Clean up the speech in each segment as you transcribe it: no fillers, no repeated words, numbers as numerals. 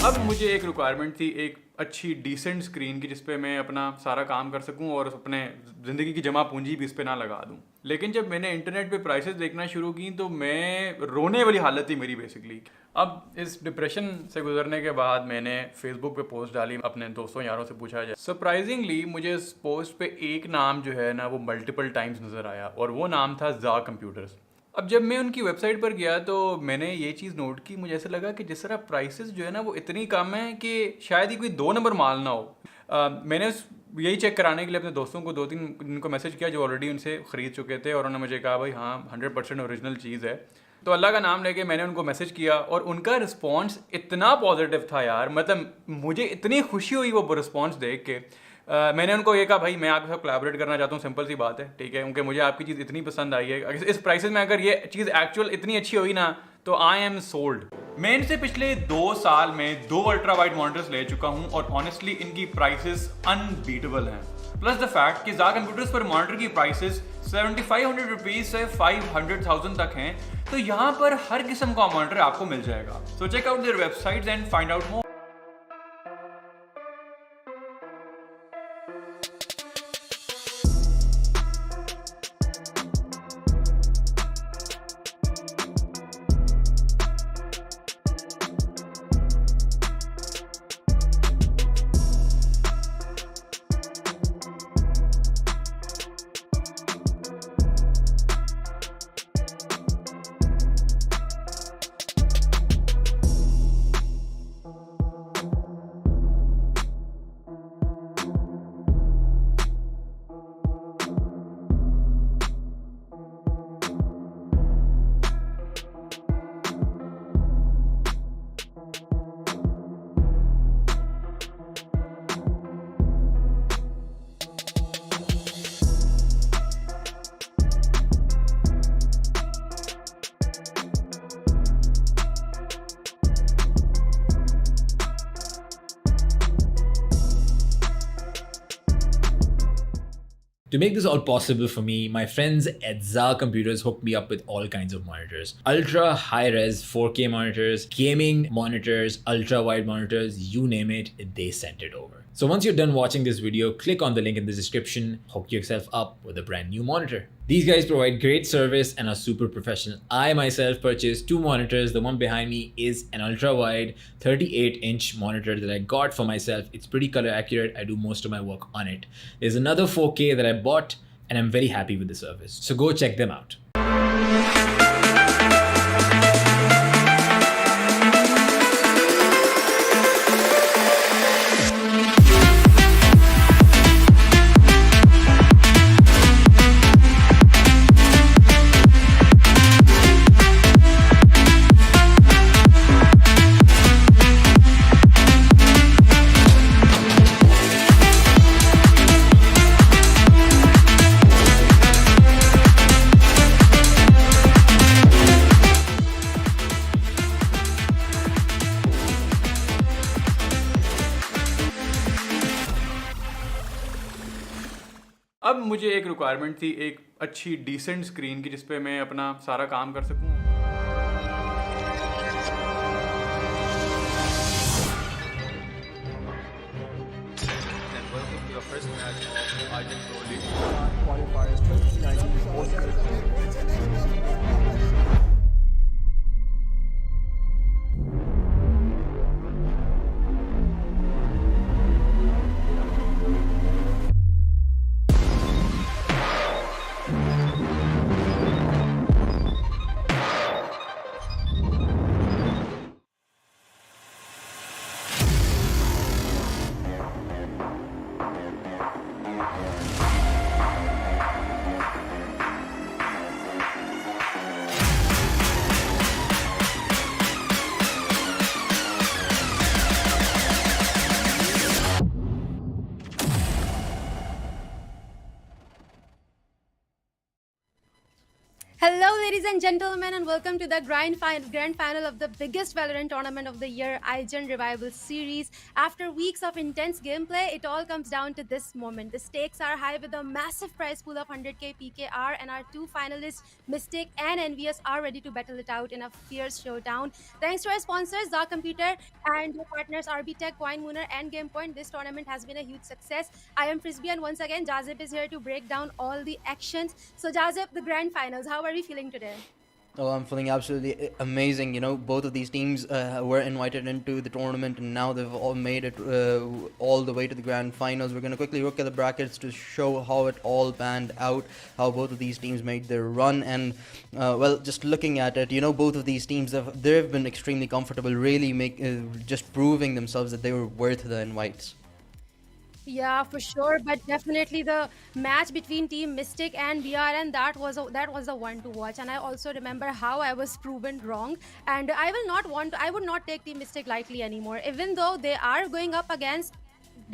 अब मुझे एक रिक्वायरमेंट थी एक अच्छी डिसेंट स्क्रीन की जिसपे मैं अपना सारा काम कर सकूं और अपने ज़िंदगी की जमा पूंजी भी इस पे ना लगा दूं। लेकिन जब मैंने इंटरनेट पे प्राइसेस देखना शुरू की तो मैं रोने वाली हालत थी मेरी बेसिकली। अब इस डिप्रेशन से गुजरने के बाद मैंने फेसबुक पे पोस्ट डाली, अपने दोस्तों यारों से पूछा जाए। सरप्राइजिंगली मुझे इस पोस्ट पे एक नाम जो है ना वो मल्टीपल टाइम्स नज़र आया और वो नाम था ZahComputers। अब जब मैं उनकी वेबसाइट पर गया तो मैंने ये चीज़ नोट की, मुझे ऐसा लगा कि जिस तरह प्राइसेस जो है ना वो इतनी कम है कि शायद ही कोई 2 नंबर माल ना हो। मैंने यही चेक कराने के लिए अपने दोस्तों को 2-3 उनको मैसेज किया जो ऑलरेडी उनसे ख़रीद चुके थे और उन्होंने मुझे कहा भाई हाँ 100% ओरिजिनल चीज़ है। तो अल्लाह का नाम लेके मैंने उनको मैसेज किया और उनका रिस्पॉन्स इतना पॉजिटिव था यार, मतलब मुझे इतनी खुशी हुई वो रिस्पॉन्स देख के। मैंने उनको ये कहा भाई मैं आपके साथ कोलैबोरेट करना चाहता हूँ, सिंपल सी बात है, ठीक है, क्योंकि मुझे आपकी चीज़ इतनी पसंद आई है। इस प्राइसेस में अगर ये चीज़ एक्चुअल इतनी अच्छी हुई ना तो आई एम सोल्ड। मैं इनसे पिछले 2 साल में 2 अल्ट्रा वाइड मॉनिटर्स ले चुका हूँ और ऑनेस्टली इनकी प्राइसेस अनबीटेबल हैं। प्लस द फैक्ट कि ZahComputers पर मॉनिटर की प्राइसेस 7500 रुपीज़ से 500,000 तक हैं, तो यहाँ पर हर किस्म का मॉनिटर आपको मिल जाएगा। So check out their websites and find out more. To make this all possible for me, my friends at ZahComputers hooked me up with all kinds of monitors. Ultra high-res 4K monitors, gaming monitors, ultra-wide monitors, you name it, they sent it over. So once you're done watching this video, click on the link in the description, hook yourself up with a brand new monitor. These guys provide great service and are super professional. I myself purchased 2 monitors. The one behind me is an ultra-wide 38-inch monitor that I got for myself. It's pretty color accurate. I do most of my work on it. There's another 4K that I bought and I'm very happy with the service. So go check them out. अब मुझे एक requirement थी एक अच्छी decent screen की जिस पे मैं अपना सारा काम कर सकूं। Welcome to the first match of IGEN Pro League. Qualifiers 2019. Hello ladies and gentlemen, and welcome to the grand final of the biggest Valorant tournament of the year, IGEN Revival Series. After weeks of intense gameplay, it all comes down to this moment. The stakes are high with a massive prize pool of 100k PKR, and our 2 finalists, Mystic and Envious, are ready to battle it out in a fierce showdown. Thanks to our sponsors, ZahComputers, and your partners RB Tech, Coin Mooner, and GamePoint, this tournament has been a huge success. I am Frisbee, and once again, Jazib is here to break down all the actions. So Jazib, the grand finals, how are we feeling today? Oh, I'm feeling absolutely amazing. You know, both of these teams were invited into the tournament, and now they've all made it all the way to the grand finals. We're going to quickly look at the brackets to show how it all panned out, how both of these teams made their run. And, well, just looking at it, you know, both of these teams, they've been extremely comfortable, really just proving themselves that they were worth the invites. Yeah, for sure, but definitely the match between Team Mystic and VRN, that was the one to watch. And I also remember how I was proven wrong, and I would not take Team Mystic lightly anymore, even though they are going up against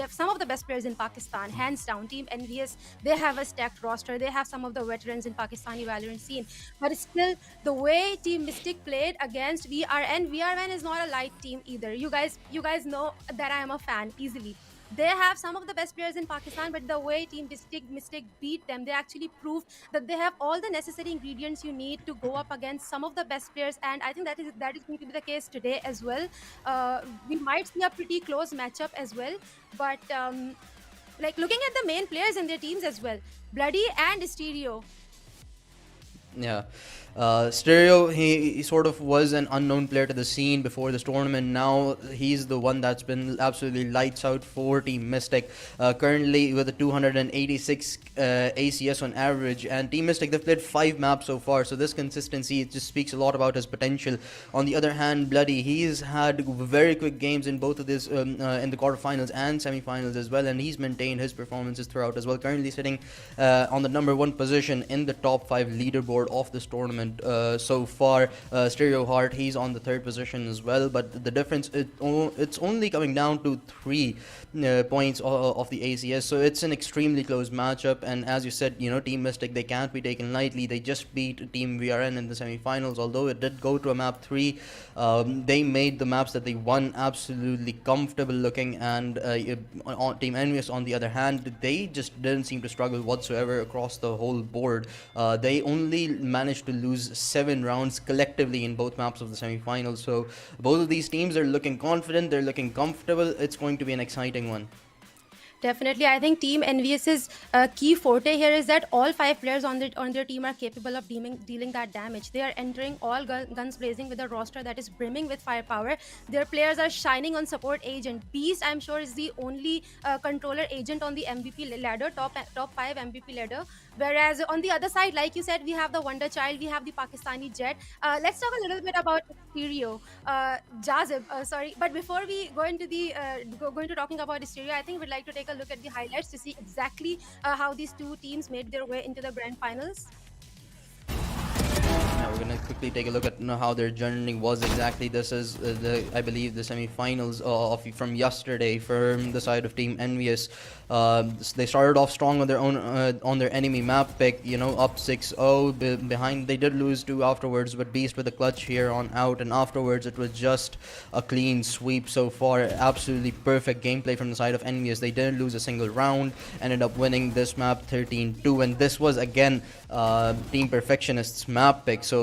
some of the best players in Pakistan, hands down. Team Envious, they have a stacked roster, they have some of the veterans in Pakistani Valorant scene, but still the way Team Mystic played against VRN is not a light team either. You guys know that I am a fan easily. They have some of the best players in Pakistan, but the way Team Mystic beat them, they actually proved that they have all the necessary ingredients you need to go up against some of the best players, and I think that is going to be the case today as well. We might see a pretty close matchup as well, but like looking at the main players in their teams as well, Bloody and Stereo. Yeah. Stereo, he sort of was an unknown player to the scene before this tournament. Now he's the one that's been absolutely lights out for Team Mystic. Currently with a 286 ACS on average, and Team Mystic, they've played 5 maps so far, so this consistency, it just speaks a lot about his potential. On the other hand, Bloody, he's had very quick games in both of this in the quarterfinals and semifinals as well, and he's maintained his performances throughout as well. Currently sitting on the #1 position in the top 5 leaderboard of this tournament. tournament so far. Stereo Heart, he's on the third position as well, but the difference, it's only coming down to 3 points of the ACS, so it's an extremely close matchup. And as you said, Team Mystic, they can't be taken lightly. They just beat Team VRN in the semi-finals, although it did go to a map 3. They made the maps that they won absolutely comfortable looking, and on Team Envious, on the other hand, they just didn't seem to struggle whatsoever across the whole board. They only managed to lose 7 rounds collectively in both maps of the semi-finals, so both of these teams are looking confident, they're looking comfortable. It's going to be an exciting one. Definitely, I think Team Envious's key forte here is that all 5 players on their team are capable of dealing that damage. They are entering all guns blazing with a roster that is brimming with firepower. Their players are shining on support agent. Beast, I'm sure, is the only controller agent on the MVP ladder, top 5 MVP ladder. Whereas on the other side, like you said, we have the Wonder Child, we have the Pakistani Jet. Let's talk a little bit about Stereo. Jazib, sorry, but before we go into talking about Stereo, I think we'd like to take a look at the highlights to see exactly how these two teams made their way into the grand finals. Now we're gonna quickly take a look at how their journey was exactly. This is I believe the semi-finals from yesterday from the side of Team Envious. They started off strong on their own on their enemy map pick, up 6-0 behind. They did lose 2 afterwards, but Beast with a clutch here on out, and afterwards it was just a clean sweep so far. Absolutely perfect gameplay from the side of Envious. They didn't lose a single round, ended up winning this map 13-2, and this was again Team Perfectionist's map pick. So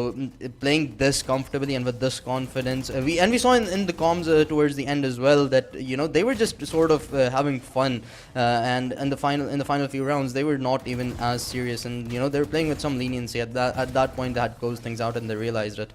playing this comfortably and with this confidence, we saw in the comms towards the end as well that they were just sort of having fun, and in the final few rounds they were not even as serious, and they were playing with some leniency at that point. They had closed things out and they realized it.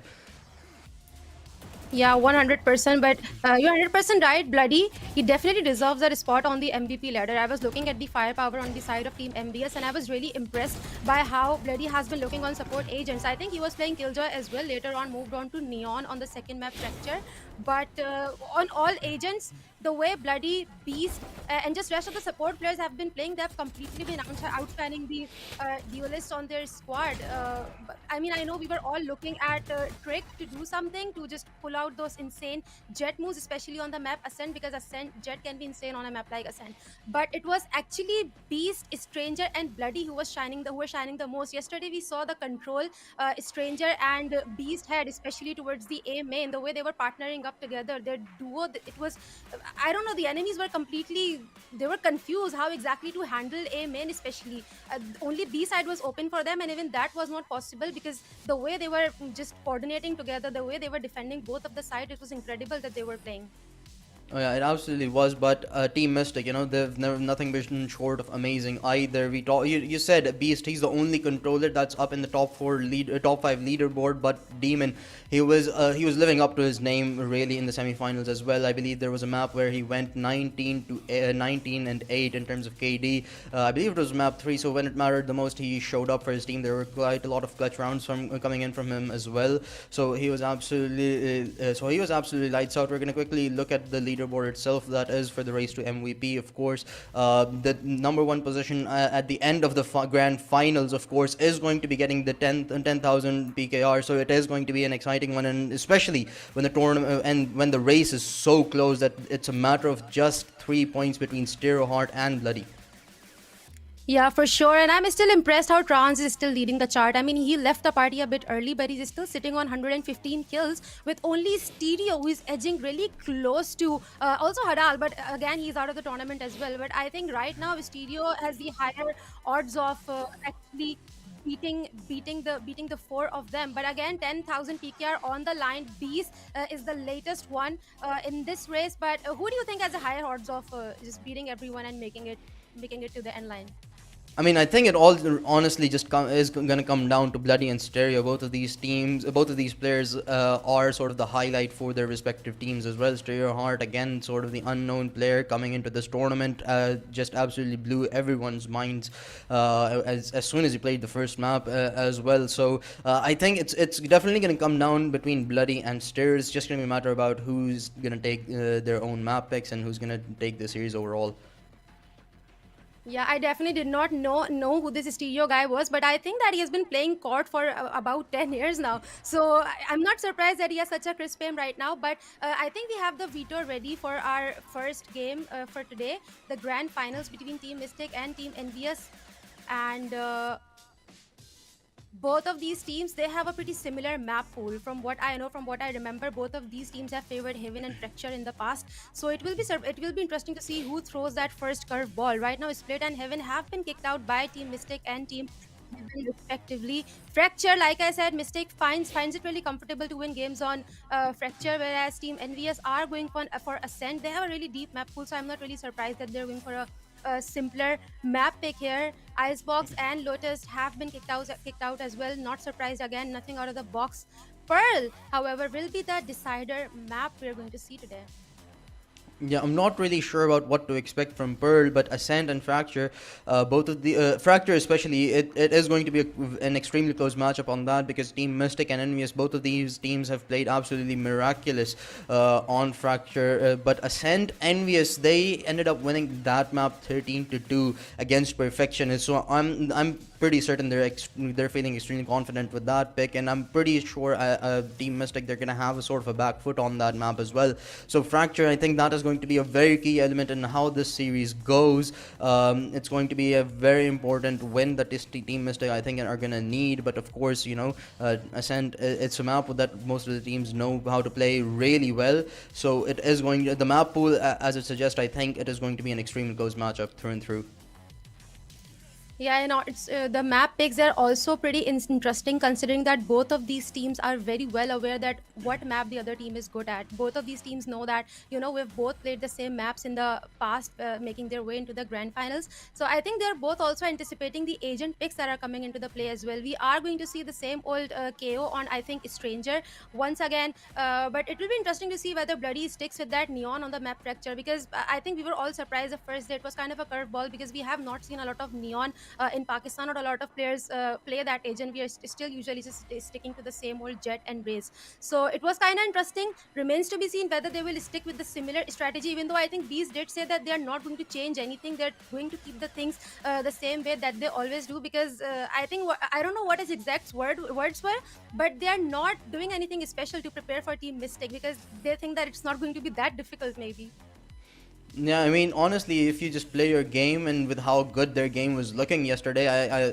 Yeah, 100%. But you're 100% right, Bloody. He definitely deserves a spot on the MVP ladder. I was looking at the firepower on the side of Team MBS, and I was really impressed by how Bloody has been looking on support agents. I think he was playing Killjoy as well. Later on, moved on to Neon on the second map, Fracture. But on all agents, the way Bloody, Beast, and just rest of the support players have been playing, they have completely been outshining the duelists on their squad. I mean, I know we were all looking at Trick to do something, to just pull out those insane jet moves, especially on the map Ascent, because Jet can be insane on a map like Ascent. But it was actually Beast, Stranger, and Bloody who were shining the most. Yesterday we saw the control Stranger and Beast had, especially towards the A main, the way they were partnering up together, their duo. It was, I don't know, the enemies were they were confused how exactly to handle A main, especially. Only B side was open for them, and even that was not possible because the way they were just coordinating together, the way they were defending both of the sides, it was incredible that they were playing. Oh yeah, it absolutely was. But Team Mystic, they've never nothing been short of amazing either. You said Beast, he's the only controller that's up in the top 5 leaderboard. But Demon, he was living up to his name really in the semifinals as well. I believe there was a map where he went 19 and 8 in terms of KD. I believe it was map 3. So when it mattered the most, he showed up for his team. There were quite a lot of clutch rounds coming in from him as well. So he was absolutely lights out. We're gonna quickly look at the leaderboard itself, that is for the race to MVP, of course. The number 1 position at the end of the grand finals, of course, is going to be getting the 10,000 PKR, so it is going to be an exciting one, and especially when the tournament and when the race is so close that it's a matter of just 3 points between Stereo Heart and Bloody. Yeah, for sure. And I'm still impressed how Trans is still leading the chart. I mean, he left the party a bit early, but he's still sitting on 115 kills with only Stereo, who is edging really close to also Hadal, but again, he's out of the tournament as well. But I think right now Stereo has the higher odds of actually beating the 4 of them. But again, 10,000 PKR on the line. Beast is the latest one in this race. But who do you think has the higher odds of just beating everyone and making it to the end line? I mean, I think it all honestly just is going to come down to Bloody and Stereo. Both of these players are sort of the highlight for their respective teams as well. Stereo Heart, again, sort of the unknown player coming into this tournament, just absolutely blew everyone's minds as soon as he played the first map as well. So I think it's definitely going to come down between Bloody and Stereo. It's just going to be a matter about who's going to take their own map picks and who's going to take the series overall. Yeah, I definitely did not know who this Stereo guy was, but I think that he has been playing COD for about 10 years now. So I'm not surprised that he has such a crisp aim right now. But I think we have the veto ready for our first game for today, the grand finals between Team Mystic and Team Envious. And both of these teams, they have a pretty similar map pool. From what I know, from what I remember, both of these teams have favored Heaven and Fracture in the past. So it will be interesting to see who throws that first curve ball. Right now, Split and Heaven have been kicked out by Team Mystic and Team Heaven respectively. Fracture, like I said, Mystic finds it really comfortable to win games on Fracture, whereas Team Envious are going for Ascent. They have a really deep map pool, so I'm not really surprised that they're going for a simpler map pick here. Icebox and Lotus have been kicked out as well. Not surprised again, nothing out of the box. Pearl, however, will be the decider map we're going to see today. Yeah, I'm not really sure about what to expect from Pearl, but Ascent and Fracture, both of the Fracture especially, it is going to be an extremely close matchup on that because Team Mystic and Envious, both of these teams have played absolutely miraculous on Fracture. But Ascent, Envious, they ended up winning that map 13-2 against Perfection. So I'm pretty certain they're feeling extremely confident with that pick, and I'm pretty sure Team Mystic, they're gonna have a sort of a back foot on that map as well. So Fracture, I think that is going to be a very key element in how this series goes. It's going to be a very important win that this Team Mystic, I think, are gonna need. But of course, Ascent, it's a map that most of the teams know how to play really well. So it is going to, the map pool, as it suggests, I think it is going to be an extremely close matchup through and through. Yeah, it's the map picks are also pretty interesting considering that both of these teams are very well aware that what map the other team is good at. Both of these teams know that we've both played the same maps in the past, making their way into the grand finals. So I think they're both also anticipating the agent picks that are coming into the play as well. We are going to see the same old KO on, I think, Stranger once again, but it will be interesting to see whether Bloody sticks with that neon on the map Fracture, because I think we were all surprised the first day. It was kind of a curveball because we have not seen a lot of neon in Pakistan, or a lot of players play that agent. We are still usually just sticking to the same old Jet and Raze. So it was kind of interesting. Remains to be seen whether they will stick with the similar strategy, even though I think Bees did say that they are not going to change anything. They're going to keep the things the same way that they always do, because I think, I don't know what his exact words were, but they are not doing anything special to prepare for Team Mystic because they think that it's not going to be that difficult maybe. Yeah, I mean, honestly, if you just play your game and with how good their game was looking yesterday,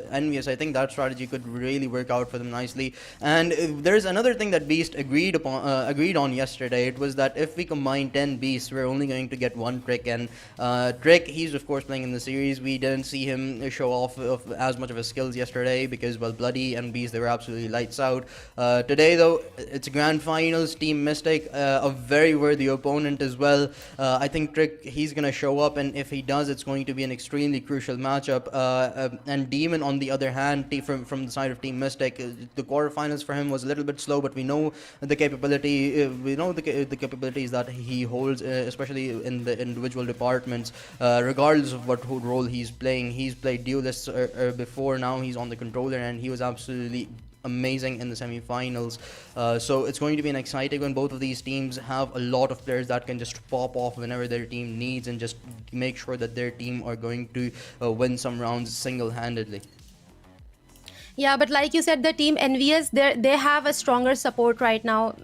Envious, I think that strategy could really work out for them nicely. And there's another thing that Beast agreed on yesterday. It was that if we combine 10 Beasts, we're only going to get one Trick. And Trick, he's of course playing in the series. We didn't see him show off of as much of his skills yesterday because, well, Bloody and Beast, they were absolutely lights out. Today, though, it's grand finals. Team Mystic, a very worthy opponent as well. I think Trick, he's going to show up, and if he does, it's going to be an extremely crucial matchup. And Demon, on the other hand, from the side of Team Mystic, the quarterfinals for him was a little bit slow, but we know the capability, the capabilities that he holds, especially in the individual departments, regardless of what role he's playing. He's played duelists before, now he's on the controller, and he was absolutely amazing in the semi-finals. So it's going to be an exciting one. Both of these teams have a lot of players that can just pop off whenever their team needs and just make sure that their team are going to win some rounds single-handedly. Yeah, but like you said, the Team Envious, they have a stronger support right now.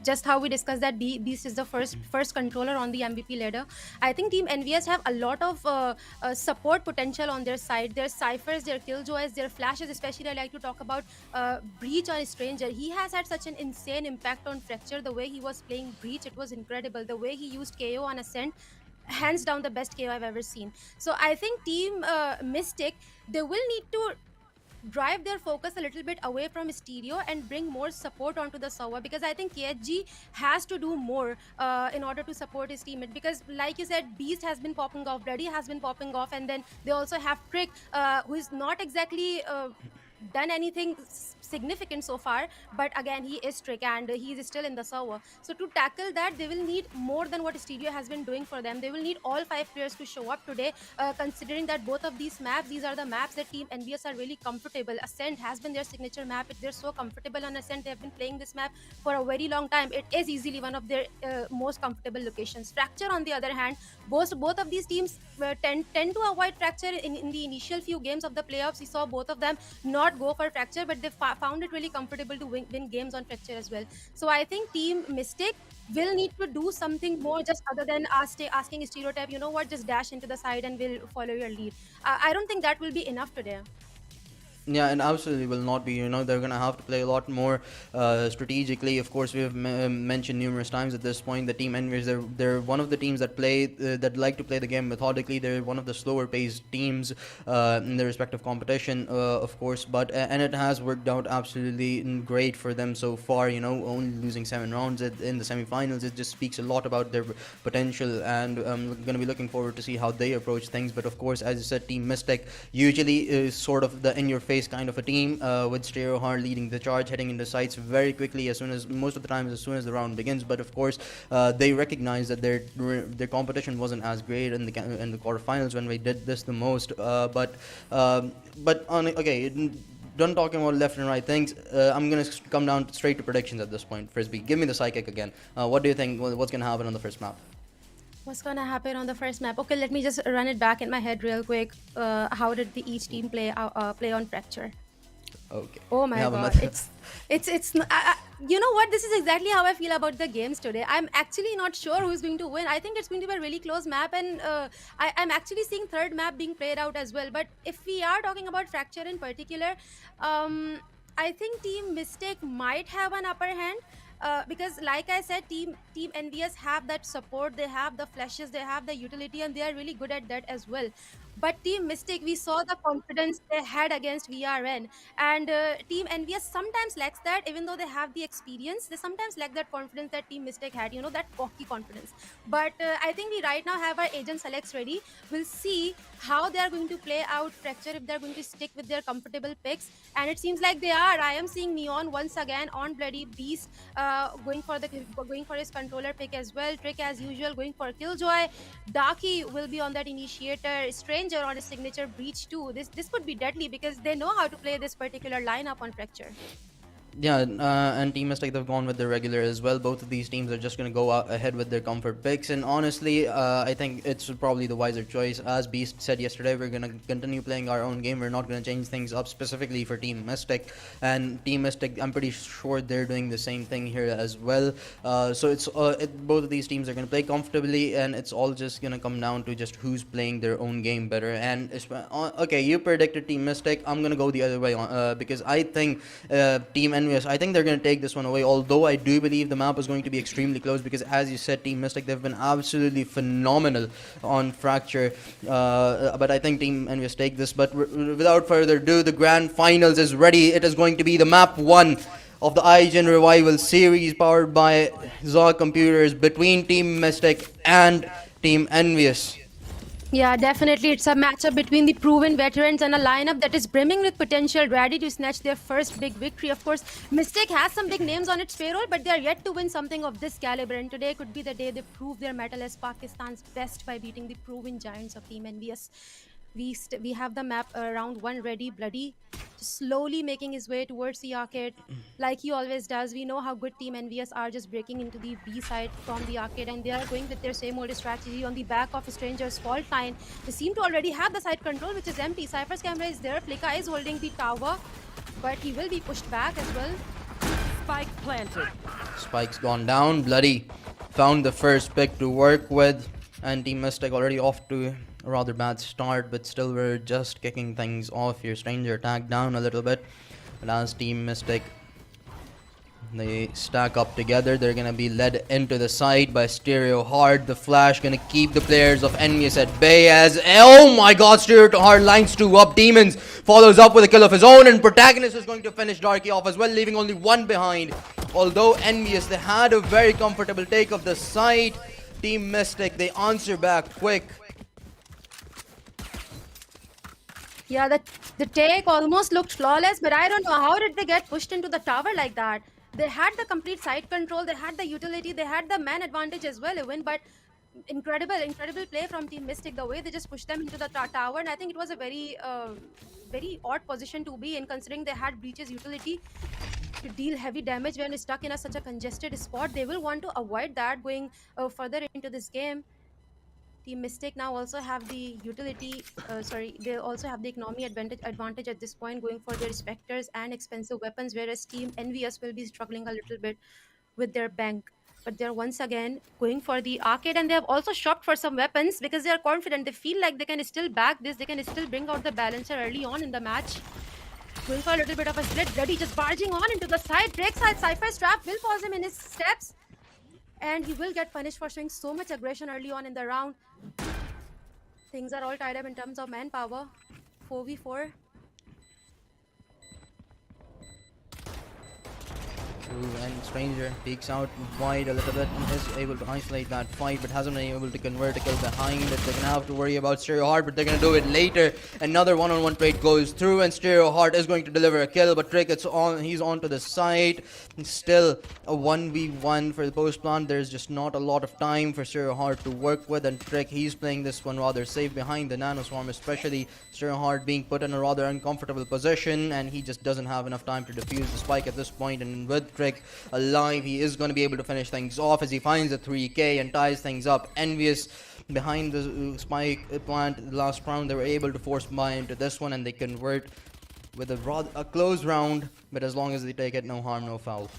Just how we discussed that Beast is the first controller on the MVP ladder. I think Team Envious have a lot of support potential on their side. Their ciphers, their killjoys, their flashes. Especially, I like to talk about Breach on Stranger. He has had such an insane impact on Fracture. The way he was playing Breach, it was incredible. The way he used KO on Ascent, hands down the best KO I've ever seen. So I think Team Mystic, they will need to drive their focus a little bit away from Stereo and bring more support onto the server, because I think KHG has to do more in order to support his teammate, because like you said, Beast has been popping off, Bloody has been popping off, and then they also have Trick, who is not exactly done anything significant so far, but again, he is trick and he is still in the server. So to tackle that, they will need more than what Studio has been doing for them. They will need all 5 players to show up today, considering that both of these maps, these are the maps that Team Envious are really comfortable. Ascent has been their signature map. They're so comfortable on Ascent. They have been playing this map for a very long time. It is easily one of their most comfortable locations. Fracture, on the other hand, both of these teams tend to avoid Fracture in the initial few games of the playoffs. We saw both of them not go for Fracture, but they found it really comfortable to win games on Fracture as well. So I think Team Mystic will need to do something more, just other than asking Stereotype, you know what, just dash into the side and we'll follow your lead. I don't think that will be enough today. Yeah, and absolutely will not be. They're going to have to play a lot more strategically. Of course, we have mentioned numerous times at this point the Team Envious, they're one of the teams that like to play the game methodically. They're one of the slower paced teams in their respective competition, of course, but and it has worked out absolutely great for them so far. Only losing 7 rounds in the semifinals, it just speaks a lot about their potential, and I'm going to be looking forward to see how they approach things. But of course, as you said, Team Mystic usually is sort of the in-your-face kind of a team, with Stereo Hard leading the charge, heading into sites very quickly as soon as the round begins. But of course, they recognize that their competition wasn't as great in the quarterfinals when we did this the most. But done talking about left and right things. I'm gonna come down straight to predictions at this point. Frisbee, give me the psychic again. What do you think? What's gonna happen on the first map? What's gonna happen on the first map? Okay, let me just run it back in my head real quick. How did each team play on Fracture? Okay. Oh my god, it's you know what? This is exactly how I feel about the games today. I'm actually not sure who's going to win. I think it's going to be a really close map, and I'm actually seeing third map being played out as well. But if we are talking about Fracture in particular, I think Team Mystic might have an upper hand. Because like I said, Team Envious have that support, they have the flashes, they have the utility, and they are really good at that as well. But Team Mystic, we saw the confidence they had against VRN, and Team Envious sometimes lacks that. Even though they have the experience, they sometimes lack that confidence that Team Mystic had, that cocky confidence. But I think we right now have our agent selects ready. We'll see how they are going to play out Fracture, if they're going to stick with their comfortable picks, and it seems like they are. I am seeing Neon once again on Bloody Beast, going for his controller pick as well. Trick as usual going for Killjoy. Darky will be on that initiator. Stranger on his signature Breach too. This could be deadly because they know how to play this particular lineup on Fracture. Yeah, and Team Mystic, they've gone with the regular as well. Both of these teams are just going to go ahead with their comfort picks, and honestly, I think it's probably the wiser choice. As Beast said yesterday, we're going to continue playing our own game. We're not going to change things up specifically for Team Mystic, and Team Mystic, I'm pretty sure they're doing the same thing here as well. So both of these teams are going to play comfortably, and it's all just going to come down to just who's playing their own game better. And okay, you predicted Team Mystic. I'm going to go the other way because I think Team Envious, I think they're going to take this one away, although I do believe the map is going to be extremely close because, as you said, Team Mystic, they've been absolutely phenomenal on Fracture, but I think Team Envious take this. But without further ado, the grand finals is ready. It is going to be the map 1 of the IGEN Revival series powered by ZahComputers between Team Mystic and Team Envious. Yeah, definitely. It's a matchup between the proven veterans and a lineup that is brimming with potential, ready to snatch their first big victory. Of course, Mystic has some big names on its payroll, but they are yet to win something of this caliber. And today could be the day they prove their mettle as Pakistan's best by beating the proven giants of Team Envious. We have the map round 1 ready. Bloody just slowly making his way towards the arcade like he always does. We know how good Team Envious are, just breaking into the B side from the arcade, and they are going with their same old strategy on the back of a Stranger's fault line. They seem to already have the side control, which is empty. Cypher's camera is there. Flicka is holding the tower, but he will be pushed back as well. Spike planted. Spike's gone down. Bloody found the first pick to work with, and Team Mystic already off to a rather bad start, but still we're just kicking things off here. Stranger tagged down a little bit, but as Team Mystic, they stack up together, they're gonna be led into the side by Stereo Hard. The flash gonna keep the players of Envious at bay as, oh my god, Stereo Hard lines 2 up. Demons follows up with a kill of his own, and Protagonist is going to finish Darky off as well, leaving only 1 behind. Although Envious, they had a very comfortable take of the side, Team Mystic, they answer back quick. Yeah, the take almost looked flawless, but I don't know how did they get pushed into the tower like that. They had the complete side control, they had the utility, they had the man advantage as well, even. But incredible play from Team Mystic. The way they just pushed them into the tower, and I think it was a very odd position to be in, considering they had breaches utility to deal heavy damage when stuck in such a congested spot. They will want to avoid that going further into this game. Team Mystic now also have the utility, they also have the economy advantage at this point, going for their Spectres and expensive weapons, whereas Team Envious will be struggling a little bit with their bank. But they're once again going for the arcade, and they have also shopped for some weapons because they are confident. They feel like they can still back this, they can still bring out the balancer early on in the match. Going for a little bit of a split. Bloody just barging on into the side. Breaks out. Cypher's trap will pause him in his steps. And he will get punished for showing so much aggression early on in the round. Things are all tied up in terms of manpower. 4v4. And Stranger peeks out wide a little bit and is able to isolate that fight, but hasn't been able to convert a kill behind it. They're gonna have to worry about Stereo Heart, but they're gonna do it later. Another one-on-one trade goes through, and Stereo Heart is going to deliver a kill, but Trick, he's onto the side. Still a 1v1 for the post plant. There's just not a lot of time for Stereo Heart to work with, and Trick, he's playing this one rather safe behind the Nano Swarm, especially Stereo Heart being put in a rather uncomfortable position, and he just doesn't have enough time to defuse the spike at this point. And with Trick alive, he is going to be able to finish things off as he finds the 3k and ties things up. Envious behind the spike plant last round, they were able to force buy into this one, and they convert with a close round, but as long as they take it, no harm, no foul.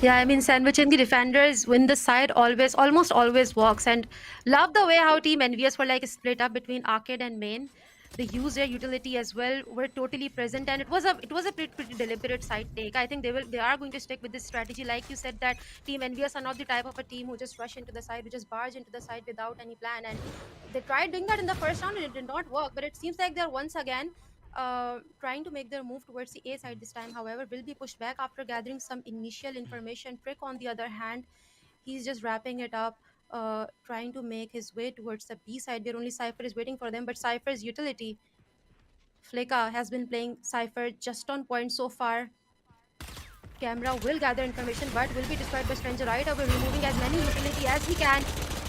Yeah, I mean, sandwiching the defenders win the side almost always works. And love the way how Team Envious were like split up between arcade and main. They used their utility as well, were totally present, and it was a pretty deliberate side take. I think they are going to stick with this strategy. Like you said, that Team Envious are not the type of a team who just rush into the side, who just barge into the side without any plan. And they tried doing that in the first round and it did not work. But it seems like they're once again trying to make their move towards the A side this time. However, will be pushed back after gathering some initial information. Trick, on the other hand, he's just wrapping it up, trying to make his way towards the B side, where only Cypher is waiting for them. But Cypher's utility, Flicka has been playing Cypher just on point so far. Camera will gather information, but will be destroyed by Stranger right away, removing as many utility as he can.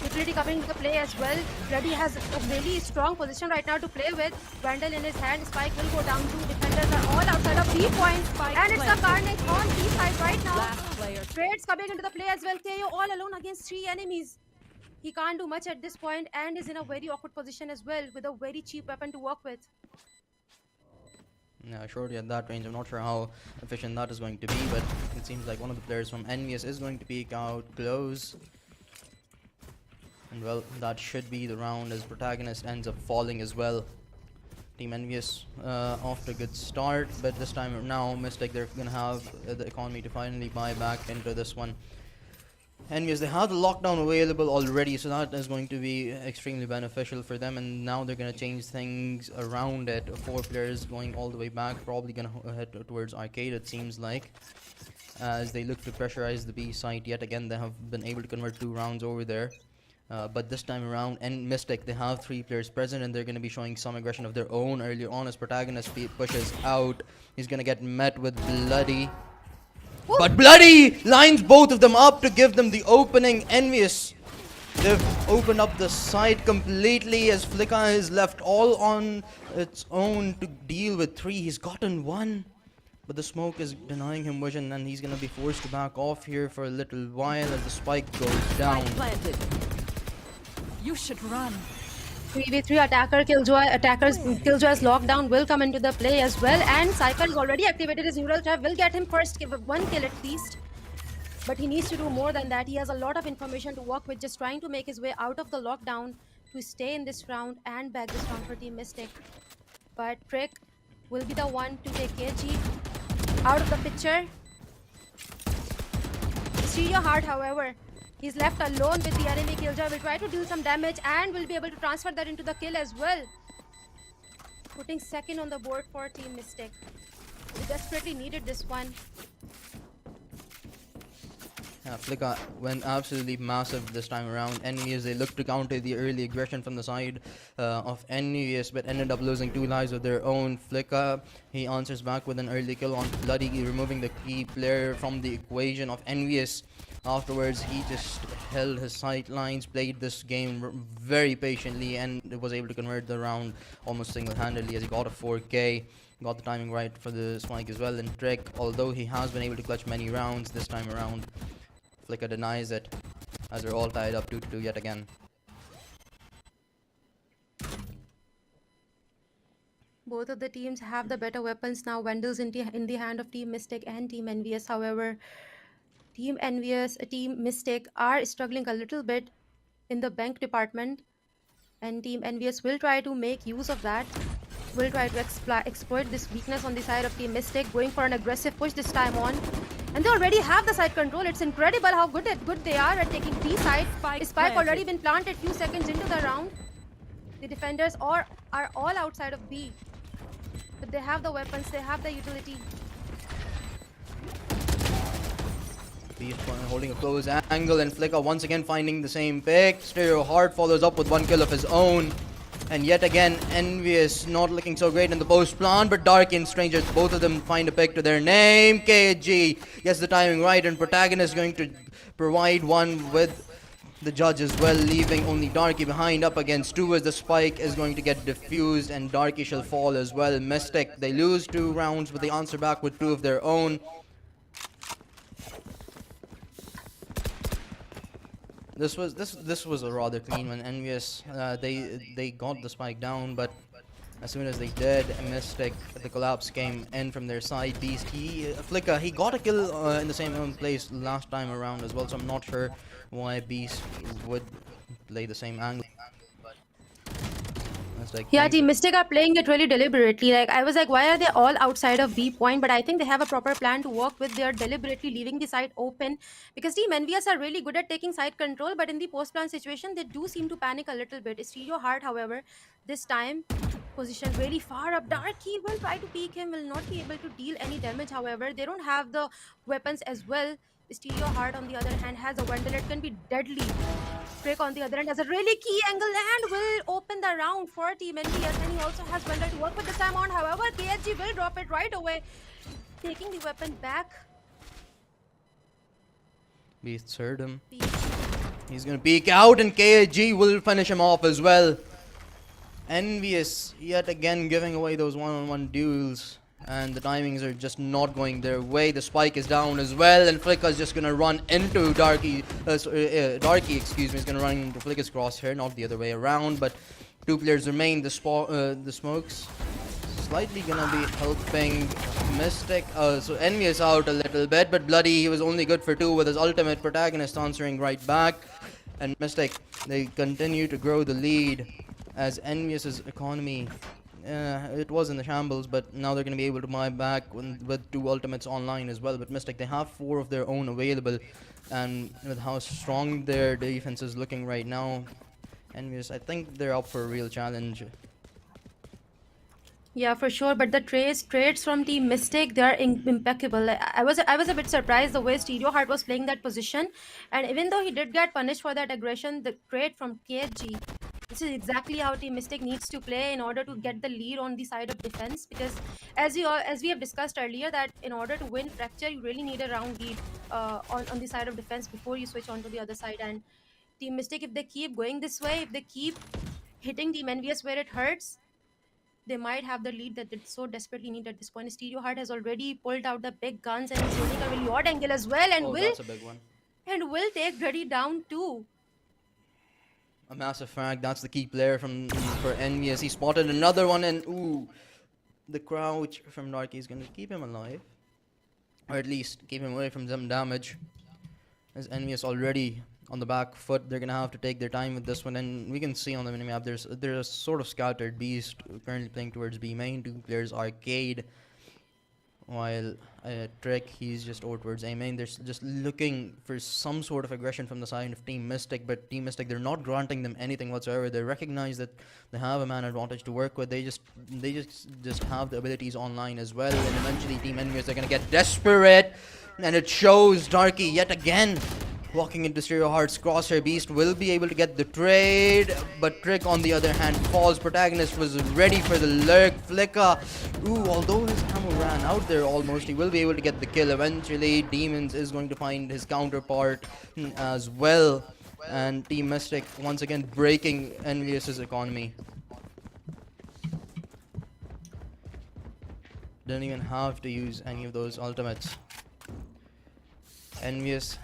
Utility coming into the play as well. Reddy has a really strong position right now to play with. Vandal in his hand. Spike will go down too. Defenders are all outside of B point. And it's the Carnage on B side right now. Trades coming into the play as well. KO all alone against 3 enemies. He can't do much at this point and is in a very awkward position as well, with a very cheap weapon to work with. Yeah, shortly at that range. I'm not sure how efficient that is going to be, but it seems like one of the players from Envious is going to peek out close. And well, that should be the round as protagonist ends up falling as well. Team Envious off to a good start, but this time now Mystic, they're gonna have the economy to finally buy back into this one. Envious, they have the lockdown available already, so that is going to be extremely beneficial for them, and now they're going to change things around it. 4 players going all the way back, probably going to head towards arcade, it seems like, as they look to pressurize the B site. Yet again, they have been able to convert 2 rounds over there, but this time around, and Mystic, they have 3 players present, and they're going to be showing some aggression of their own earlier on as protagonist pushes out. He's going to get met with Bloody. But Bloody lines both of them up to give them the opening. Envious, they've opened up the side completely as Flicka is left all on its own to deal with 3. He's gotten 1, but the smoke is denying him vision, and he's gonna be forced to back off here for a little while as the spike goes down. Planted. You should run. 3v3 attacker's Killjoy's lockdown will come into the play as well, and Cypher has already activated his neural trap, will get him first, give 1 kill at least. But he needs to do more than that. He has a lot of information to work with, just trying to make his way out of the lockdown to stay in this round and back this round for Team Mystic. But Trick will be the one to take KG out of the picture. Stereo Heart, however, he's left alone with the enemy. Killjoy will try to deal some damage and will be able to transfer that into the kill as well, putting 2nd on the board for Team Mystic. They desperately needed this one. Flicka went absolutely massive this time around. Envious, they looked to counter the early aggression from the side of Envious, but ended up losing 2 lives of their own. Flicka, he answers back with an early kill on Bloody, removing the key player from the equation of Envious. Afterwards, he just held his sightlines, played this game very patiently, and was able to convert the round almost single-handedly as he got a 4K. Got the timing right for the spike as well. And Trick, although he has been able to clutch many rounds this time around, Flicker denies it as they're all tied up 2-2 yet again. Both of the teams have the better weapons now. Vandals in the hand of Team Mystic and Team Envious. However, Team Mystic are struggling a little bit in the bank department, and Team Envious will try to make use of that. Will try to exploit this weakness on the side of Team Mystic, going for an aggressive push this time on. And they already have the side control. It's incredible how good they are at taking B side. Spike already been planted few seconds into the round. The defenders are all outside of B. But they have the weapons, they have the utility. Beast holding a close angle, and Flicker once again finding the same pick. Stereo Hard follows up with 1 kill of his own. And yet again, Envious not looking so great in the post plant, but Darky and Strangers, both of them find a pick to their name. KG gets the timing right, and Protagonist going to provide one with the judge as well, leaving only Darky behind up against 2 as the spike is going to get diffused, and Darky shall fall as well. Mystic, they lose 2 rounds, but they answer back with 2 of their own. This was a rather clean one. Envious, they got the spike down, but as soon as they did, Mystic, the collapse came in from their side. Beast, Flicker, he got a kill in the same place last time around as well, so I'm not sure why Beast would play the same angle. Yeah, Team Mystic are playing it really deliberately. Like, I was like, why are they all outside of B point? But I think they have a proper plan to work with. They're deliberately leaving the site open, because Team Envious are really good at taking site control, but in the post-plan situation, they do seem to panic a little bit. Stereo Heart, however, this time positioned really far up. Darky will try to peek him, will not be able to deal any damage. However, they don't have the weapons as well. Stereo Heart, on the other hand, has a Vandal. It can be deadly. Trick, on the other hand, has a really key angle and will open the round for Team Envious, and he also has Vandal to work with this time on. However, KSG will drop it right away, taking the weapon back. Beast heard him. He's gonna peek out, and KSG will finish him off as well. Envious yet again giving away those one-on-one duels, and the timings are just not going their way. The spike is down as well, and Flicker's just gonna run into Darky, excuse me, is gonna run into Flicker's crosshair, not the other way around. But 2 players remain. The smokes slightly gonna be helping Mystic. So Envious out a little bit, but Bloody, he was only good for 2 with his ultimate. Protagonist answering right back, and Mystic, they continue to grow the lead as Envious's economy, it was in the shambles, but now they're going to be able to buy back with 2 ultimates online as well. But Mystic, they have 4 of their own available, and with how strong their defense is looking right now, Envious, I think they're up for a real challenge. Yeah, for sure. But the trades from Team Mystic, they are impeccable. I was a bit surprised the way Stereo Heart was playing that position, and even though he did get punished for that aggression, the trade from KSG, this is exactly how Team Mystic needs to play in order to get the lead on the side of defense. Because as we have discussed earlier, that in order to win Fracture, you really need a round lead on the side of defense before you switch on to the other side. And Team Mystic, if they keep going this way, if they keep hitting Team Envious where it hurts, they might have the lead that they so desperately need at this point. Stereo Heart has already pulled out the big guns, and he's using a really odd angle as well, and that's a big one. And will take Ready down too. A massive frag. That's the key player for Envious. He spotted another one, and ooh, the crouch from Darky is going to keep him alive, or at least keep him away from some damage. As Envious already on the back foot, they're gonna have to take their time with this one, and we can see on the minimap there's a sort of scattered Beast currently playing towards B main. 2 players Arcade, while Trick, he's just over towards A main. They're just looking for some sort of aggression from the side of Team Mystic, but Team Mystic, they're not granting them anything whatsoever. They recognize that they have a man advantage to work with. They just have the abilities online as well, and eventually Team Envious, they're gonna get desperate. And it shows. Darky yet again walking into Stereo Heart's crosshair. Beast will be able to get the trade, but Trick on the other hand falls. Protagonist was ready for the lurk. Flicka, ooh, although his ammo ran out there almost, he will be able to get the kill eventually. Demons is going to find his counterpart as well. And Team Mystic once again breaking Envious's economy. Didn't even have to use any of those ultimates. Envious,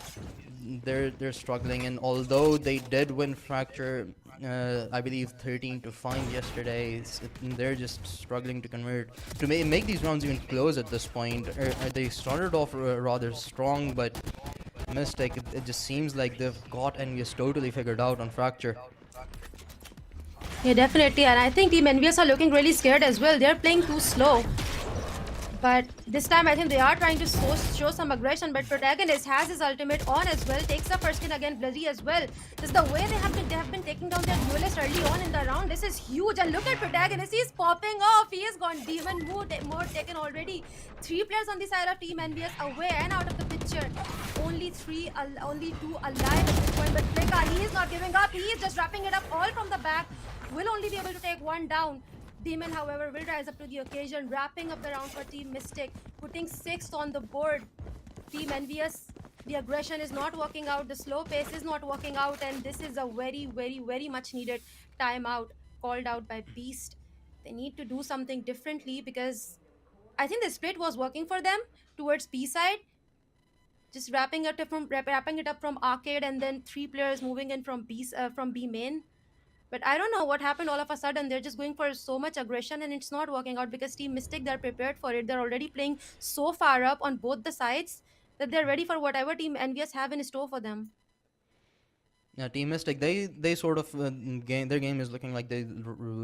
they're struggling, and although they did win Fracture, I believe 13-5 yesterday, they're just struggling to convert to make these rounds even close at this point. They started off rather strong, but Mystic, it just seems like they've got Envious totally figured out on Fracture. Yeah, definitely. And I think Team Envious are looking really scared as well. They're playing too slow. But this time I think they are trying to show some aggression, but Protagonist has his ultimate on as well, takes the first skin again, Bloody as well. This is the way they have been taking down their duelist early on in the round. This is huge, and look at Protagonist, he's popping off. He has gone demon mode taken already. 3 players on the side of Team Envious away and out of the picture. Only 2 alive at this point, but Flicka, he is not giving up. He is just wrapping it up all from the back. Will only be able to take 1 down. Demon, however, will rise up to the occasion, wrapping up the round for Team Mystic, putting 6 on the board. Team Envious, the aggression is not working out, the slow pace is not working out, and this is a very, very, very much needed timeout called out by Beast. They need to do something differently because I think the split was working for them towards B side, just wrapping it up from arcade, and then 3 players moving in from B main. But I don't know what happened all of a sudden. They're just going for so much aggression and it's not working out because Team Mystic, they're prepared for it. They're already playing so far up on both the sides that they're ready for whatever Team Envious have in store for them. Yeah, Team Mystic, they sort of their game is looking like they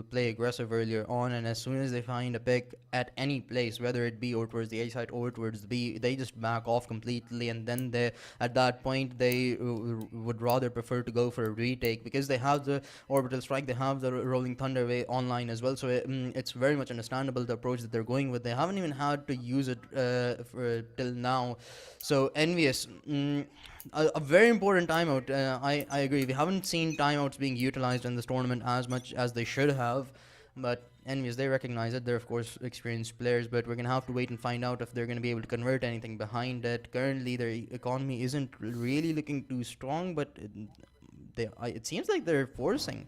play aggressive earlier on, and as soon as they find a pick at any place, whether it be or towards the A side or towards the B, they just back off completely, and then at that point they would rather prefer to go for a retake because they have the orbital strike, they have the rolling thunder way online as well, so it's very much understandable the approach that they're going with. They haven't even had to use it till now, so Envious. A very important timeout. I agree. We haven't seen timeouts being utilized in this tournament as much as they should have, but Envious, they recognize it. They're of course experienced players, but we're gonna have to wait and find out if they're gonna be able to convert anything behind it. Currently, their economy isn't really looking too strong, but it seems like they're forcing.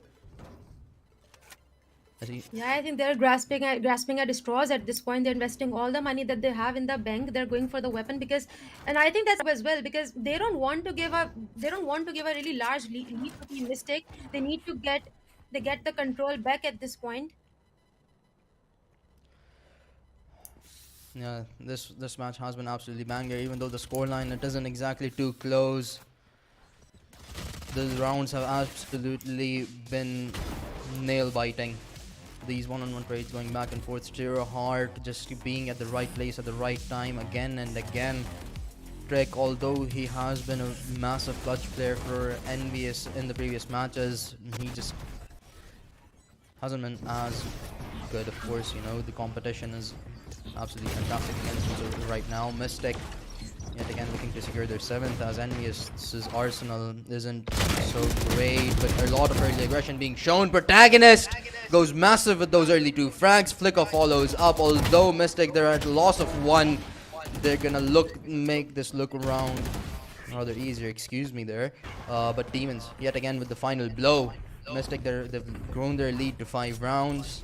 Yeah, I think they're grasping at straws at this point. They're investing all the money that they have in the bank. They're going for the weapon and I think that's as well because they don't want to give a really large lead to Team Mystic. They need to get the control back at this point. Yeah, this match has been absolutely banger. Even though the scoreline it isn't exactly too close, the rounds have absolutely been nail biting. These one-on-one trades going back and forth. Stereo Heart just being at the right place at the right time again and again. Trick, although he has been a massive clutch player for Envious in the previous matches, he just hasn't been as good. Of course, you know, the competition is absolutely fantastic against him. So right now, Mystic yet again looking to secure their 7th as Envious's arsenal isn't so great, but a lot of early aggression being shown. Protagonist goes massive with those early 2 frags. Flicker follows up, although Mystic, they're at a loss of 1. They're gonna make this look around rather easier, excuse me there. But Demons yet again with the final blow. Mystic, they've grown their lead to 5 rounds,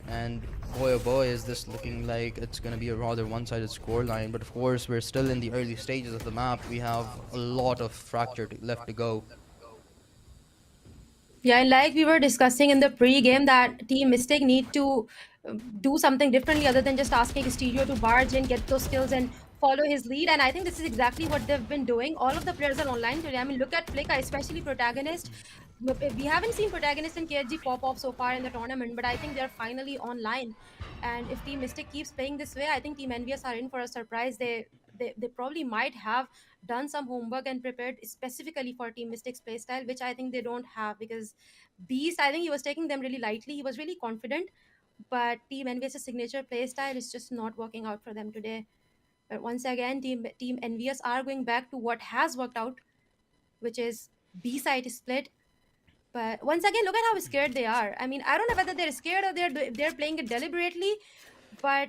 and boy oh boy is this looking like it's going to be a rather one-sided scoreline. But of course we're still in the early stages of the map. We have a lot of Fracture left to go. Yeah, like we were discussing in the pre-game that Team Mystic need to do something differently other than just asking Stereo to barge in, get those kills and follow his lead. And I think this is exactly what they've been doing. All of the players are online today. I mean, look at Flicka, especially Protagonist. We haven't seen Protagonist and KSG pop off so far in the tournament, but I think they're finally online. And if Team Mystic keeps playing this way, I think Team Envious are in for a surprise. They probably might have done some homework and prepared specifically for Team Mystic's playstyle, which I think they don't have because Beast, I think he was taking them really lightly. He was really confident, but Team Envious' signature playstyle is just not working out for them today. But once again, Team Envious are going back to what has worked out, which is B side split. But once again, look at how scared they are. I mean, I don't know whether they're scared or they're playing it deliberately, but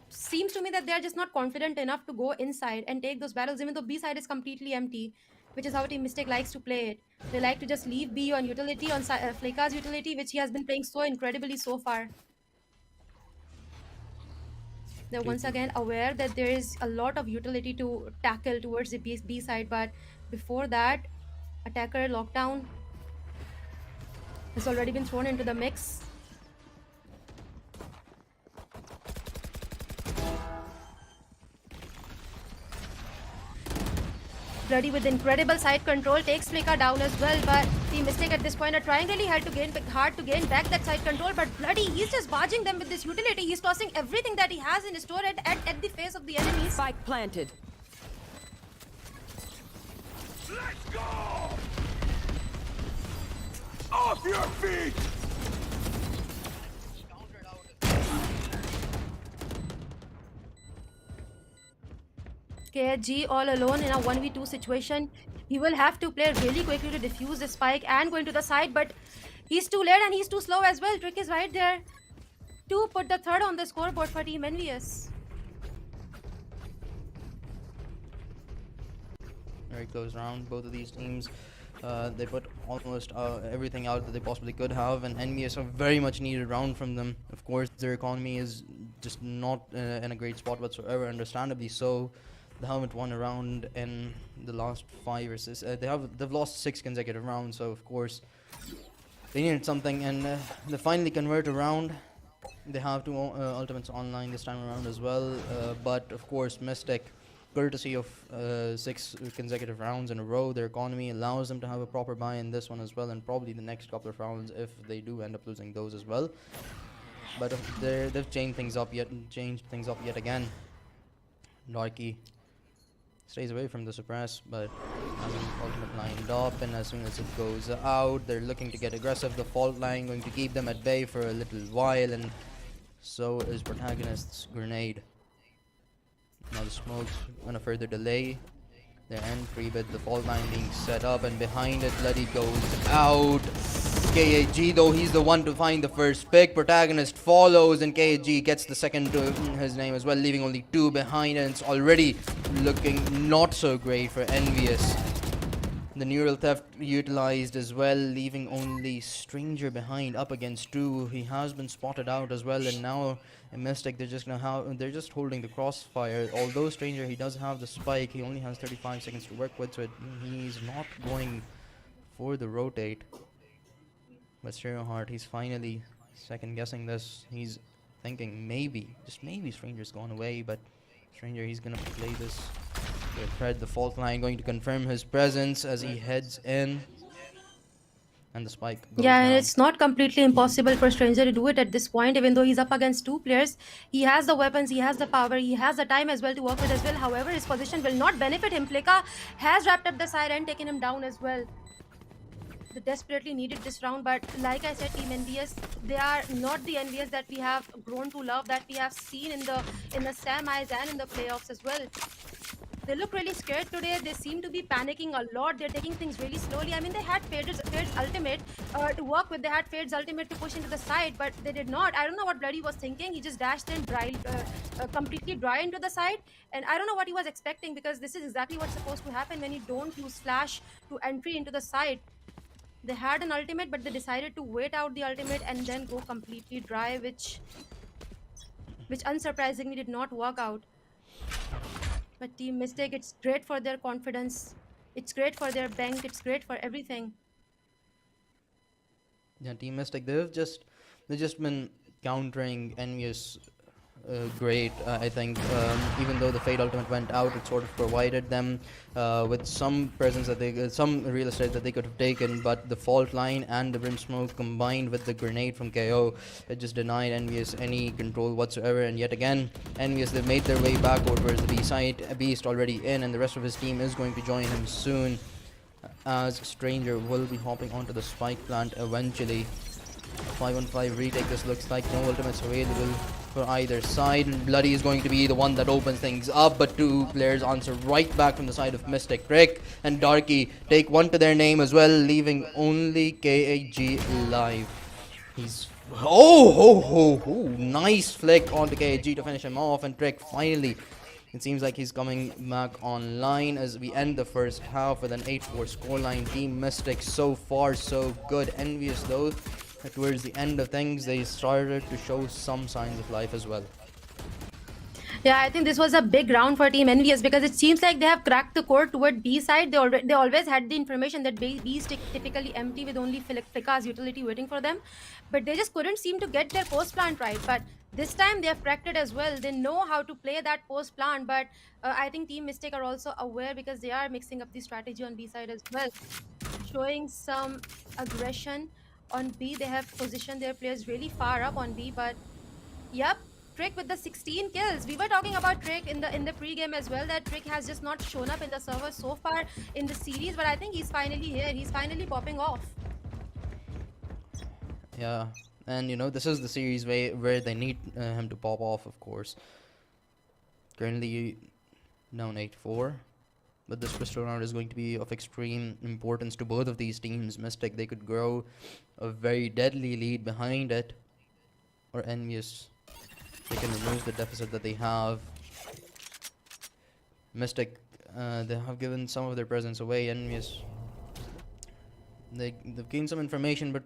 seems to me that they're just not confident enough to go inside and take those battles, even though B side is completely empty, which is how Team Mystic likes to play it. They like to just leave B on utility, on Fleka's utility, which he has been playing so incredibly so far. They're once again aware that there is a lot of utility to tackle towards the B side, but before that, attacker lockdown has already been thrown into the mix. Bloody with incredible side control takes Fleka down as well, but Team Mystic at this point are trying really hard to gain back that side control, but Bloody, he's just barging them with this utility. He's tossing everything that he has in his store at the face of the enemies. Spike planted. Let's go! Off your feet! KG all alone in a 1v2 situation. He will have to play really quickly to defuse the spike and go into the side, but he's too late and he's too slow as well. Trick is right there to put the third on the scoreboard for Team Envious. Very close round. Both of these teams, they put almost everything out that they possibly could have, and Envious a very much needed round from them. Of course, their economy is just not in a great spot whatsoever, understandably so. They haven't won a round in the last 5 or 6. They've lost 6 consecutive rounds, so of course they needed something, and they finally convert a round. They have 2 ultimates online this time around as well, but of course Mystic, courtesy of 6 consecutive rounds in a row, their economy allows them to have a proper buy in this one as well, and probably the next couple of rounds if they do end up losing those as well. But they've changed things up yet again. Darky stays away from the suppress, but has an ultimate lined up, and as soon as it goes out, they're looking to get aggressive. The fault line going to keep them at bay for a little while, and so is protagonist's grenade. Now the smoke's gonna further delay their entry, but the fault line being set up, and behind it Bloody goes out. KAG though, he's the one to find the first pick. Protagonist follows, and KAG gets the second to his name as well, leaving only 2 behind, and it's already looking not so great for Envious. The neural theft utilized as well, leaving only Stranger behind up against 2. He has been spotted out as well, and now in Mystic they're just holding the crossfire. Although Stranger, he does have the spike, he only has 35 seconds to work with, so he's not going for the rotate. But Stereoheart, he's finally second guessing this. He's thinking maybe, just maybe Stranger's gone away, but Stranger, he's gonna play this. Thread the fault line, going to confirm his presence as he heads in, and the spike goes Yeah, and down. it's not completely impossible for Stranger to do it at this point, even though he's up against 2 players. He has the weapons, he has the power, he has the time as well to work with as well. However, his position will not benefit him. Fleka has wrapped up the side and taken him down as well. They desperately needed this round, but like I said, Team Envious, they are not the Envious that we have grown to love, that we have seen in the semis and in the playoffs as well. They look really scared today. They seem to be panicking a lot. They're taking things really slowly. I mean, they had Fade's ultimate to work with. They had Fade's ultimate to push into the side, but they did not. I don't know what Bloody was thinking. He just dashed in completely dry into the side, and I don't know what he was expecting, because this is exactly what's supposed to happen when you don't use flash to entry into the side. They had an ultimate, but they decided to wait out the ultimate and then go completely dry, which unsurprisingly did not work out. But Team Mystic, it's great for their confidence. It's great for their bank. It's great for everything. Yeah, Team Mystic, they've just been countering Envious great. I think even though the Fade ultimate went out, it sort of provided them with some presence that some real estate that they could have taken, but the fault line and the brim smoke combined with the grenade from KO, it just denied Envious any control whatsoever. And yet again, Envious, they've made their way back over towards the B side. Beast already in, and the rest of his team is going to join him soon, as Stranger will be hopping onto the spike plant eventually. 5-on-5 retake, this looks like. No ultimates available for either side, and Bloody is going to be the one that opens things up, but two players answer right back from the side of Mystic. Rick and Darky take one to their name as well, leaving only KAG alive. He's nice flick onto KAG to finish him off, and Trick finally, it seems like he's coming back online as we end the first half with an 8-4 scoreline. Team Mystic so far so good. Envious though, towards the end of things they started to show some signs of life as well. Yeah, I think this was a big round for Team Envious because it seems like they have cracked the core toward B side. They always had the information that B is typically empty with only Flicka's utility waiting for them, but they just couldn't seem to get their post plant right. But this time they have cracked it as well. They know how to play that post plant, but I think Team Mystic are also aware because they are mixing up the strategy on B side as well, showing some aggression on B. They have positioned their players really far up on B, but yep. Trick with the 16 kills. We were talking about Trick in the pre-game as well, that Trick has just not shown up in the server so far in the series, but I think he's finally here. He's finally popping off. Yeah, and you know, this is the series where they need him to pop off, of course. Currently down 8-4, but this pistol round is going to be of extreme importance to both of these teams. Mystic, they could grow a very deadly lead behind it, or Envious, they can remove the deficit that they have. Mystic, they have given some of their presence away. Envious, they've gained some information, but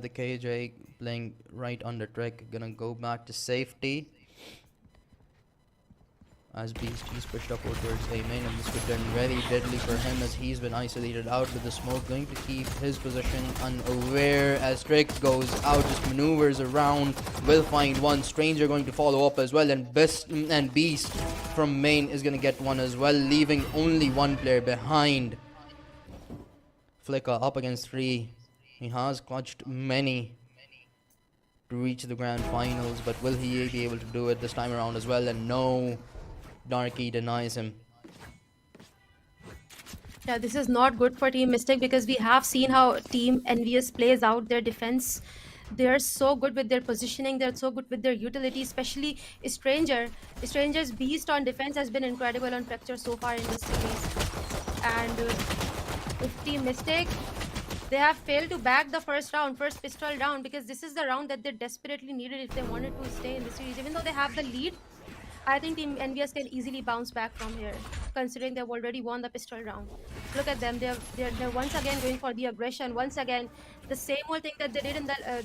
the KJ playing right under Trick, gonna go back to safety. As Beast, he's pushed upward towards A main, and this could turn very deadly for him as he's been isolated out with the smoke, going to keep his position unaware as Trick goes out, just maneuvers around, will find one. Stranger going to follow up as well, and Beast from main is going to get one as well, leaving only one player behind. Flicka up against 3. He has clutched many to reach the grand finals, but will he be able to do it this time around as well? And no, Darky denies him. Yeah, this is not good for Team Mystic because we have seen how Team Envious plays out their defense. They're so good with their positioning, they're so good with their utility, especially Stranger. Stranger's beast on defense has been incredible on Fracture so far in this series. And with Team Mystic, they have failed to back the first pistol round, because this is the round that they desperately needed if they wanted to stay in the series. Even though they have the lead, I think Team Envious can easily bounce back from here, considering they've already won the pistol round. Look at them; they're once again going for the aggression. Once again, the same old thing that they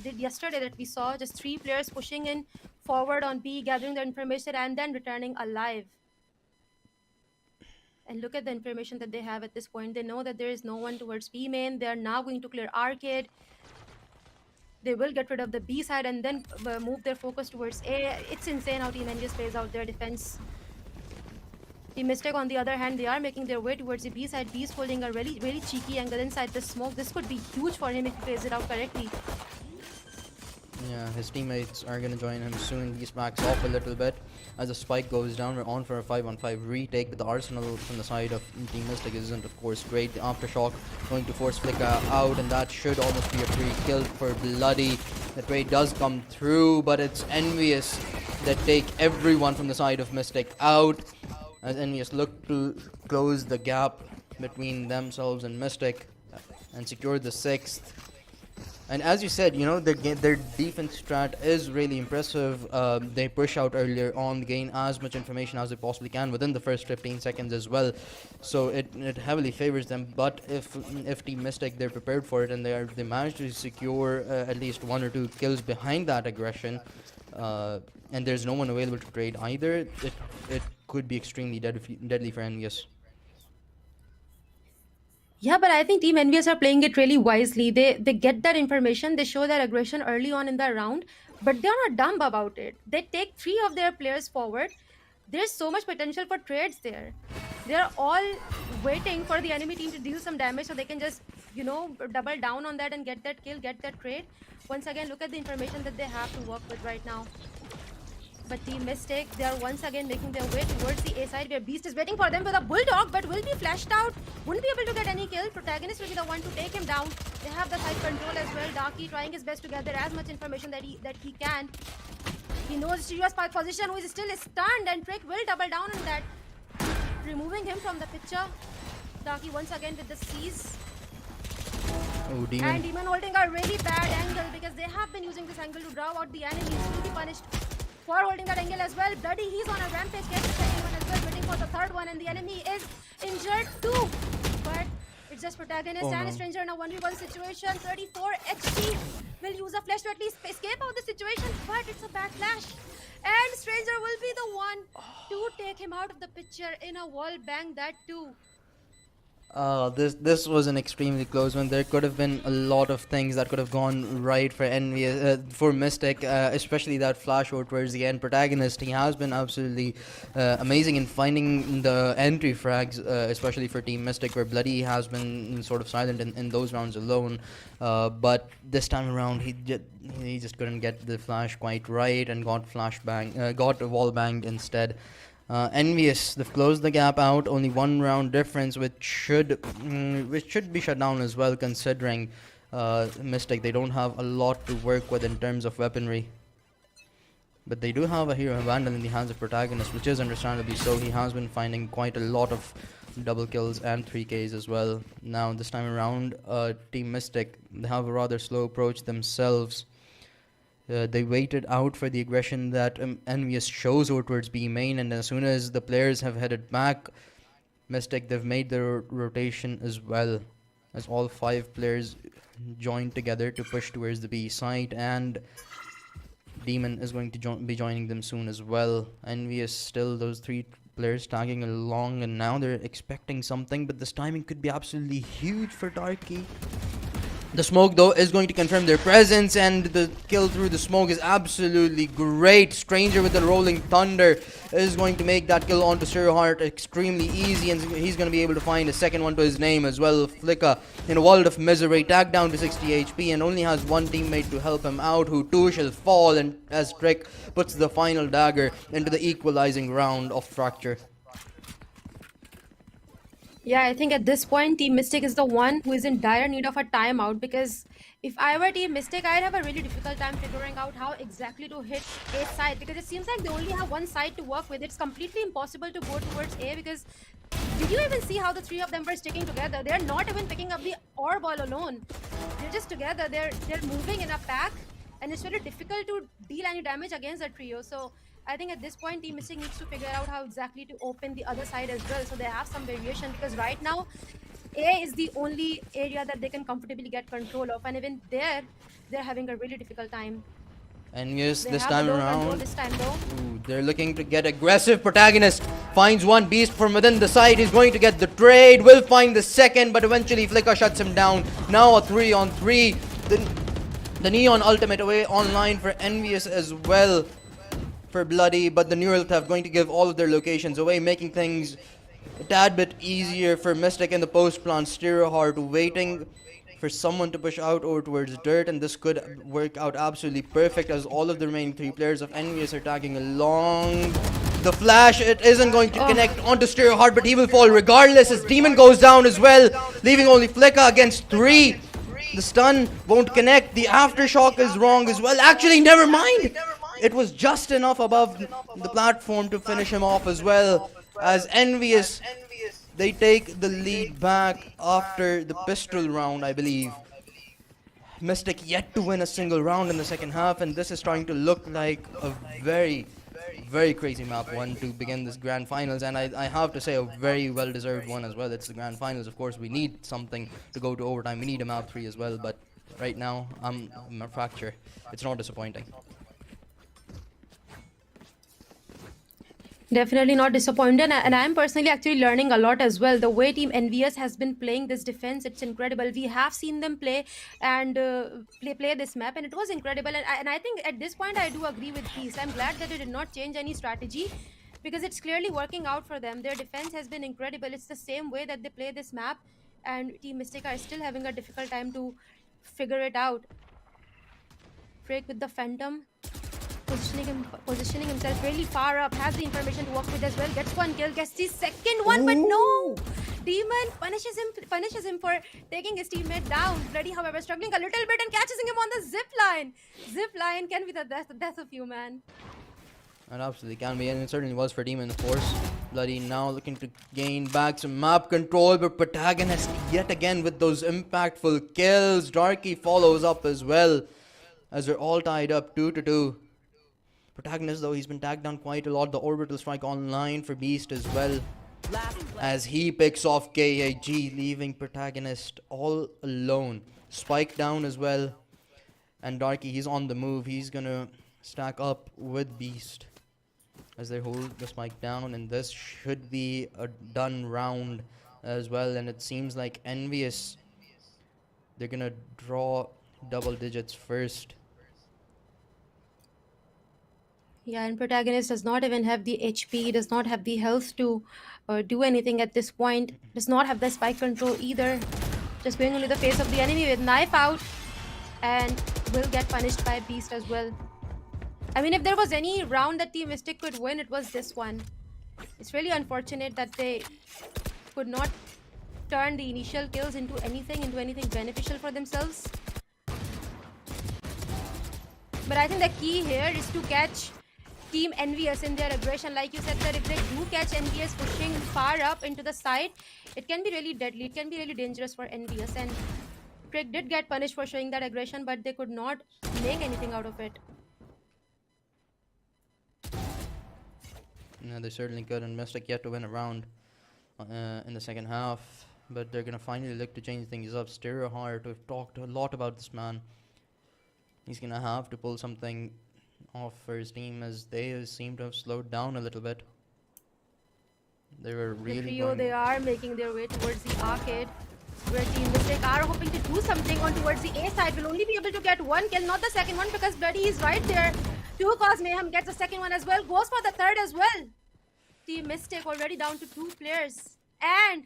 did yesterday that we saw. Just 3 players pushing in forward on B, gathering the information, and then returning alive. And look at the information that they have at this point. They know that there is no one towards B main. They are now going to clear arcade. They will get rid of the B side and then move their focus towards A. It's insane how Team Envious plays out their defense. Team Mystic, on the other hand, they are making their way towards the B side. B is holding a really, really cheeky angle inside the smoke. This could be huge for him if he plays it out correctly. Yeah, his teammates are going to join him soon. He backs off a little bit as the spike goes down. We're on for a 5-on-5 retake, but the arsenal from the side of Team Mystic isn't, of course, great. The aftershock going to force Flicka out, and that should almost be a free kill for Bloody. The trade does come through, but it's Envious that take everyone from the side of Mystic out, as Envious look to close the gap between themselves and Mystic and secure the 6th. And as you said, you know, their defense strat is really impressive. They push out earlier on, gain as much information as they possibly can within the first 15 seconds as well. So it heavily favors them. But if Team Mystic, they're prepared for it and they manage to secure at least 1 or 2 kills behind that aggression, and there's no one available to trade either, it could be extremely deadly for Envious. Yeah, but I think Team Envious are playing it really wisely. They get that information, they show their aggression early on in the round, but they're not dumb about it. They take 3 of their players forward. There's so much potential for trades there. They're all waiting for the enemy team to deal some damage so they can just, you know, double down on that and get that kill, get that trade. Once again, look at the information that they have to work with right now. But Team Mystic, they are once again making their way towards the A side, where Beast is waiting for them with a Bulldog, but will be flashed out. Wouldn't be able to get any kill. Protagonist will be the one to take him down. They have the side control as well. Darky trying his best to gather as much information that he can. He knows Shira's position, who is still stunned, and Frick will double down on that, removing him from the picture. Daki once again with the seize. Oh, Demon. And Demon holding a really bad angle because they have been using this angle to draw out the enemies. Will be punished for holding that angle as well. Bloody, he's on a rampage. Gets the second one as well, waiting for the third one, and the enemy is injured too. But it's just protagonist and Stranger in a 1v1 situation. 34 HP. Will use a flash to at least escape out the situation, but it's a bad flash. And Stranger will be the one to take him out of the picture in a wall bang, that too. This was an extremely close one. There could have been a lot of things that could have gone right for for Mystic, especially that flash out towards the end. Protagonist, he has been absolutely amazing in finding the entry frags, especially for Team Mystic, where Bloody has been sort of silent in those rounds alone. But this time around, he just couldn't get the flash quite right and got wall banged instead. Envious, they've closed the gap out, only 1 round difference, which should be shut down as well, considering Mystic, they don't have a lot to work with in terms of weaponry. But they do have a hero Vandal in the hands of Protagonist, which is understandably so. He has been finding quite a lot of double kills and 3Ks as well. Now this time around, Team Mystic, they have a rather slow approach themselves. They waited out for the aggression that Envious shows over towards B main, and as soon as the players have headed back, Mystic, they've made their rotation as well, as all 5 players joined together to push towards the B side, and Demon is going to be joining them soon as well. Envious, still those 3 players tagging along, and now they're expecting something, but this timing could be absolutely huge for Darky. The smoke, though, is going to confirm their presence, and the kill through the smoke is absolutely great. Stranger with the rolling thunder is going to make that kill onto Stereoheart extremely easy, and he's going to be able to find a second one to his name as well. Flicka, in a world of misery, tagged down to 60 HP and only has 1 teammate to help him out, who too shall fall, and as Trick puts the final dagger into the equalizing round of Fracture. Yeah, I think at this point, Team Mystic is the one who is in dire need of a timeout, because if I were Team Mystic, I'd have a really difficult time figuring out how exactly to hit A side, because it seems like they only have 1 side to work with. It's completely impossible to go towards A, because did you even see how the 3 of them were sticking together? They're not even picking up the orb all alone. They're just together. They're moving in a pack, and it's really difficult to deal any damage against that trio. So I think at this point, Team Mystic needs to figure out how exactly to open the other side as well, so they have some variation, because right now A is the only area that they can comfortably get control of, and even there, they're having a really difficult time. And yes, They this have time a low control around, this time though. they're looking to get aggressive. Protagonist finds 1 beast from within the side. He's going to get the trade, will find the second, but eventually Flicka shuts him down. Now a 3-on-3. The Neon ultimate away online for Envious as well for Bloody, but the Neural Theft going to give all of their locations away, making things a tad bit easier for Mystic in the post plant. Stereoheart waiting for someone to push out over towards Dirt, and this could work out absolutely perfect, as all of the remaining 3 players of Envious are tagging along. The flash, it isn't going to connect onto Stereoheart, but he will fall regardless as Demon goes down as well, leaving only Flicka against 3. The stun won't connect. The aftershock is wrong as well. Actually, never mind. It was just enough above the platform to finish him off as well, as Envious, they take the lead back after the pistol round, I believe. Mystic yet to win a single round in the second half, and this is starting to look like a very, very crazy map 1 to begin this grand finals, and I have to say a very well deserved one as well. It's the grand finals. Of course, we need something to go to overtime. We need a map 3 as well, but right now, I'm a Fracture. It's not disappointing. Definitely not disappointed, and I'm personally actually learning a lot as well. The way Team Envious has been playing this defense, it's incredible. We have seen them play and play this map, and it was incredible. And I think at this point, I do agree with Peace. I'm glad that they did not change any strategy, because it's clearly working out for them. Their defense has been incredible. It's the same way that they play this map, and Team Mystic are still having a difficult time to figure it out. Drake with the Phantom. Positioning himself really far up, has the information to work with as well, gets 1 kill, gets the second one, but no! Demon punishes him for taking his teammate down. Bloody, however, struggling a little bit and catches him on the zip line. Zip line can be the death of you, man. It absolutely can be, and it certainly was for Demon, of course. Bloody now looking to gain back some map control, but Protagonist yet again with those impactful kills. Darky follows up as well, as they're all tied up 2-2. Protagonist, though, he's been tagged down quite a lot. The orbital strike online for Beast as well, as he picks off KAG, leaving Protagonist all alone. Spike down as well, and Darky, he's on the move. He's gonna stack up with Beast as they hold the spike down, and this should be a done round as well. And it seems like Envious, they're gonna draw double digits first. Yeah, and Protagonist does not even have the HP, does not have the health to do anything at this point, does not have the spike control either. Just going into the face of the enemy with knife out, and will get punished by Beast as well. I mean, if there was any round that Team Mystic could win, it was this one. It's really unfortunate that they could not turn the initial kills into anything beneficial for themselves. But I think the key here is to catch Team Envious in their aggression. Like you said, that if they do catch Envious pushing far up into the side, it can be really deadly. It can be really dangerous for Envious. And Trick did get punished for showing that aggression, but they could not make anything out of it. Yeah, they certainly could, and Mystic yet to win a round in the second half. But they're going to finally look to change things up. Stereoheart, we've talked a lot about this man. He's going to have to pull something off for his team, as they seem to have slowed down a little bit. They were really The trio, they are making their way towards the arcade, where Team Mystic are hoping to do something on towards the A side. Will only be able to get one kill, not the second one, because Bloody is right there. 2 cause Mayhem gets the second one as well, goes for the third as well. Team Mystic already down to 2 players, and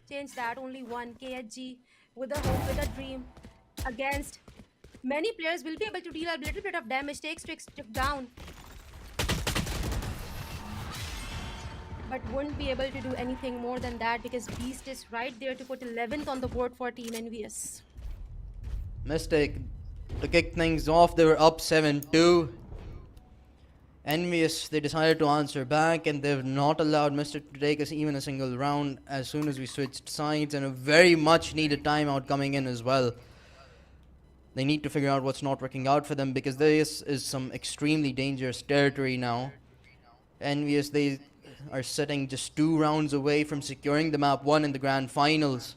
change that, only one. KHG with a hope, with a dream against many players, will be able to deal a little bit of damage, takes Trick down, but won't be able to do anything more than that, because Beast is right there to put 11th on the board for Team Envious. Mystic to kick things off, they were up 7-2. Envious, they decided to answer back, and they've not allowed Mystic to take us even a single round as soon as we switched sides, and a very much needed timeout coming in as well. They need to figure out what's not working out for them, because this is some extremely dangerous territory now. Envious, they are sitting just 2 rounds away from securing the map 1 in the grand finals.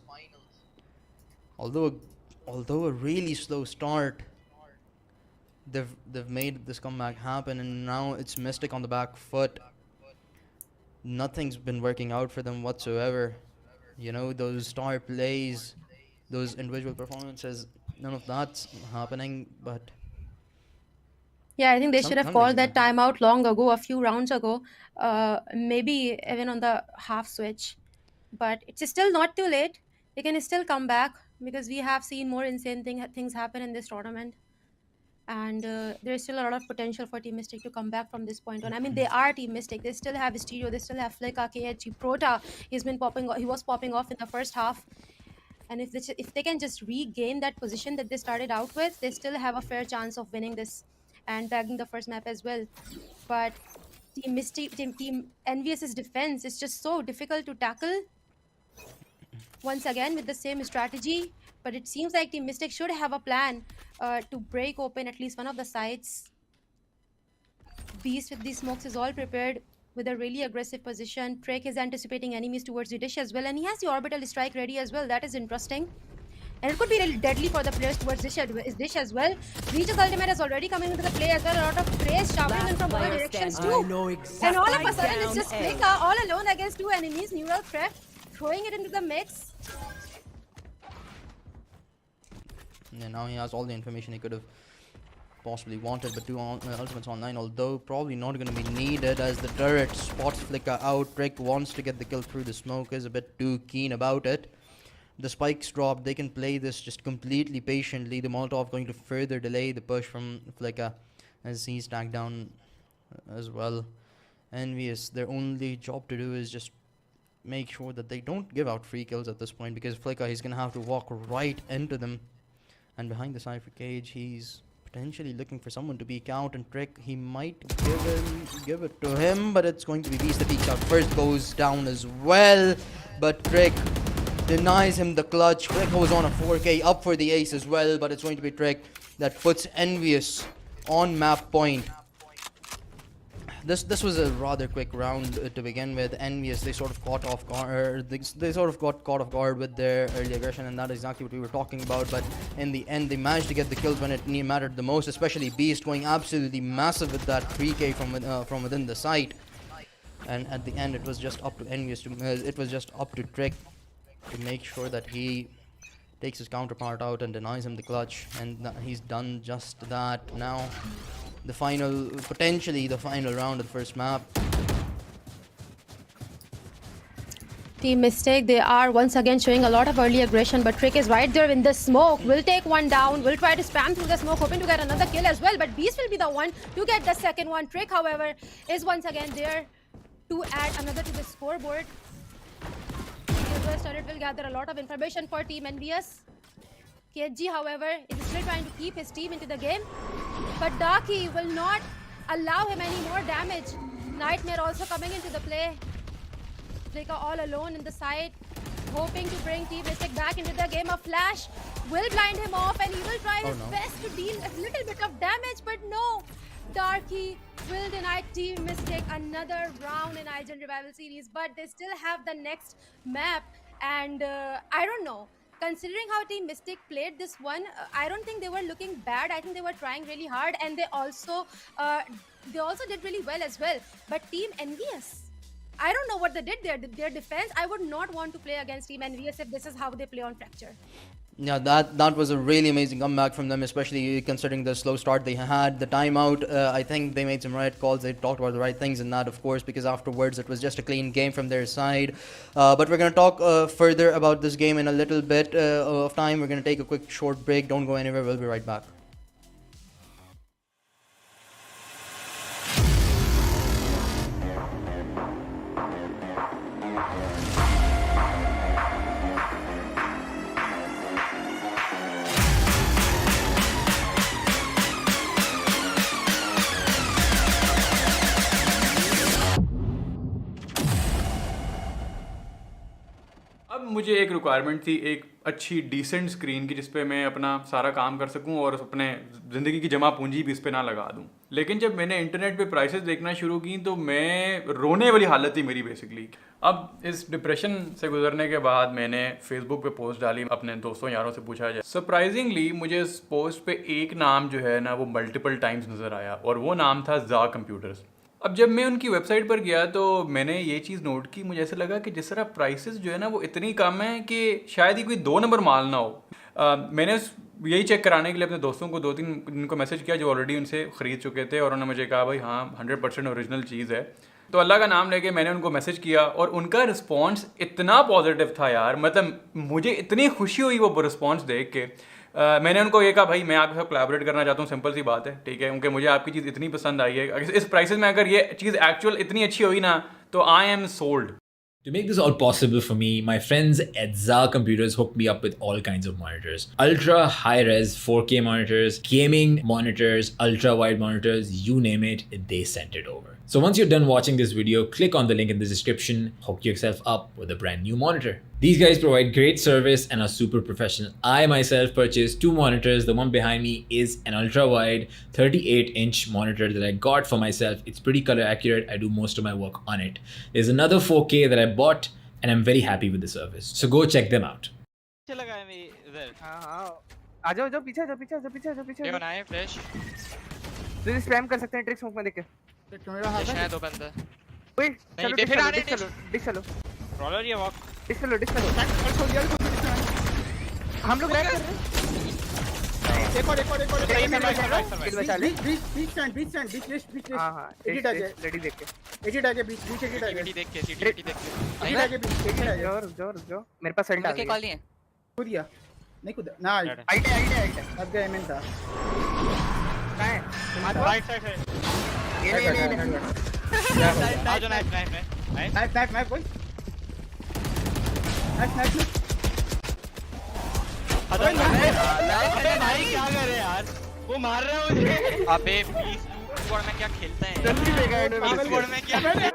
Although a really slow start, they've made this comeback happen, and now it's Mystic on the back foot. Nothing's been working out for them whatsoever. You know, those star plays, those individual performances, none of that's happening. But Yeah, I think they should have something's called that gonna timeout long ago, a few rounds ago, maybe even on the half switch. But it's still not too late. They can still come back, because we have seen more insane things happen in this tournament. And there's still a lot of potential for Team Mystic to come back from this point on. I mean, they are Team Mystic. They still have Stereo, they still have Flicka, KHG, Prota. He was popping off in the first half. And if they can just regain that position that they started out with, they still have a fair chance of winning this and bagging the first map as well. But Team Envious's defense is just so difficult to tackle. Once again with the same strategy, but it seems like Team Mystic should have a plan to break open at least one of the sides. Beast with these smokes is all prepared with a really aggressive position. Drake is anticipating enemies towards the dish as well, and he has the orbital strike ready as well. That is interesting. And it could be really deadly for the players towards dish as well. Reach's ultimate is already coming into the play as well. A lot of sprays showering in from all directions too. And all of a sudden it's just Flicka all alone against 2 enemies. Neural Threat throwing it into the mix. Yeah, now he has all the information he could have possibly wanted, but 2 ultimates online, although probably not going to be needed, as the turret spots Flicka out. Rick wants to get the kill through the smoke, is a bit too keen about it. The spikes dropped, they can play this just completely patiently. The Molotov going to further delay the push from Flicka, as he's tagged down as well. Envious, their only job to do is just make sure that they don't give out free kills at this point, because Flicka, he's going to have to walk right into them. And behind the Cypher cage, he's potentially looking for someone to peek out, and Trick, he might give it to him, but it's going to be Beast that peeks out first, goes down as well, but Trick denies him the clutch. Trick goes on a 4K, up for the ace as well, but it's going to be Trick that puts Envious on map point. This was a rather quick round to begin with. Envious, they sort of caught off guard. They sort of got caught off guard with their early aggression, and that is exactly what we were talking about. But in the end, they managed to get the kills when it mattered the most. Especially Beast going absolutely massive with that 3K from within the site. And at the end, it was just up to Envious it was just up to Trick to make sure that he takes his counterpart out and denies him the clutch, and he's done just that. Now potentially the final round of the first map. Team Mystic, they are once again showing a lot of early aggression, but Trick is right there in the smoke. Will take one down, will try to spam through the smoke, hoping to get another kill as well, but Beast will be the one to get the second one. Trick, however, is once again there to add another to the scoreboard. Turret will gather a lot of information for Team Envious. KG, however, is still trying to keep his team into the game, but Darky will not allow him any more damage. Nightmare also coming into the play. Flicker all alone in the side, hoping to bring Team Mystic back into the game. A flash will blind him off, and he will try his best to deal a little bit of damage, but no. Darky will deny Team Mystic another round in IGEN Revival Series, but they still have the next map, and I don't know. Considering how Team Mystic played this one, I don't think they were looking bad. I think they were trying really hard, and they also did really well as well. But Team Envious, I don't know what they did there. Their defense, I would not want to play against Team Envious if this is how they play on Fracture. Yeah, that was a really amazing comeback from them, especially considering the slow start they had, the timeout. I think they made some right calls. They talked about the right things in that, of course, because afterwards it was just a clean game from their side. But we're going to talk further about this game in a little bit of time. We're going to take a quick short break. Don't go anywhere. We'll be right back. अब मुझे एक requirement थी एक अच्छी decent screen की जिसपे मैं अपना सारा काम कर सकूं और अपने ज़िंदगी की जमा पूंजी भी इस पे ना लगा दूं। लेकिन जब मैंने इंटरनेट पे प्राइसेस देखना शुरू की तो मैं रोने वाली हालत थी मेरी बेसिकली। अब इस डिप्रेशन से गुजरने के बाद मैंने फेसबुक पे पोस्ट डाली, अपने दोस्तों यारों से पूछा जाए। सरप्राइजिंगली मुझे इस पोस्ट पे एक नाम जो है ना वो मल्टीपल टाइम्स नज़र आया, और वो नाम था ZahComputers। अब जब मैं उनकी वेबसाइट पर गया तो मैंने ये चीज़ नोट की, मुझे ऐसा लगा कि जिस तरह प्राइसेस जो है ना वो इतनी कम है कि शायद ही कोई 2 नंबर माल ना हो। मैंने यही चेक कराने के लिए अपने दोस्तों को 2-3 इनको मैसेज किया जो ऑलरेडी उनसे ख़रीद चुके थे, और उन्होंने मुझे कहा भाई हाँ 100% ओरिजिनल चीज़ है। तो अल्लाह का नाम लेके मैंने उनको मैसेज किया और उनका रिस्पॉन्स इतना पॉजिटिव था यार, मतलब मुझे इतनी खुशी हुई वो रिस्पॉन्स देख के। मैंने उनको ये कहा भाई मैं आपके साथ कोलैबोरेट करना चाहता हूँ, सिंपल सी बात है, ठीक है, क्योंकि मुझे आपकी चीज़ इतनी पसंद आई है। इस प्राइसेस में अगर ये चीज़ एक्चुअल इतनी अच्छी हुई ना तो I am sold. To make this all possible for me, my friends at ZahComputers hooked me up with all kinds of monitors. Ultra high-res 4K monitors, gaming monitors, ultra-wide monitors, you name it, they sent it over. So once you're done watching this video, click on the link in the description, hook yourself up with a brand new monitor. These guys provide great service and are super professional. I myself purchased 2 monitors. The one behind me is an ultra-wide 38-inch monitor that I got for myself. It's pretty color accurate. I do most of my work on it. There's another 4K that I bought and I'm very happy with the service. So go check them out. चला गया मैं इधर। हाँ आ जाओ पीछे आ जाओ ये बनाए फ्लैश। तो स्पैम कर सकते हैं ट्रिक स्मोक में देख के। फ्लैश है 2 बंदा। ओए नहीं, डिस चलो रोलर ये वॉक। डिस चलो हम लोग रैक कर रहे हैं। एक और किल बचा ले। बीच स्टैंड हां एडिट आ गया, रेडी देख के एडिट आ गया, बीच एडिट आ गया, सीटी देख के एडिट आ गया, बीच एडिट आ गया। जोर मेरे पास सेल्ट आ गया। कॉल नहीं है, खुद दिया नहीं खुद ना आईटे अब गया एमएन था। कहां है? राइट साइड है। ये आ जो नाइफ बोल। नाइस अबे भाई क्या कर रहे हैं यार? वो मार रहा है मुझे। अबे प्लीज तू स्क्वाड में क्या खेलता है? जल्दी देखा एंड में स्क्वाड में क्या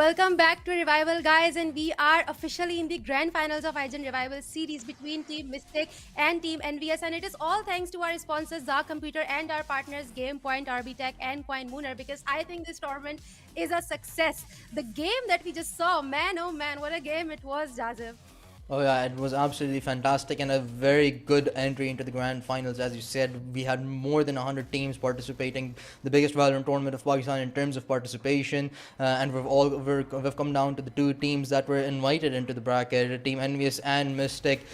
Welcome back to Revival, guys, and we are officially in the grand finals of IGEN Revival series between Team Mystic and Team Envious, and it is all thanks to our sponsors ZahComputers and our partners GamePoint, RBTech, and CoinMooner, because I think this tournament is a success. The game that we just saw, man, oh man, what a game it was, Jazib. Oh yeah, it was absolutely fantastic and a very good entry into the grand finals. As you said, we had more than 100 teams participating, the biggest Valorant tournament of Pakistan in terms of participation, and we've come down to the two teams that were invited into the bracket, Team Envious and Mystic.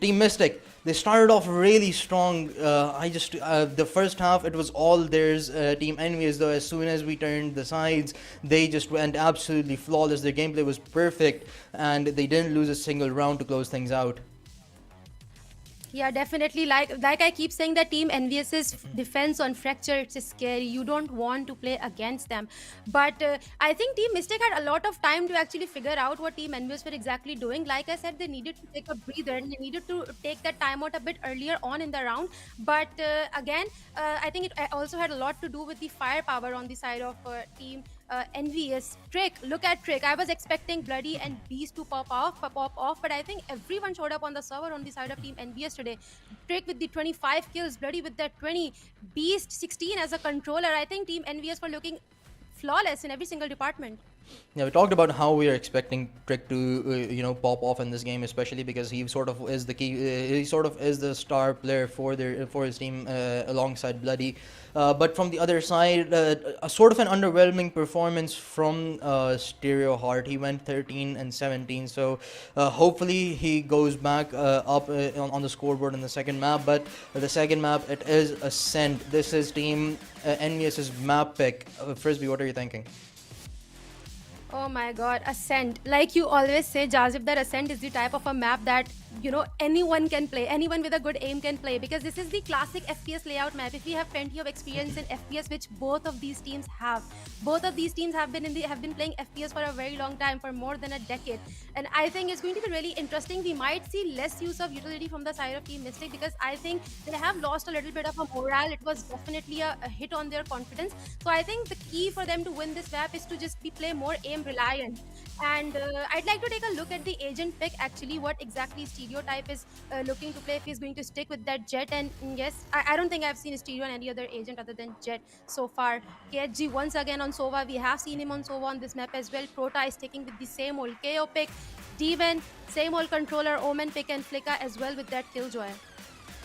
Team Mystic, they started off really strong. The first half it was all theirs. Team Envious, though, as soon as we turned the sides, they just went absolutely flawless. Their gameplay was perfect, and they didn't lose a single round to close things out. Yeah, definitely. Like I keep saying, that Team Envious's defense on Fracture, it's scary. You don't want to play against them. But I think Team Mystic had a lot of time to actually figure out what Team Envious were exactly doing. Like I said, they needed to take a breather and they needed to take that time out a bit earlier on in the round. But again, I think it also had a lot to do with the firepower on the side of Team Envious. Trick, look at Trick. I was expecting Bloody and Beast to pop off, but I think everyone showed up on the server on the side of Team Envious today. Trick with the 25 kills, Bloody with that 20, Beast 16 as a controller. I think Team Envious were looking flawless in every single department. Yeah, we talked about how we are expecting Trick to, pop off in this game, especially because he sort of is the key. He sort of is the star player for his team alongside Bloody. But from the other side, a sort of an underwhelming performance from Stereo Heart. He went 13 and 17. So hopefully he goes back up on the scoreboard in the second map. But the second map, it is Ascent. This is Team Envious's map pick. Frisbee, what are you thinking? Oh my god, Ascent. Like you always say, Jazib, that Ascent is the type of a map that, anyone can play. Anyone with a good aim can play, because this is the classic FPS layout map. If we have plenty of experience in FPS, which both of these teams have. Both of these teams have been playing FPS for a very long time, for more than a decade. And I think it's going to be really interesting. We might see less use of utility from the side of Team Mystic, because I think they have lost a little bit of a morale. It was definitely a hit on their confidence. So I think the key for them to win this map is to just play more aim reliant. And I'd like to take a look at the agent pick, actually, what exactly Stereotype is looking to play, if he's going to stick with that Jet. And yes, I don't think I've seen Stereo on any other agent other than Jet so far. KHG once again on Sova. We have seen him on Sova on this map as well. Prota is sticking with the same old KO pick. Demon, same old controller, Omen pick, and Flicka as well with that Killjoy.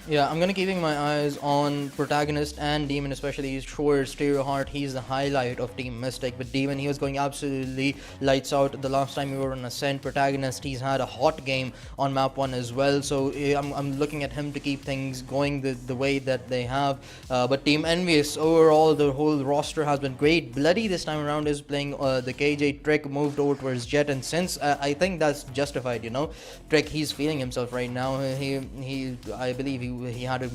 Yeah, I'm gonna keeping my eyes on Protagonist and Demon, especially. Sure, Stereo Heart, he's the highlight of Team Mystic, but Demon, he was going absolutely lights out the last time we were on Ascent. Protagonist, he's had a hot game on map 1 as well, so I'm looking at him to keep things going the way that they have. But Team Envious, overall, the whole roster has been great. Bloody this time around is playing the KJ. Trick moved over towards Jet, and since I think that's justified, Trick, he's feeling himself right now. I believe he had a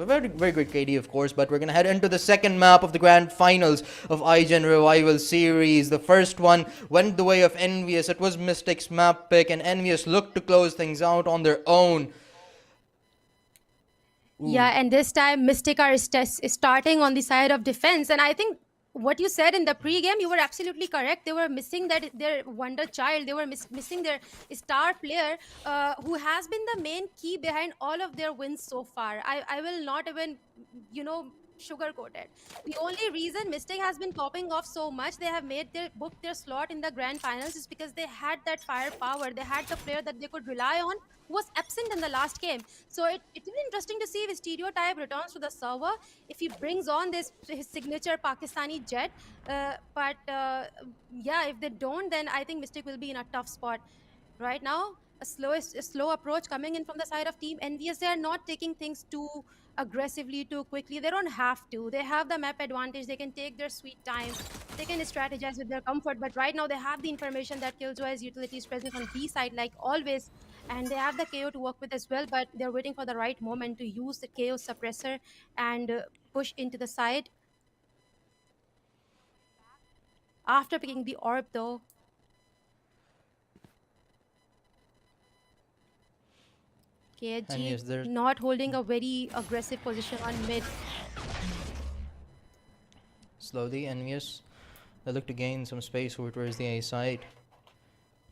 very, very good KD, of course. But we're gonna head into the second map of the grand finals of IGEN Revival series. The first one went the way of Envious. It was Mystic's map pick, and Envious looked to close things out on their own. Ooh. Yeah, and this time Mystic are starting on the side of defense, and I think what you said in the pre-game, you were absolutely correct. They were missing their wonder child. They were missing their star player, who has been the main key behind all of their wins so far. I will not even, sugarcoat it. The only reason Mystic has been popping off so much, they have booked their slot in the grand finals, is because they had that firepower. They had the player that they could rely on, who was absent in the last game. So it will be interesting to see if Stereotype returns to the server, if he brings on his signature Pakistani Jet. Yeah, if they don't, then I think Mystic will be in a tough spot. Right now, a slow approach coming in from the side of Team Envious. They are not taking things too aggressively, too quickly. They don't have to. They have the map advantage. They can take their sweet time. They can strategize with their comfort. But right now, they have the information that Killjoy's utility is present on B side, like always. And they have the KO to work with as well. But they're waiting for the right moment to use the KO suppressor and push into the side. After picking the orb, though, KHG not holding a very aggressive position on mid. Slowly, Envious. They look to gain some space over towards the A side.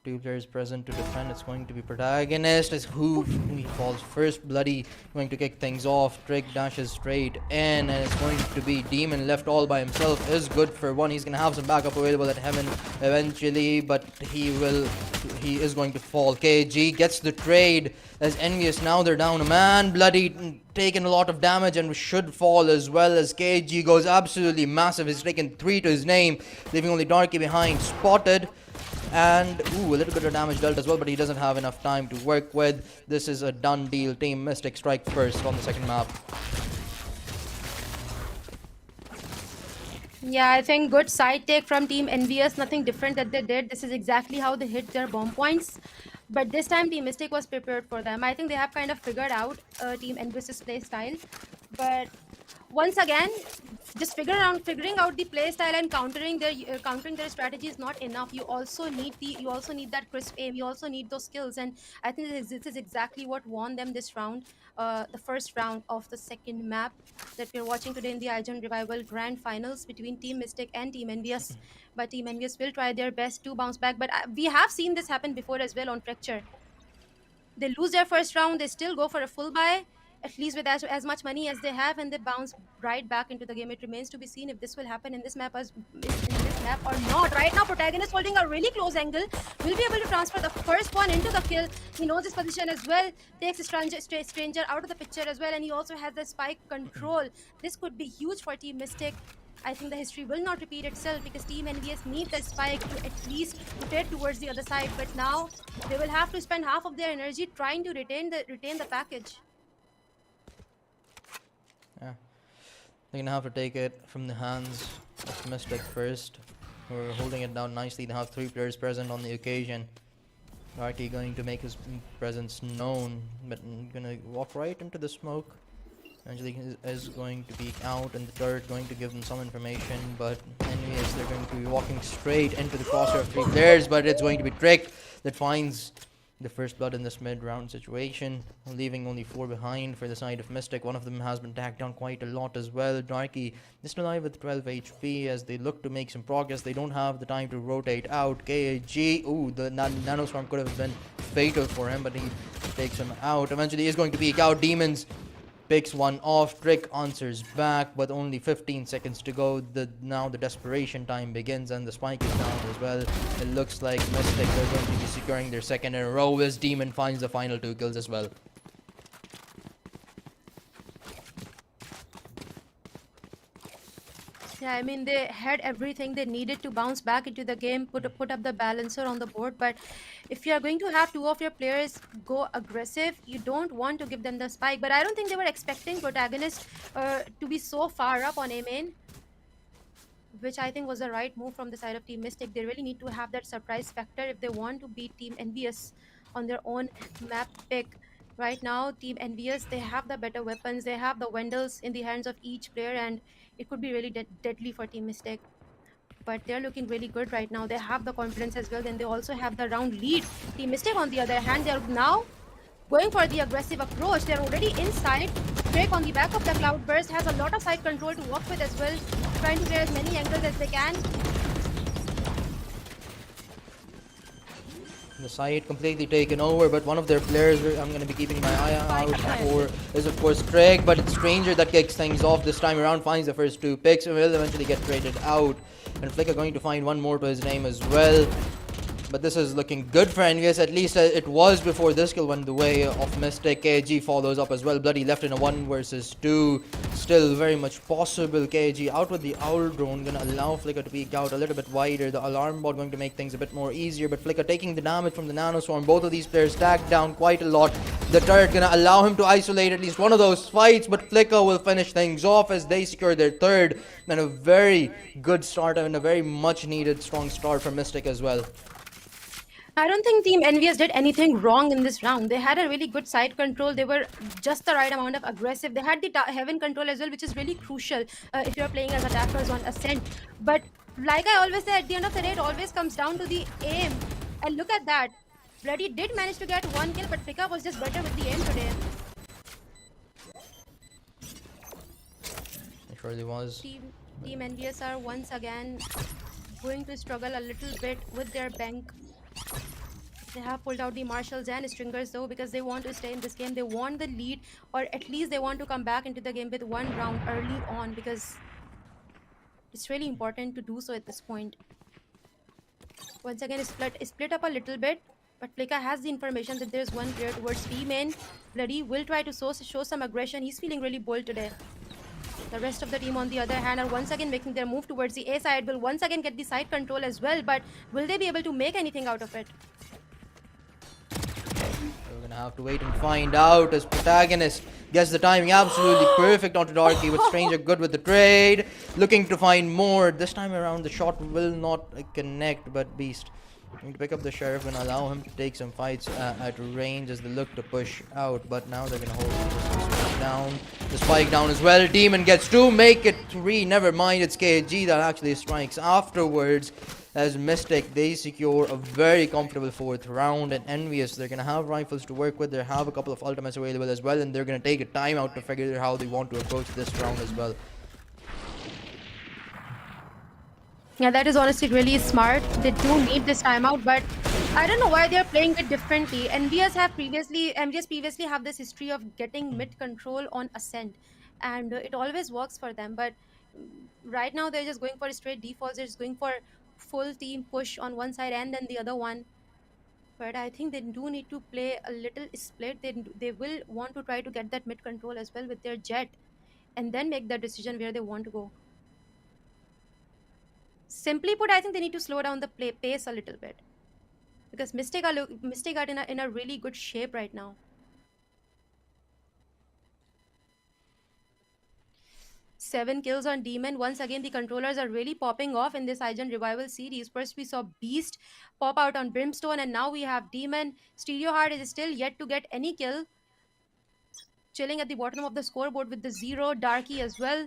Two players present to defend. It's going to be protagonist as who he falls first. Bloody going to kick things off. Trick dashes straight in, and it's going to be Demon left all by himself. Is good for one. He's gonna have some backup available at Heaven eventually, but he is going to fall. KG gets the trade as Envious. Now they're down a man. Bloody taking a lot of damage and should fall as well as KG goes absolutely massive. He's taken 3 to his name, leaving only Darky behind. Spotted. And a little bit of damage dealt as well, but he doesn't have enough time to work with. This is a done deal. Team Mystic strike first on the second map. Yeah, I think good side take from Team Envious. Nothing different that they did. This is exactly how they hit their bomb points. But this time Team Mystic was prepared for them. I think they have kind of figured out Team Envious's play style. But once again, just figuring out the play style and countering their strategy is not enough. You also need that crisp aim. You also need those skills, and I think this is exactly what won them this round, the first round of the second map that we're watching today in the IGEN Revival Grand Finals between Team Mystic and Team Envious. But Team Envious will try their best to bounce back. But we have seen this happen before as well on Fracture. They lose their first round, they still go for a full buy, at least with as much money as they have, and they bounce right back into the game. It remains to be seen if this will happen in this map or not. Right now, Protagonist holding a really close angle, will be able to transfer the first one into the kill. He knows his position as well, takes a stranger out of the picture as well, and he also has the spike control. This could be huge for Team Mystic. I think the history will not repeat itself because Team Envious need the spike to at least rotate towards the other side. But now they will have to spend half of their energy trying to retain the package. Yeah, they're gonna have to take it from the hands of Mystic first. We're holding it down nicely. They have 3 players present on the occasion. Darky going to make his presence known, but gonna walk right into the smoke. Angelique is going to peek out, and the turret going to give them some information, but anyways, they're going to be walking straight into the crosshair of 3 players, but it's going to be Trick that finds the first blood in this mid-round situation, leaving only 4 behind for the side of Mystic. One of them has been tagged down quite a lot as well. Darky just alive with 12 HP as they look to make some progress. They don't have the time to rotate out. KG, the nanoswarm could have been fatal for him, but he takes him out. Eventually he's going to peek out. Demons picks one off. Trick answers back, but only 15 seconds to go. Now the desperation time begins, and the spike is down as well. It looks like Mystic are going to be securing their second in a row as Demon finds the final 2 kills as well. Yeah, I mean, they had everything they needed to bounce back into the game, put up the balancer on the board. But if you are going to have 2 of your players go aggressive, you don't want to give them the spike. But I don't think they were expecting Protagonist to be so far up on A main, which I think was the right move from the side of Team Mystic. They really need to have that surprise factor if they want to beat Team Envious on their own map pick. Right now, Team Envious, they have the better weapons. They have the Wendels in the hands of each player, and it could be really deadly for Team Mystic. But they're looking really good right now. They have the confidence as well. Then they also have the round lead. Team Mystic, on the other hand, they're now going for the aggressive approach. They're already inside. Drake on the back of the Cloudburst has a lot of side control to work with as well, trying to clear as many angles as they can. The side completely taken over, but one of their players I'm going to be keeping my eye out for is of course Drake, but it's Stranger that kicks things off this time around, finds the first 2 picks, and will eventually get traded out. And Flicker going to find one more to his name as well. But this is looking good for Envious, at least it was before this kill went the way of Mystic. KG follows up as well. Bloody left in a 1 versus 2. Still very much possible. KG out with the Owl Drone, gonna allow Flicker to peek out a little bit wider. The Alarm Bot going to make things a bit more easier, but Flicker taking the damage from the Nanoswarm. Both of these players tagged down quite a lot. The turret gonna allow him to isolate at least one of those fights, but Flicker will finish things off as they secure their 3rd. And a very good start and a very much needed strong start for Mystic as well. I don't think Team Envious did anything wrong in this round. They had a really good side control. They were just the right amount of aggressive. They had the Heaven control as well, which is really crucial if you're playing as attackers on Ascent. But like I always say, at the end of the day, it always comes down to the aim. And look at that. Bloody did manage to get 1 kill, but Pika was just better with the aim today. It really was. Team Envious are once again going to struggle a little bit with their bank. They have pulled out the marshals and stringers though, because they want to stay in this game. They want the lead, or at least they want to come back into the game with one round early on, because it's really important to do so at this point. Once again, split up a little bit, but Flicka has the information that there's one player towards B main. Bloody will try to show some aggression. He's feeling really bold today. The rest of the team, on the other hand, are once again making their move towards the A side. Will once again get the side control as well, but will they be able to make anything out of it? We're gonna have to wait and find out as protagonist gets the timing absolutely perfect onto Darky, with Stranger good with the trade, looking to find more. This time around the shot will not connect, but Beast going to pick up the Sheriff and allow him to take some fights at range as they look to push out, but now they're gonna hold the down, the spike down as well. Demon gets 2, make it 3, never mind, it's KG that actually strikes afterwards. As Mystic, they secure a very comfortable 4th round, and Envious, they're going to have rifles to work with, they have a couple of ultimates available as well, and they're going to take a time out to figure out how they want to approach this round as well. Yeah, that is honestly really smart. They do need this timeout, but I don't know why they're playing it differently. Envious previously have this history of getting mid control on Ascent, and it always works for them, but right now they're just going for straight defaults. They're just going for full team push on one side and then the other one. But I think they do need to play a little split. They will want to try to get that mid control as well with their jet, and then make the decision where they want to go. Simply put, I think they need to slow down the pace a little bit, because Mystic are in a really good shape right now. Seven kills on Demon. Once again, the controllers are really popping off in this IGEN Revival series. First, we saw Beast pop out on Brimstone, and now we have Demon. Stereoheart is still yet to get any kill. Chilling at the bottom of the scoreboard with the 0. Darky as well.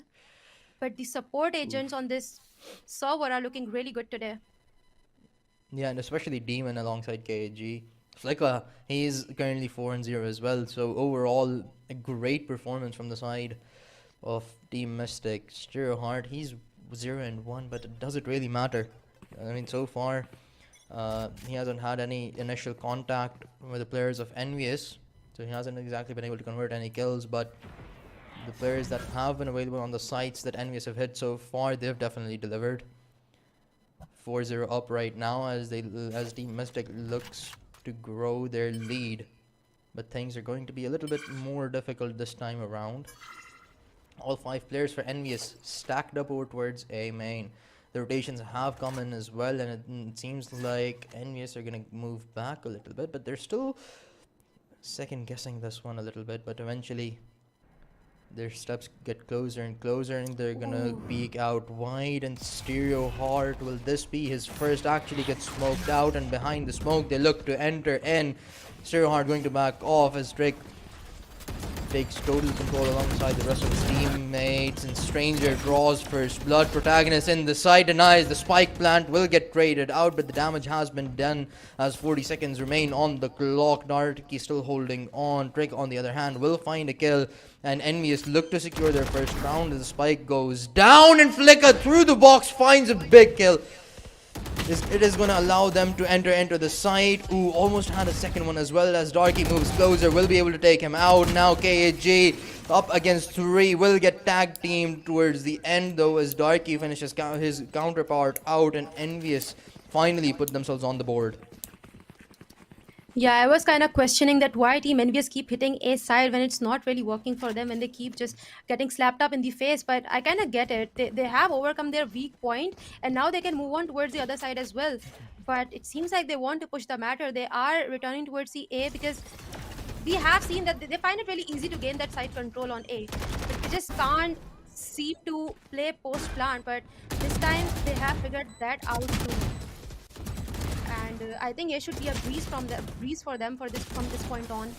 But the support agents on this server are looking really good today. Yeah, and especially Demon alongside KG. Flicka, he's currently 4-0 as well, so overall, a great performance from the side of Team Mystic. Stereoheart, he's 0-1, but does it really matter? I mean, so far, he hasn't had any initial contact with the players of Envious, so he hasn't exactly been able to convert any kills, but the players that have been available on the sites that Envious have hit so far, they've definitely delivered. 4-0 up right now as Team Mystic looks to grow their lead, but things are going to be a little bit more difficult this time around. All 5 players for Envious stacked up over towards A main. The rotations have come in as well, and it seems like Envious are going to move back a little bit, but they're still second guessing this one a little bit, but eventually their steps get closer and closer, and they're gonna peek out wide. And Stereoheart, will this be his first? Actually gets smoked out, and behind the smoke they look to enter in. Stereoheart going to back off as Drake takes total control alongside the rest of his teammates, and Stranger draws first blood. Protagonist in the side denies the spike plant, will get traded out, but the damage has been done as 40 seconds remain on the clock. Darky still holding on. Trick, on the other hand, will find a kill, and Envious look to secure their first round as the spike goes down, and Flicka through the box finds a big kill. It is going to allow them to enter into the site. Ooh, almost had a second one as well as Darky moves closer. Will be able to take him out. Now KG up against 3. Will get tag teamed towards the end though as Darky finishes his counterpart out, and Envious finally put themselves on the board. Yeah, I was kind of questioning that why Team Envious keep hitting A side when it's not really working for them, and they keep just getting slapped up in the face. But I kind of get it. They have overcome their weak point, and now they can move on towards the other side as well. But it seems like they want to push the matter. They are returning towards the A, because we have seen that they find it really easy to gain that side control on A. But they just can't seem to play post plant. But this time they have figured that out too. And I think it should be a breeze for them from this point on.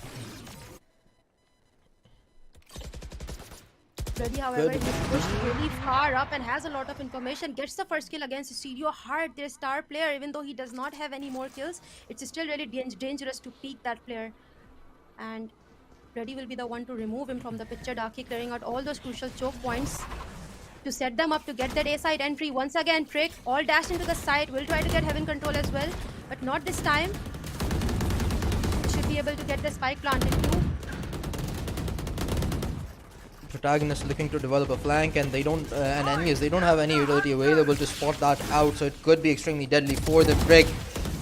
Bloody, however, he's pushed really far up and has a lot of information. Gets the first kill against Stereoheart, their star player. Even though he does not have any more kills, it's still really dangerous to peek that player. And Bloody will be the one to remove him from the picture. Darky clearing out all those crucial choke points. to set them up to get that A side entry. Once again, Trick all dashed into the side, will try to get heaven control as well, but not this time. Should be able to get the spike planted too. Protagonist looking to develop a flank, and they don't and Envious, they don't have any utility available to spot that out, so it could be extremely deadly for them. Trick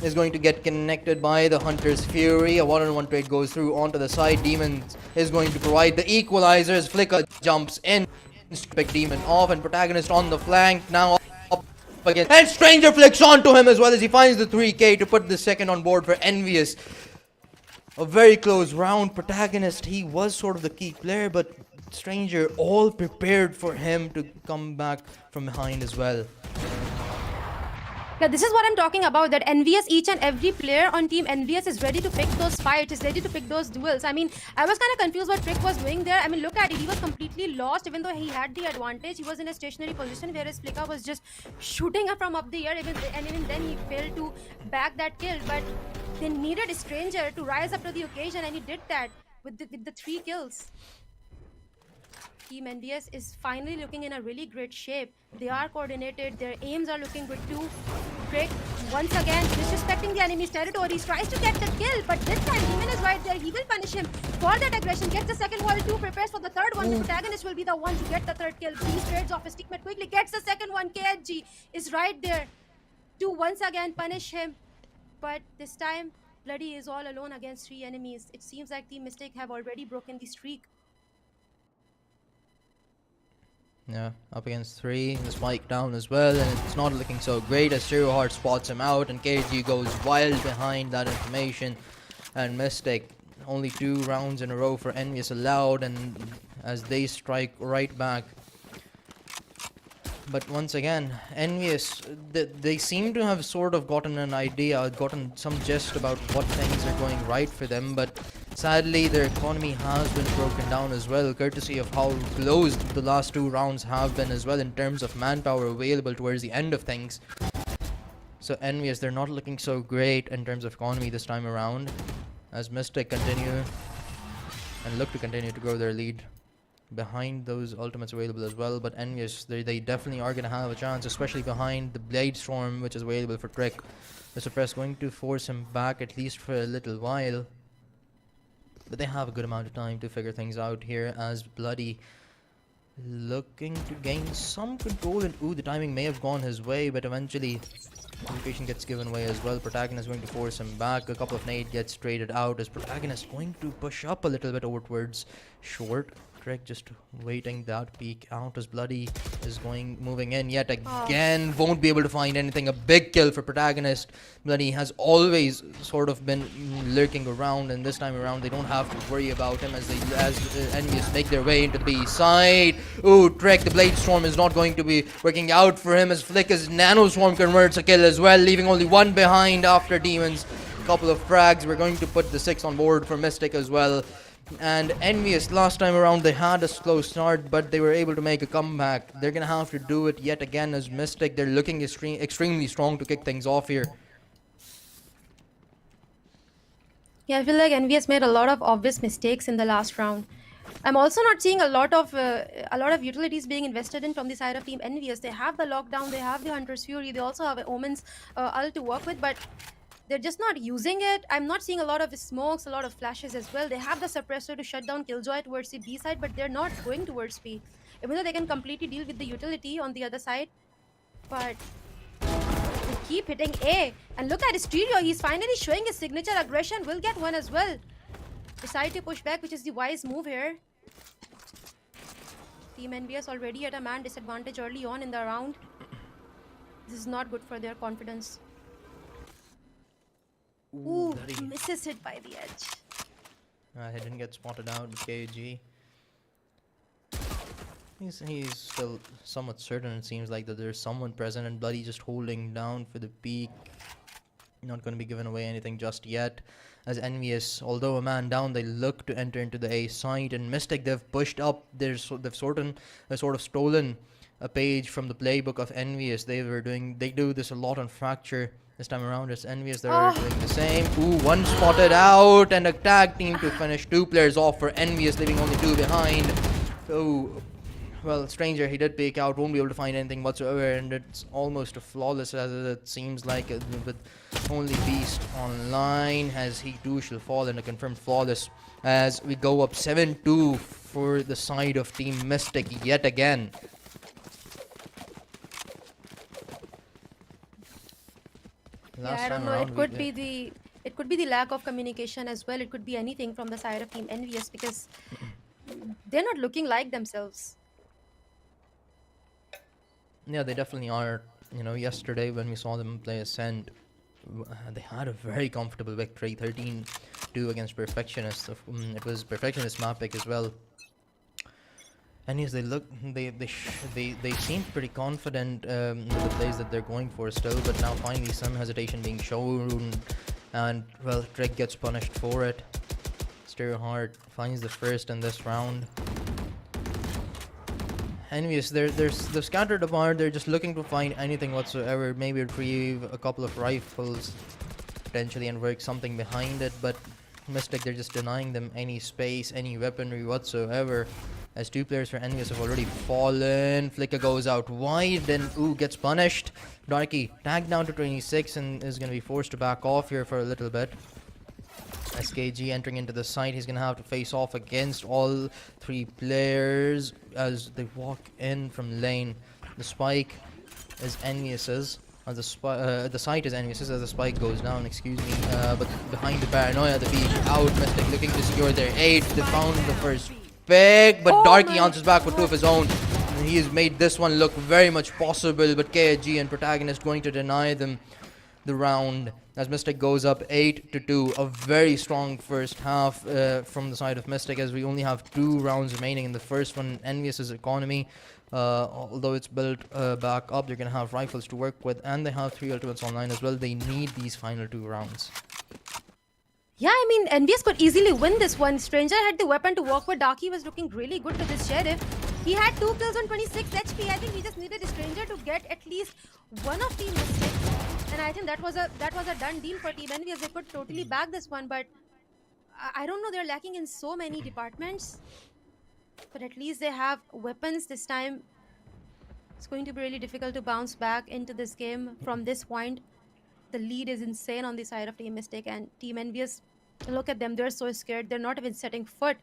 is going to get connected by the Hunter's Fury. A one-on-one trade goes through onto the side. Demon is going to provide the equalizers. Flicker jumps in, pick Demon off, and Protagonist on the flank now up again, and Stranger flicks onto him as well as he finds the 3k to put the second on board for Envious. A very close round. Protagonist, he was sort of the key player, but Stranger all prepared for him to come back from behind as well. Yeah, this is what I'm talking about, that Envious, each and every player on team Envious is ready to pick those fights, is ready to pick those duels. I mean, I was kind of confused what Trick was doing there. I mean, look at it, he was completely lost. Even though he had the advantage, he was in a stationary position, whereas Flicker was just shooting up from up the air, and even then he failed to back that kill. But they needed a Stranger to rise up to the occasion, and he did that with the 3 kills. Team Envious is finally looking in a really great shape. They are coordinated, their aims are looking good too. Trick, once again, disrespecting the enemy's territory, tries to get the kill, but this time Demon is right there. He will punish him for that aggression, gets the second wall too, prepares for the third one. The Protagonist will be the one to get the third kill. Beast trades off his teammate quickly, gets the second one. KHG is right there to once again punish him. But this time, Bloody is all alone against 3 enemies. It seems like Team Mystic have already broken the streak. Yeah, up against 3, the spike down as well, and it's not looking so great as Zero Heart spots him out, and KG goes wild behind that information. And Mystic, only 2 rounds in a row for Envious allowed, and as they strike right back. But once again, Envious, they seem to have sort of gotten an idea, gotten some gist about what things are going right for them, but sadly their economy has been broken down as well, courtesy of how close the last 2 rounds have been as well in terms of manpower available towards the end of things. So Envious, they're not looking so great in terms of economy this time around, as Mystic continue and look to continue to grow their lead behind those ultimates available as well. But Envious, they definitely are going to have a chance, especially behind the Blade Storm which is available for Trick. The Suppress going to force him back at least for a little while, but they have a good amount of time to figure things out here, as Bloody looking to gain some control, and the timing may have gone his way, but eventually communication gets given away as well. Protagonist going to force him back. A couple of nade gets traded out as Protagonist going to push up a little bit over towards short. Trick just waiting that peek out as Bloody is moving in yet again. Won't be able to find anything. A big kill for Protagonist. Bloody has always sort of been lurking around, and this time around they don't have to worry about him as Envious make their way into the B side. Trick, the Blade Storm is not going to be working out for him as Flicker's Nano Swarm converts a kill as well, leaving only 1 behind after Demons. Couple of frags. We're going to put the 6 on board for Mystic as well. And Envious, last time around they had a slow start, but they were able to make a comeback. They're gonna have to do it yet again as Mystic. They're looking extremely strong to kick things off here. Yeah, I feel like Envious made a lot of obvious mistakes in the last round. I'm also not seeing a lot of utilities being invested in from the side of Team Envious. They have the lockdown, they have the Hunter's Fury, they also have Omen's ult to work with, but they're just not using it. I'm not seeing a lot of smokes, a lot of flashes as well. They have the suppressor to shut down Killjoy towards the B side, but they're not going towards B. Even though they can completely deal with the utility on the other side. But they keep hitting A. And look at his Stereo. He's finally showing his signature aggression. Will get one as well. Decide to push back, which is the wise move here. Team Envious already at a man disadvantage early on in the round. This is not good for their confidence. Misses it by the edge. He didn't get spotted out with KG. He's still somewhat certain, it seems like, that there's someone present, and Bloody just holding down for the peak. Not going to be given away anything just yet. As Envious, although a man down, they look to enter into the A side, and Mystic, they've pushed up. They've sort of stolen a page from the playbook of Envious. They do this a lot on Fracture. This time around, it's Envious. They're doing the same. One spotted out, and a tag team to finish 2 players off for Envious, leaving only 2 behind. Well, Stranger, he did peek out, won't be able to find anything whatsoever, and it's almost a flawless as it seems like, with only Beast online, as he too shall fall in a confirmed flawless, as we go up 7-2 for the side of Team Mystic yet again. Yeah, I don't know. It could be the lack of communication as well. It could be anything from the side of Team Envious, because they're not looking like themselves. Yeah, they definitely are. You know, yesterday when we saw them play Ascent, they had a very comfortable victory, 13-2 against Perfectionist. It was Perfectionist map pick as well. And yes, they seem pretty confident with the plays that they're going for still, but now finally some hesitation being shown, and well, Trick gets punished for it. Stereoheart finds the first in this round. Envious, they're scattered apart. They're just looking to find anything whatsoever. Maybe retrieve a couple of rifles, potentially, and work something behind it. But Mystic, they're just denying them any space, any weaponry whatsoever. As two players for Envious have already fallen. Flicker goes out wide, then gets punished. Darky tagged down to 26 and is going to be forced to back off here for a little bit. SKG entering into the site, he's gonna have to face off against all three players as they walk in from lane. The spike is Envious's, the site is Envious's as the spike goes down, excuse me, but behind the paranoia, the beach out, Mystic looking to secure their 8, they found the first pick, but Darky answers back with 2 of his own. And he has made this one look very much possible, but KG and Protagonist going to deny them the round as Mystic goes up 8-2. A very strong first half from the side of Mystic, as we only have 2 rounds remaining in the first one. Envious's economy, although it's built back up, they're gonna have rifles to work with, and they have 3 ultimates online as well. They need these final 2 rounds. Yeah, I mean, Envious could easily win this one. Stranger had the weapon to work with. Darky was looking really good to this Sheriff. He had 2 kills on 26 HP. I think he just needed a Stranger to get at least one of Team Mystic. And I think that was a done deal for Team Envious. They could totally back this one, but I don't know. They're lacking in so many departments. But at least they have weapons this time. It's going to be really difficult to bounce back into this game from this point. The lead is insane on the side of Team Mystic, and Team Envious, look at them. They're so scared. They're not even setting foot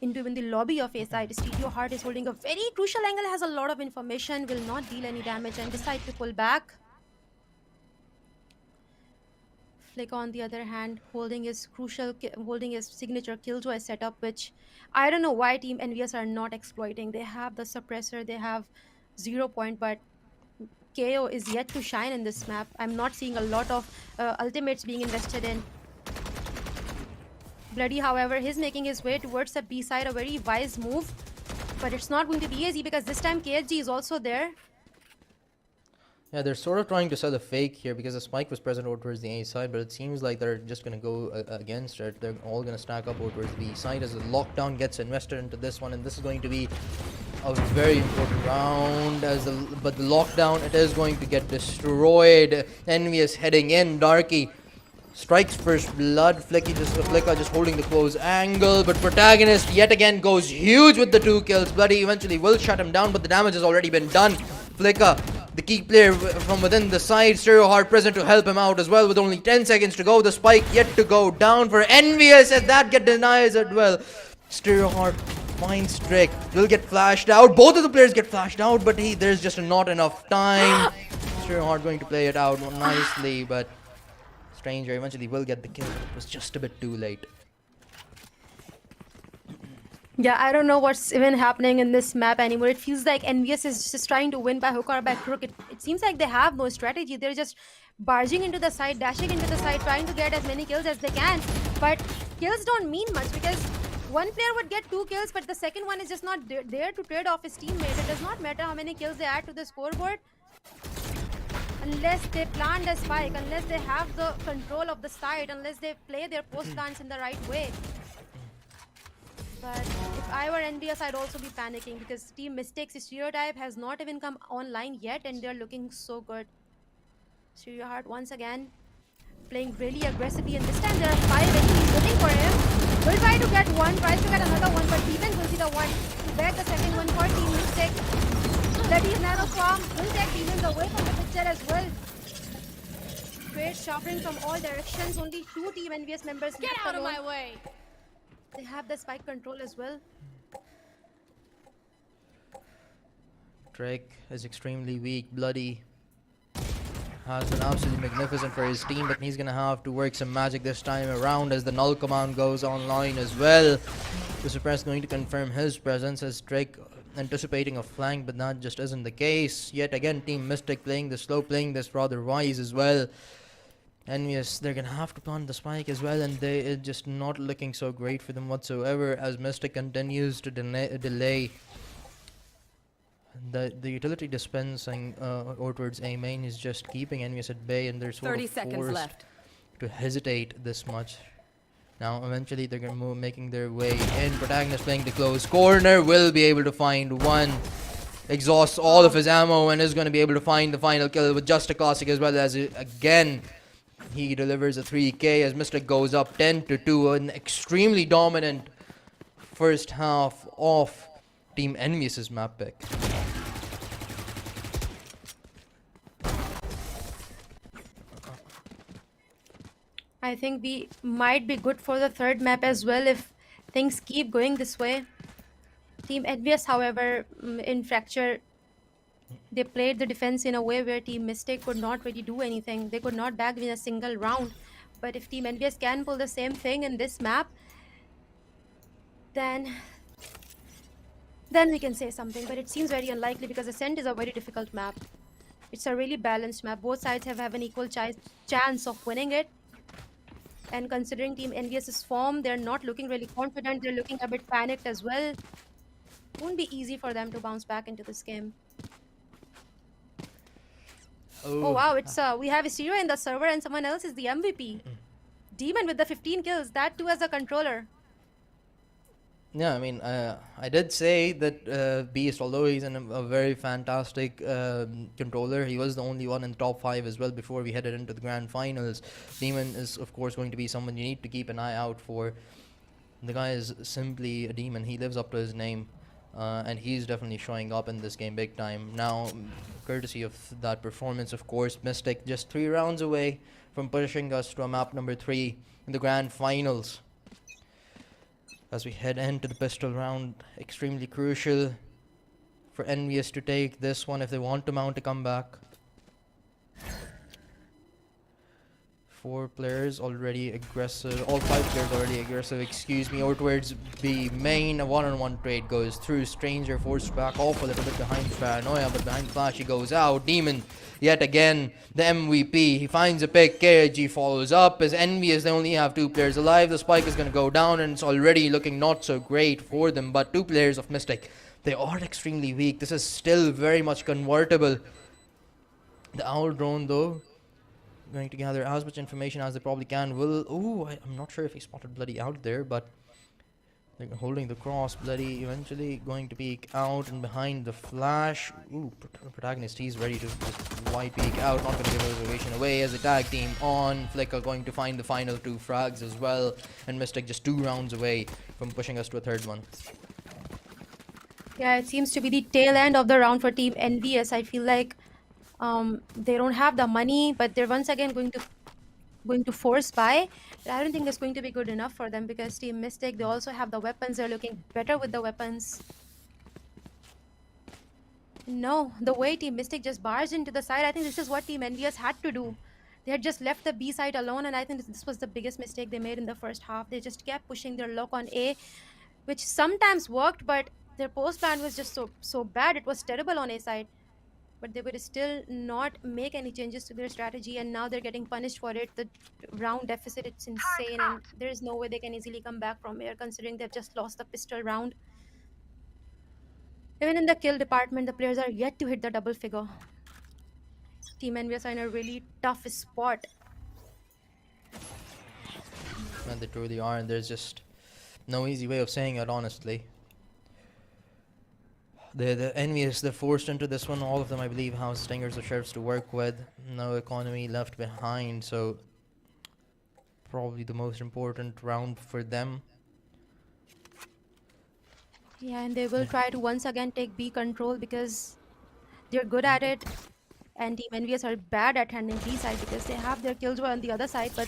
into even the lobby of A side. Stereoheart is holding a very crucial angle, has a lot of information, will not deal any damage, and decide to pull back. Flick, on the other hand, holding his signature killjoy setup, which I don't know why Team Envious are not exploiting. They have the suppressor, they have 0 point, but KO is yet to shine in this map. I'm not seeing a lot of ultimates being invested in. Bloody, however, he's making his way towards the B side, a very wise move, but it's not going to be easy because this time KSG is also there. Yeah, they're sort of trying to sell a fake here because the spike was present over towards the A side, but it seems like they're just going to go against it. They're all going to stack up over towards the B side as the lockdown gets invested into this one, and this is going to be a very important round. But the lockdown, it is going to get destroyed. Envious heading in. Darky strikes first blood. Flicker just holding the close angle, but Protagonist yet again goes huge with the 2 kills. Bloody eventually will shut him down, but the damage has already been done. Flicker, the key player from within the side, Stereoheart present to help him out as well with only 10 seconds to go. The spike yet to go down for Envious, and that get denies as well. Stereoheart finds Trick, will get flashed out. Both of the players get flashed out, but there's just not enough time. Stereoheart going to play it out nicely, but Stranger eventually will get the kill. It was just a bit too late. Yeah, I don't know what's even happening in this map anymore. It feels like Envious is just trying to win by hook or by crook. It seems like they have no strategy. They're just barging into the side, dashing into the side, trying to get as many kills as they can. But kills don't mean much because one player would get 2 kills, but the second one is just not there to trade off his teammate. It does not matter how many kills they add to the scoreboard. Unless they plan the spike, unless they have the control of the site, unless they play their post plans in the right way. But if I were Envious, I'd also be panicking because Team Mystic's stereotype has not even come online yet, and they're looking so good. Stereoheart once again playing really aggressively, and this time there are 5 enemies waiting for him. Will try to get one, tries to get another one, but Demon will be the one to bag the second one for Team Mystic. Bloody Nano Storm will take Demons away from the picture as well. Great showering from all directions. Only 2 Team Envious members Get left out of alone. my way. They have the spike control as well. Drake is extremely weak. Bloody has been absolutely magnificent for his team, but he's gonna have to work some magic this time around as the null command goes online as well. The suppress going to confirm his presence as Drake anticipating a flank, but that just isn't the case. Yet again, Team Mystic playing this slow, playing this rather wise as well. Envious, they're gonna have to plant the spike as well, and it's just not looking so great for them whatsoever as Mystic continues to delay. The utility dispensing over towards A main is just keeping Envious at bay, and they're sort 30 of seconds forced left. to hesitate this much. Now eventually they're gonna move, making their way in. Protagonist playing the close corner, will be able to find one. Exhausts all of his ammo and is gonna be able to find the final kill with just a classic as well as again he delivers a 3k as Mystic goes up 10-2. An extremely dominant first half of Team Envious's map pick. I think we might be good for the third map as well if things keep going this way. Team Envious, however, in Fracture, they played the defense in a way where Team Mystic could not really do anything. They could not bag win a single round. But if Team Envious can pull the same thing in this map, then we can say something. But it seems very unlikely because Ascent is a very difficult map. It's a really balanced map. Both sides have an equal chance of winning it. And considering Team Envious's form, they're not looking really confident. They're looking a bit panicked as well. Won't be easy for them to bounce back into this game. Oh wow, it's we have Istiro in the server and someone else is the MVP. Demon with the 15 kills, that too as a controller. Yeah, I mean, I did say that Beast, although he's a very fantastic controller, he was the only one in top 5 as well before we headed into the grand finals. Demon is, of course, going to be someone you need to keep an eye out for. The guy is simply a demon. He lives up to his name, and he's definitely showing up in this game big time. Now, courtesy of that performance, of course, Mystic just 3 rounds away from pushing us to a map number 3 in the grand finals. As we head into the pistol round, extremely crucial for Envious to take this one if they want to mount a comeback. 4 players already aggressive, all 5 players already aggressive, excuse me, over towards B main. A one-on-one trade goes through. Stranger forced back off a little bit behind Paranoia, but behind Flash he goes out. Demon, yet again, the MVP. He finds a pick, KG follows up. As Envious, they only have 2 players alive. The spike is going to go down and it's already looking not so great for them, but 2 players of Mystic, they are extremely weak. This is still very much convertible. The Owl drone though, going to gather as much information as they probably can. I'm not sure if he spotted Bloody out there, but they're holding the cross. Bloody eventually going to peek out and behind the flash. Protagonist, he's ready to just wide peek out, not going to give a reservation away as the tag team on. Flicker going to find the final 2 frags as well, and Mystic just 2 rounds away from pushing us to a third one. Yeah, it seems to be the tail end of the round for Team Envious. I feel like they don't have the money, but they're once again going to force buy. But I don't think it's going to be good enough for them because Team Mystic, they also have the weapons. They're looking better with the weapons. No, the way Team Mystic just barged into the side, I think this is what Team Envious had to do. They had just left the B side alone, and I think this was the biggest mistake they made in the first half. They just kept pushing their luck on A, which sometimes worked, but their post plan was just so bad. It was terrible on A side. But they would still not make any changes to their strategy, and now they're getting punished for it. The round deficit, it's insane, and there is no way they can easily come back from here considering they've just lost the pistol round. Even in the kill department, the players are yet to hit the double figure. Team Envious are in a really tough spot. And they truly are, and there's just no easy way of saying it, honestly. The Envious, they're forced into this one. All of them, I believe, have Stingers or Sheriffs to work with. No economy left behind, so probably the most important round for them. Yeah, and they will try to once again take B control because they're good at it. And Team Envious are bad at handling B side because they have their killjoy on the other side. But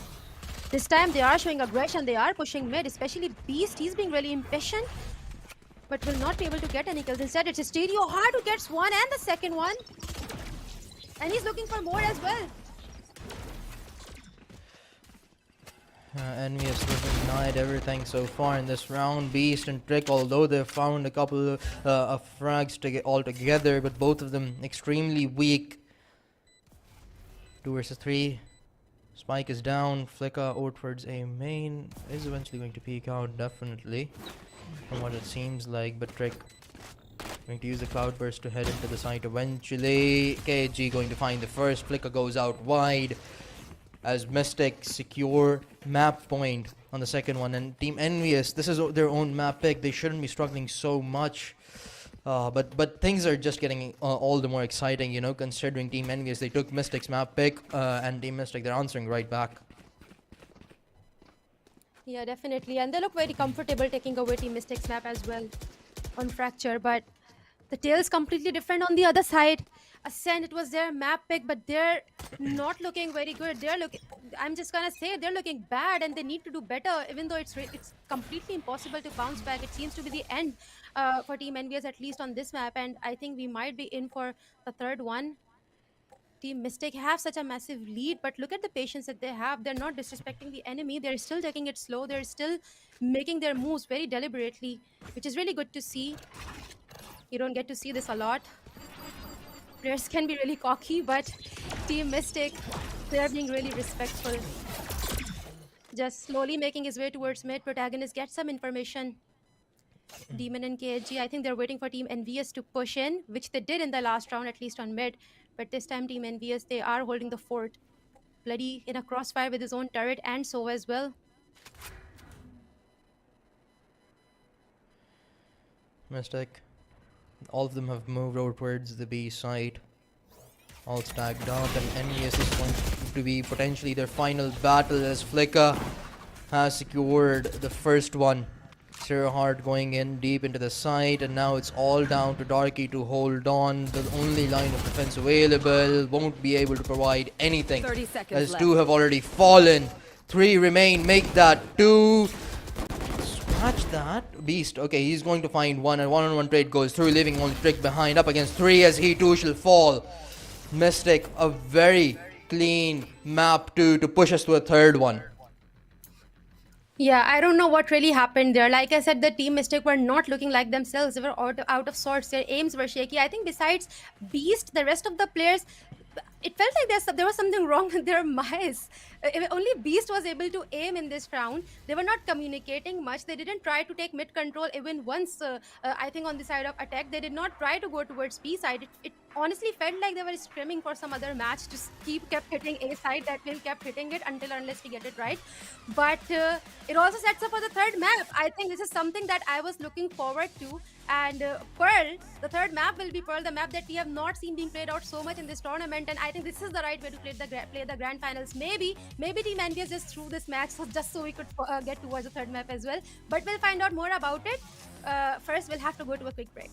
this time they are showing aggression. They are pushing mid, especially Beast. He's being really impatient, but will not be able to get any kills. Instead, it's a Stereo hard who gets one and the second one. And he's looking for more as well. Envious have denied everything so far in this round. Beast and Trick, although they've found a couple of frags to get all together, but both of them extremely weak. 2 versus 3. Spike is down. Flicka over towards A main. Is eventually going to peek out, definitely, from what it seems like. But Trick going to use the Cloudburst to head into the site eventually. KG going to find the first. Flicka goes out wide as Mystic secure map point on the second one. And Team Envious, this is their own map pick. They shouldn't be struggling so much. But things are just getting all the more exciting, you know, considering Team Envious, they took Mystic's map pick, and Team Mystic, they're answering right back. Yeah, definitely. And they look very comfortable taking away Team Mystic's map as well on Fracture. But the tail is completely different on the other side. Ascent, it was their map pick, but they're not looking very good. They're looking, I'm just gonna say, they're looking bad and they need to do better, even though it's completely impossible to bounce back. It seems to be the end for Team Envious, at least on this map, and I think we might be in for the third one. Team Mystic have such a massive lead, but look at the patience that they have. They're not disrespecting the enemy. They're still taking it slow. They're still making their moves very deliberately, which is really good to see. You don't get to see this a lot. Players can be really cocky, but Team Mystic, they're being really respectful. Just slowly making his way towards mid. Protagonist gets some information. Demon and KG, I think they're waiting for Team Envious to push in, which they did in the last round, at least on mid. But this time, Team Envious, they are holding the fort. Bloody in a crossfire with his own turret and so as well. Mystic, all of them have moved over towards the B side. All stacked up, and Envious is going to be potentially their final battle as Flicka has secured the first one. Zero Hard going in deep into the site, and now it's all down to Darky to hold on. The only line of defense available, won't be able to provide anything 30 seconds as left. 2 have already fallen. 3 remain, make that 2. Scratch that. Beast, okay, he's going to find one, and one-on-one trade goes through, leaving only Trick behind, up against 3 as he too shall fall. Mystic, a very clean map to push us to a third one. Yeah, I don't know what really happened there. Like I said, the Team Mystic were not looking like themselves. They were out of sorts. Their aims were shaky. I think besides Beast, the rest of the players, it felt like there was something wrong with their mice. Only Beast was able to aim in this round. They were not communicating much. They didn't try to take mid control even once. I think on the side of attack, they did not try to go towards B side. It honestly felt like they were screaming for some other match to kept hitting A side. That will kept hitting it unless we get it right. But it also sets up for the third map. I think this is something that I was looking forward to. And Pearl, the third map will be Pearl, the map that we have not seen being played out so much in this tournament. And I think this is the right way to play the grand finals. Maybe Team Envious just threw this match just so we could get towards the third map as well. But we'll find out more about it. First, we'll have to go to a quick break.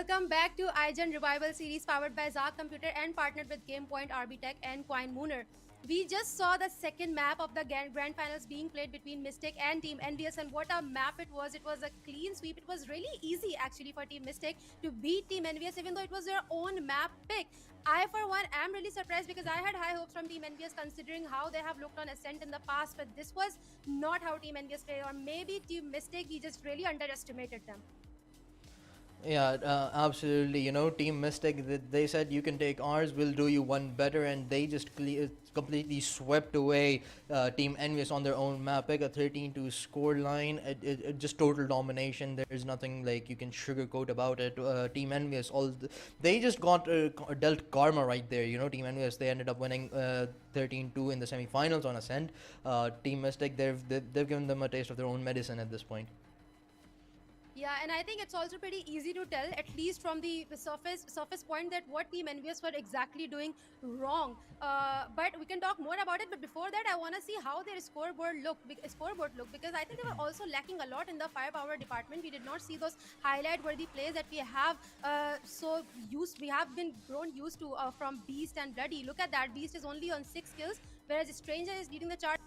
Welcome back to IGEN Revival Series powered by ZahComputer and partnered with GamePoint, Arbitech and Coin Mooner. We just saw the second map of the Grand Finals being played between Mystic and Team Envious, and what a map it was. It was a clean sweep. It was really easy actually for Team Mystic to beat Team Envious, even though it was their own map pick. I, for one, am really surprised because I had high hopes from Team Envious considering how they have looked on Ascent in the past, but this was not how Team Envious played, or maybe Team Mystic, we just really underestimated them. Yeah, absolutely. You know, Team Mystic, they said you can take ours, we'll do you one better, and they just completely swept away Team Envious on their own map. Pick a 13-2 score line, it just total domination. There's nothing like you can sugarcoat about it. Team Envious, they just got dealt karma right there. You know, Team Envious, they ended up winning 13-2 in the semifinals on Ascent. Team Mystic, they've given them a taste of their own medicine at this point. Yeah, and I think it's also pretty easy to tell, at least from the surface point, that what Team Envious were exactly doing wrong. But we can talk more about it. But before that, I want to see how their scoreboard looked, because I think they were also lacking a lot in the firepower department. We did not see those highlight-worthy plays that we have we have been grown used to from Beast and Bloody. Look at that, Beast is only on 6 kills, whereas Stranger is leading the chart.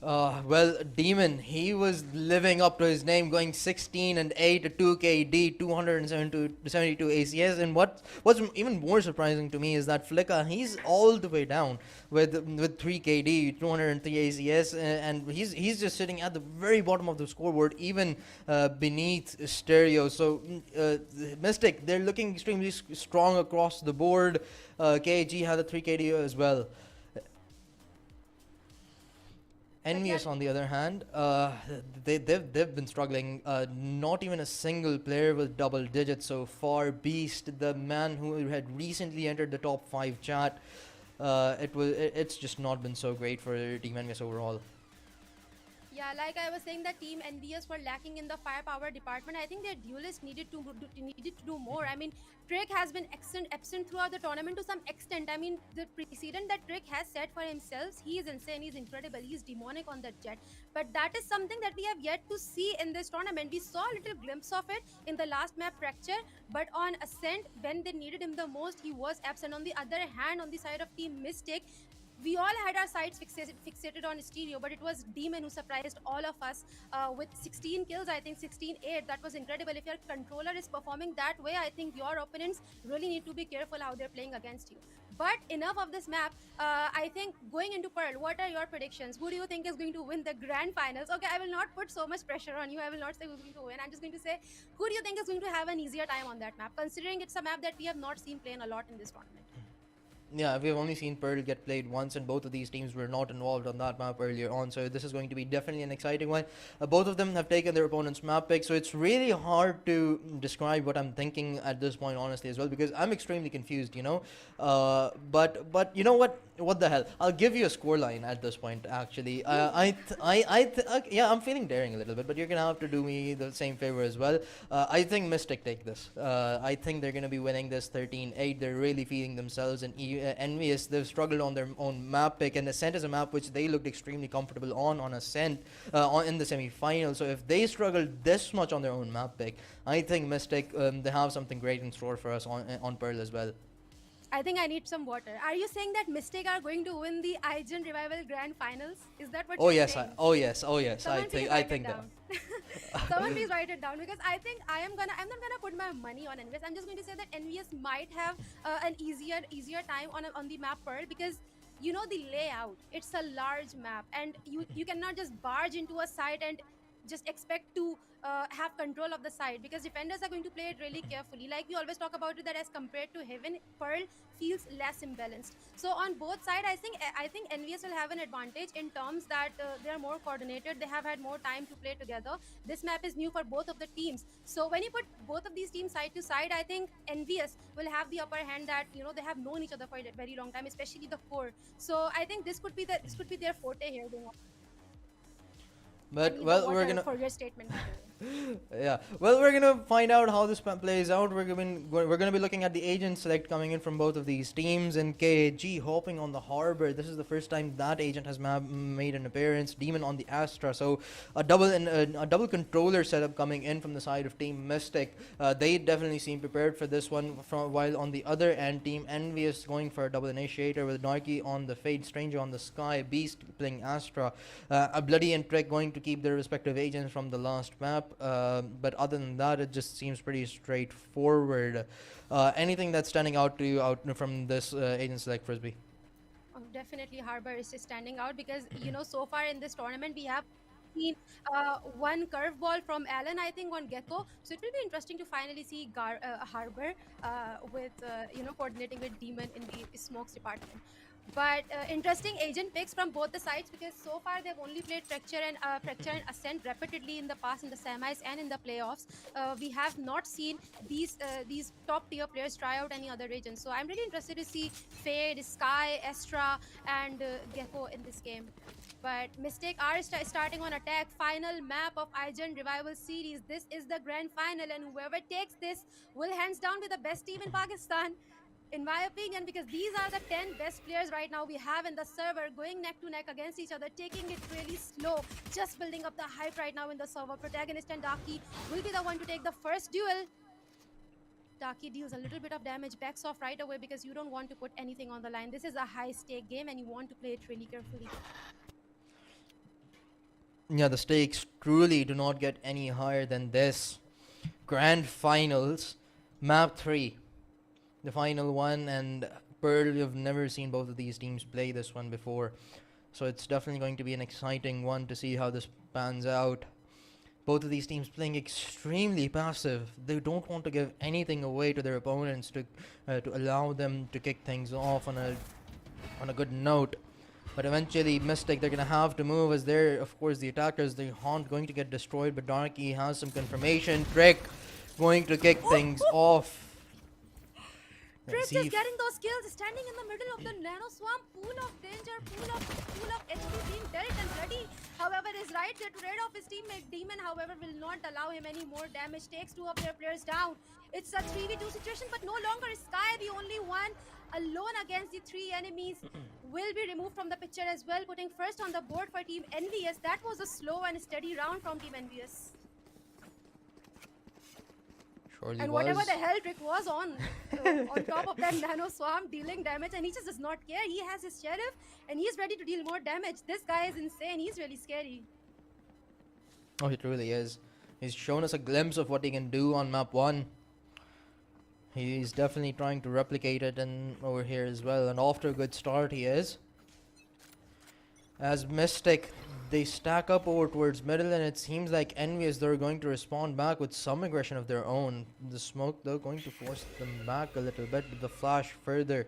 Well, Demon, he was living up to his name, going 16 and 8, 2 KD, 272 ACS. And what's even more surprising to me is that Flicka, he's all the way down with 3 KD, 203 ACS, and he's just sitting at the very bottom of the scoreboard, even beneath Stereo. So Mystic, they're looking extremely strong across the board. KG had a 3 KD as well. Envious, on the other hand, they've been struggling. Not even a single player with double digits so far. Beast, the man who had recently entered the top 5 chat, it's just not been so great for Team Envious overall. Yeah, like I was saying, that Team Envious were lacking in the firepower department. I think their duelist needed to do more. I mean, Trick has been absent throughout the tournament to some extent. I mean, the precedent that Trick has set for himself, he is insane, he's incredible, he's demonic on that jet. But that is something that we have yet to see in this tournament. We saw a little glimpse of it in the last map Fracture, but on Ascent, when they needed him the most, he was absent. On the other hand, on the side of Team Mystic, we all had our sights fixated on Stereo, but it was Demon who surprised all of us with 16 kills, I think 16-8. That was incredible. If your controller is performing that way, I think your opponents really need to be careful how they're playing against you. But enough of this map. I think going into Pearl, what are your predictions? Who do you think is going to win the Grand Finals? Okay, I will not put so much pressure on you. I will not say who's going to win. I'm just going to say, who do you think is going to have an easier time on that map, considering it's a map that we have not seen playing a lot in this tournament? Yeah, we've only seen Pearl get played once, and both of these teams were not involved on that map earlier on, so this is going to be definitely an exciting one. Both of them have taken their opponent's map pick, so it's really hard to describe what I'm thinking at this point, honestly, as well, because I'm extremely confused, you know. But you know what? What the hell? I'll give you a scoreline at this point, actually. Yeah, I'm feeling daring a little bit, but you're gonna have to do me the same favor as well. I think Mystic take this. I think they're gonna be winning this 13-8. They're really feeding themselves, and Envious, they've struggled on their own map pick, and Ascent is a map which they looked extremely comfortable on Ascent in the semi-final. So if they struggled this much on their own map pick, I think Mystic, they have something great in store for us on Pearl as well. I think I need some water. Are you saying that Mystic are going to win the IGEN Revival Grand Finals? Is that what you're saying? Oh yes. Someone I think that. Someone please write it down, because I think I'm not gonna put my money on Envious. I'm just going to say that Envious might have an easier time on the map Pearl, because you know the layout. It's a large map, and you cannot just barge into a site and just expect to have control of the side, because defenders are going to play it really carefully. Like we always talk about it, that as compared to Heaven, Pearl feels less imbalanced. So on both sides, I think Envious will have an advantage in terms that they are more coordinated. They have had more time to play together. This map is new for both of the teams. So when you put both of these teams side to side, I think Envious will have the upper hand, that you know they have known each other for a very long time, especially the core. So I think this could be their forte here. But well, we're gonna. For your statement. Yeah. Well, we're gonna find out how this plays out. We're gonna be looking at the agent select coming in from both of these teams. And KG hopping on the Harbor. This is the first time that agent has made an appearance. Demon on the Astra. So a double controller setup coming in from the side of Team Mystic. They definitely seem prepared for this one. While on the other end, Team Envious going for a double initiator with Narky on the Fade, Stranger on the Sky, Beast playing Astra, a Bloody and Trek going to keep their respective agents from the last map. But other than that, it just seems pretty straightforward. Anything that's standing out to you from this agent select, Frisbee? Oh, definitely Harbor is just standing out because so far in this tournament we have seen one curveball from Alan, I think, on Gecko. So it will be interesting to finally see Harbor with coordinating with Demon in the smokes department. But interesting agent picks from both the sides because so far they've only played Fracture and Ascent repeatedly in the past in the semis and in the playoffs. We have not seen these top tier players try out any other agents. So I'm really interested to see Fade, Sky, Astra, and Gecko in this game. But Mystic are starting on attack. Final map of IGEN Revival Series. This is the grand final, and whoever takes this will hands down be the best team in Pakistan, in my opinion, because these are the 10 best players right now we have in the server, going neck to neck against each other, taking it really slow, just building up the hype right now in the server. Protagonist and Daki will be the one to take the first duel. Daki deals a little bit of damage, backs off right away because you don't want to put anything on the line. This is a high stake game and you want to play it really carefully. Yeah, the stakes truly do not get any higher than this. Grand Finals, Map 3. The final one, and Pearl, you've never seen both of these teams play this one before. So it's definitely going to be an exciting one to see how this pans out. Both of these teams playing extremely passive. They don't want to give anything away to their opponents to allow them to kick things off on a good note. But eventually, Mystic, they're going to have to move as they're, of course, the attackers. They aren't going to get destroyed, but Darky has some confirmation. Trick going to kick things off. Trick just getting those kills, standing in the middle of the Nano Swamp, pool of danger, pool of HP being dealt and ready. However, is right there to raid off his teammate. Demon, however, will not allow him any more damage. Takes two of their players down. It's a 3v2 situation, but no longer is Sky the only one alone against the three enemies. Will be removed from the picture as well, putting first on the board for Team Envious. That was a slow and steady round from Team Envious. Surely and whatever the hell Trick was on top of that Nano Swarm, dealing damage, and he just does not care. He has his Sheriff and he's ready to deal more damage. This guy is insane. He's really scary. Oh, he truly is. He's shown us a glimpse of what he can do on map 1. He's definitely trying to replicate it over here as well, and off to a good start he is. As Mystic, they stack up over towards middle, and it seems like Envious, they're going to respond back with some aggression of their own. The smoke, they're going to force them back a little bit, but the flash further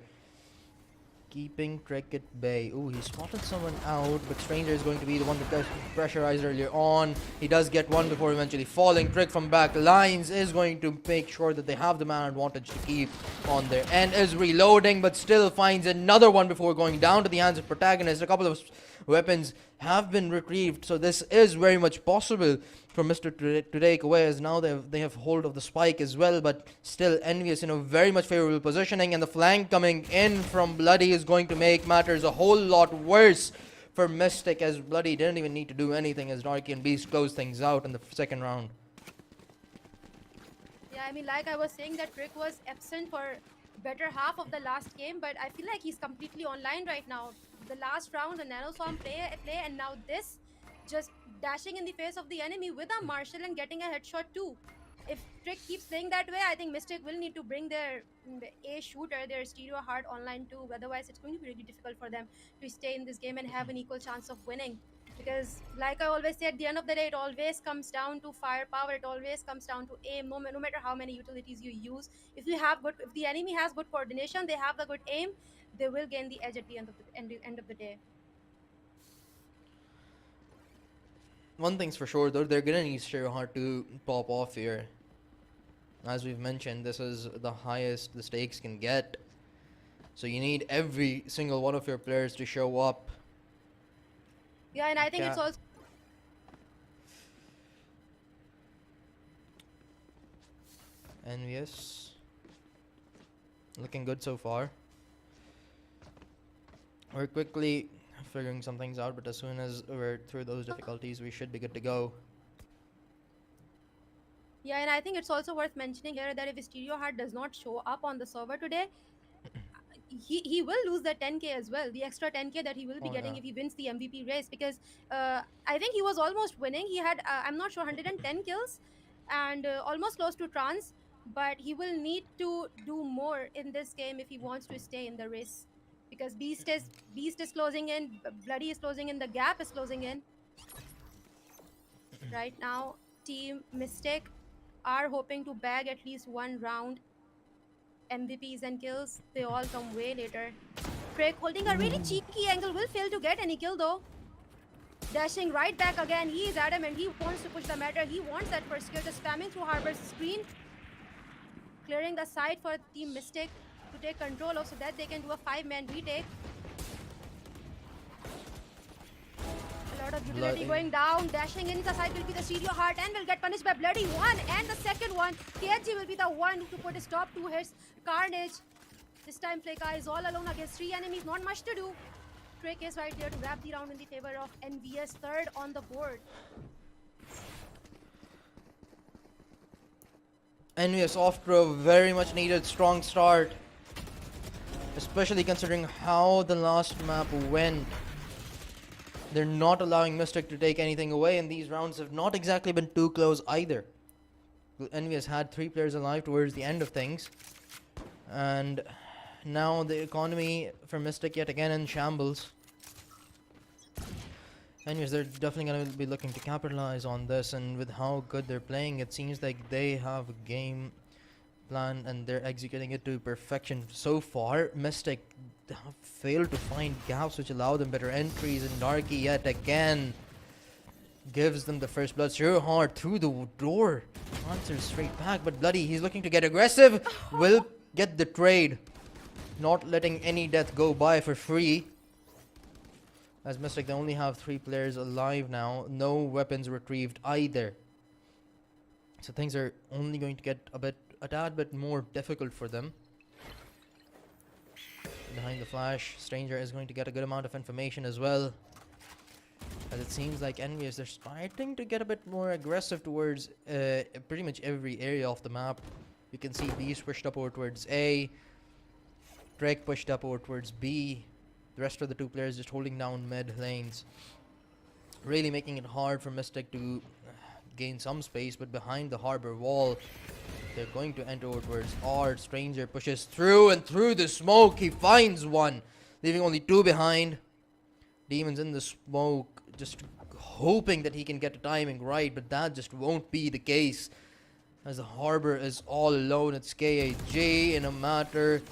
keeping Trick at bay. Ooh, he spotted someone out, but Stranger is going to be the one to pressurize earlier on. He does get one before eventually falling. Trick from back lines is going to make sure that they have the man advantage to keep on their end. Is reloading, but still finds another one before going down to the hands of Protagonist. A couple of weapons have been retrieved, so this is very much possible for Mr. to take away, as now they have hold of the spike as well, but still Envious in a very much favorable positioning, and the flank coming in from Bloody is going to make matters a whole lot worse for Mystic, as Bloody didn't even need to do anything as Darky and Beast close things out in the second round. Yeah, I mean, like I was saying, that Trick was absent for better half of the last game, but I feel like he's completely online right now. The last round, the Nano Swarm play, and now this, just dashing in the face of the enemy with a Marshall and getting a headshot too. If Trick keeps playing that way, I think Mystic will need to bring their A shooter, their stereo hard online too. Otherwise, it's going to be really difficult for them to stay in this game and have an equal chance of winning. Because, like I always say, at the end of the day, it always comes down to firepower. It always comes down to aim. No matter how many utilities you use, if the enemy has good coordination, they have the good aim, they will gain the edge at the end of the day. One thing's for sure, though, they're gonna need Stereo Heart to pop off here. As we've mentioned, this is the highest the stakes can get. So you need every single one of your players to show up. Yeah, and I think it's also... Envious. Looking good so far. We're quickly figuring some things out, but as soon as we're through those difficulties, we should be good to go. Yeah, and I think it's also worth mentioning here that if Stereo Heart does not show up on the server today, he will lose the 10k as well, the extra 10k that he will be getting if he wins the MVP race, because I think he was almost winning. He had I'm not sure 110 kills and almost close to trans, but he will need to do more in this game if he wants to stay in the race, because Beast is closing in, Bloody is closing in, the gap is closing in. Right now Team Mystic are hoping to bag at least one round. MVPs and kills, they all come way later. Drake holding a really cheeky angle, will fail to get any kill though. Dashing right back again, he is adamant, he wants to push the meta, he wants that first kill, just spamming through Harbor's screen. Clearing the side for Team Mystic to take control of, so that they can do a 5-man retake. A lot of utility going down, dashing in the side will be the Stereo Heart and will get punished by Bloody. One and the second one, KG will be the one to put his top 2 hits. Carnage, this time Fleka is all alone against 3 enemies, not much to do. Drake is right there to wrap the round in the favor of Envious, third on the board. Envious off to a very much needed strong start, especially considering how the last map went. They're not allowing Mystic to take anything away, and these rounds have not exactly been too close either. Envious had 3 players alive towards the end of things, and now the economy for Mystic yet again in shambles. Anyways, they're definitely going to be looking to capitalize on this, and with how good they're playing, it seems like they have a game plan and they're executing it to perfection. So far, Mystic have failed to find gaps which allow them better entries, and Darky yet again gives them the first blood. Stereo Heart through the door, answers straight back, but Bloody, he's looking to get aggressive, will get the trade, not letting any death go by for free. As Mystic, they only have 3 players alive now, no weapons retrieved either. So things are only going to get a tad bit more difficult for them. Behind the flash, Stranger is going to get a good amount of information as well, as it seems like Envious, they're starting to get a bit more aggressive towards pretty much every area of the map. You can see Beast pushed up over towards A, Drake pushed up over towards B, the rest of the 2 players just holding down mid lanes, really making it hard for Mystic to gain some space. But behind the harbor wall, they're going to enter over towards R. Stranger pushes through, and through the smoke he finds one, leaving only 2 behind. Demons in the smoke, just hoping that he can get the timing right, but that just won't be the case, as the harbor is all alone. It's KAG. In a matter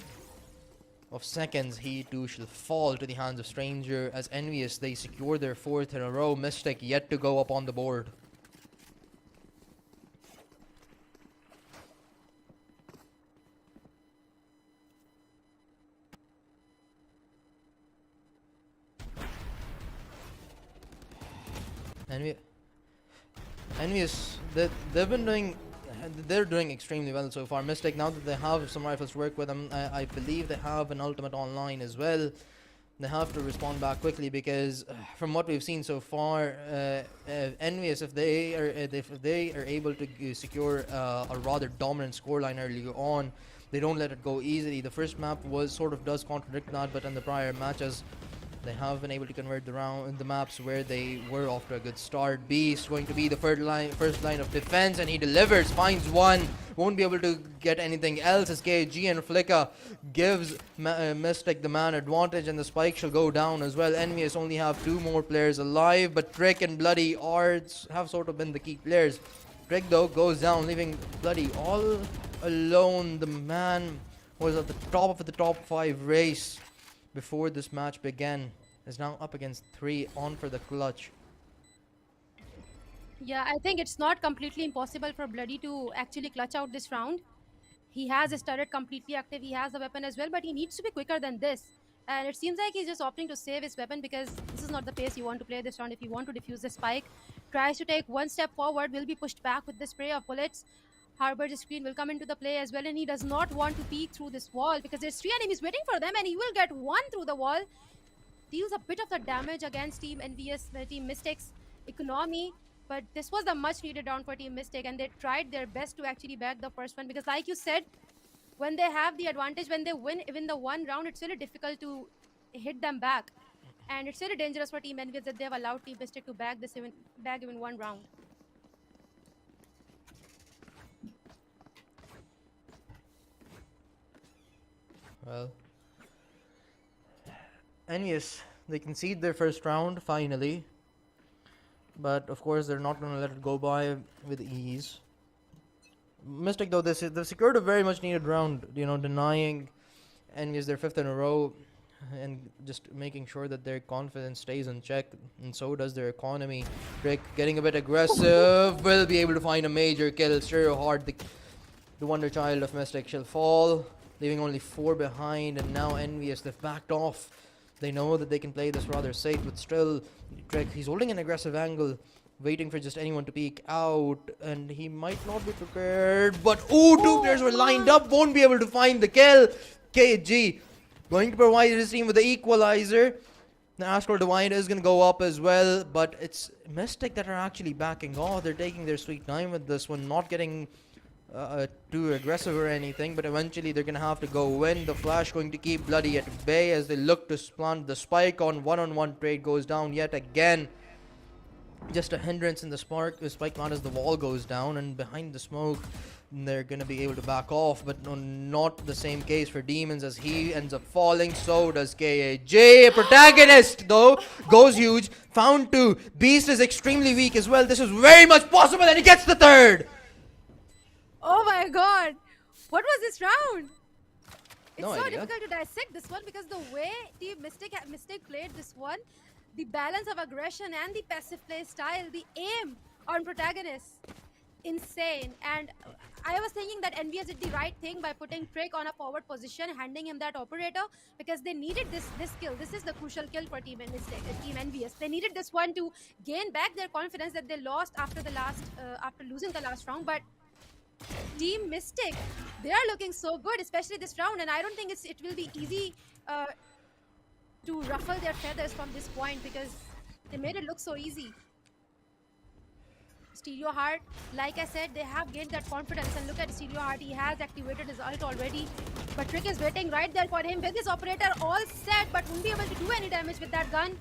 of seconds, he too shall fall to the hands of Stranger, as Envious, they secure their 4th in a row. Mystic yet to go up on the board. Envious, they're doing extremely well so far. Mystic, now that they have some rifles to work with them, I believe they have an ultimate online as well. They have to respond back quickly, because from what we've seen so far, Envious, if they are able to secure a rather dominant scoreline early on, they don't let it go easily. The first map does contradict that, but in the prior matches, they have been able to convert the maps where they were off to a good start. Beast going to be the first line of defense, and he delivers, finds one, won't be able to get anything else, as KG and Flicka gives Mystic the man advantage, and the spike shall go down as well. Envious only have 2 more players alive, but Trick and Bloody have sort of been the key players. Trick though goes down, leaving Bloody all alone. The man was at the top of the top 5 race before this match began, is now up against 3, on for the clutch. Yeah, I think it's not completely impossible for Bloody to actually clutch out this round. He has his turret completely active, he has the weapon as well, but he needs to be quicker than this. And it seems like he's just opting to save his weapon, because this is not the pace you want to play this round if you want to defuse the spike. Tries to take 1 step forward, will be pushed back with the spray of bullets. Harbor's screen will come into the play as well, and he does not want to peek through this wall because there's 3 enemies waiting for them, and he will get 1 through the wall. Deals a bit of the damage against Team Envious, Team Mystic's economy, but this was the much needed round for Team Mystic, and they tried their best to actually bag the first one because, like you said, when they have the advantage, when they win even the one round, it's really difficult to hit them back. And it's really dangerous for Team Envious that they have allowed Team Mystic to bag even one round. Well, Envious, they concede their first round finally, but of course they're not going to let it go by with ease. Mystic, though, they've secured a very much needed round, denying Envious their 5th in a row and just making sure that their confidence stays in check, and so does their economy. Drake getting a bit aggressive, will be able to find a major kill. Stereo Hard, the wonder child of Mystic, shall fall, leaving only 4 behind, and now Envious, they've backed off. They know that they can play this rather safe, but still, Drake, he's holding an aggressive angle, waiting for just anyone to peek out, and he might not be prepared, but ooh, 2 players were lined up, won't be able to find the kill. KG going to provide his team with the equalizer. The Astral Divine is going to go up as well, but it's Mystic that are actually backing off. They're taking their sweet time with this one, not getting too aggressive or anything, but eventually they're going to have to go in. The Flash going to keep Bloody at bay as they look to plant the spike on one-on-one trade. Goes down yet again. Just a hindrance in the spike plant as the wall goes down, and behind the smoke they're going to be able to back off, but no, not the same case for Demons as he ends up falling. So does KAJ. Protagonist though goes huge. Found 2. Beast is extremely weak as well. This is very much possible, and he gets the 3rd. Oh my god! What was this round? It's No so idea. difficult to dissect this one because the way Team Mystic played this one, the balance of aggression and the passive play style, the aim on protagonists, insane. And I was thinking that Envious did the right thing by putting Trick on a forward position, handing him that operator, because they needed this kill. This is the crucial kill for Team Envious. They needed this one to gain back their confidence that they lost after losing the last round. But Team Mystic, they are looking so good, especially this round, and I don't think it will be easy to ruffle their feathers from this point because they made it look so easy. Stereo Heart, like I said, they have gained that confidence, and look at Stereo Heart, he has activated his ult already, but Trick is waiting right there for him with his operator all set, but won't be able to do any damage with that gun.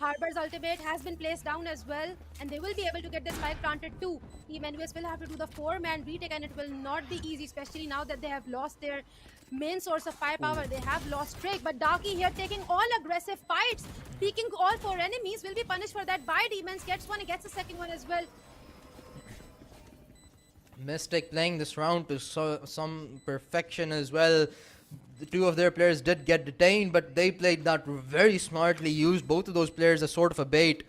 Harbor's ultimate has been placed down as well, and they will be able to get the spike planted too. Team Envious will have to do the 4-man retake, and it will not be easy, especially now that they have lost their main source of firepower. They have lost Trick, but Darky here taking all aggressive fights, peeking all 4 enemies, will be punished for that by Demons. Gets one, gets the second one as well. Mystic playing this round to some perfection as well. The 2 of their players did get detained, but they played that very smartly, used both of those players as sort of a bait,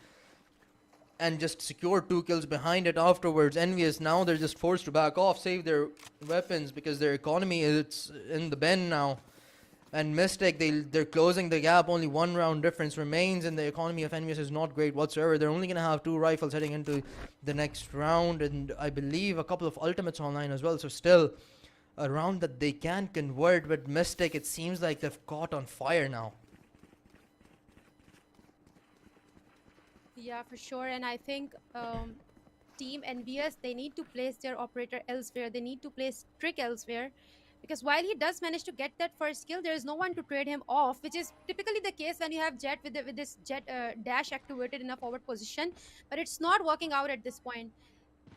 and just secured 2 kills behind it afterwards. Envious, now they're just forced to back off, save their weapons, because their economy is in the bin now. And Mystic, they're closing the gap. Only 1 round difference remains, and the economy of Envious is not great whatsoever. They're only going to have 2 rifles heading into the next round, and I believe a couple of ultimates online as well, so still a round that they can convert. But Mystic, it seems like they've caught on fire now. Yeah, for sure. And I think Team Envious, they need to place their operator elsewhere. They need to place Trick elsewhere. Because while he does manage to get that first kill, there is no one to trade him off, which is typically the case when you have Jet with this Jet dash activated in a forward position. But it's not working out at this point.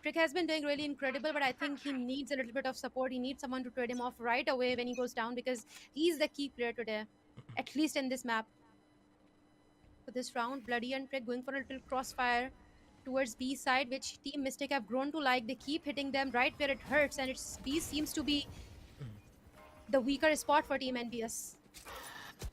Trick has been doing really incredible, but I think he needs a little bit of support. He needs someone to trade him off right away when he goes down, because he's the key player today, at least in this map. For this round, Bloody and Trick going for a little crossfire towards B side, which Team Mystic have grown to like. They keep hitting them right where it hurts, and B seems to be the weaker spot for Team Envious.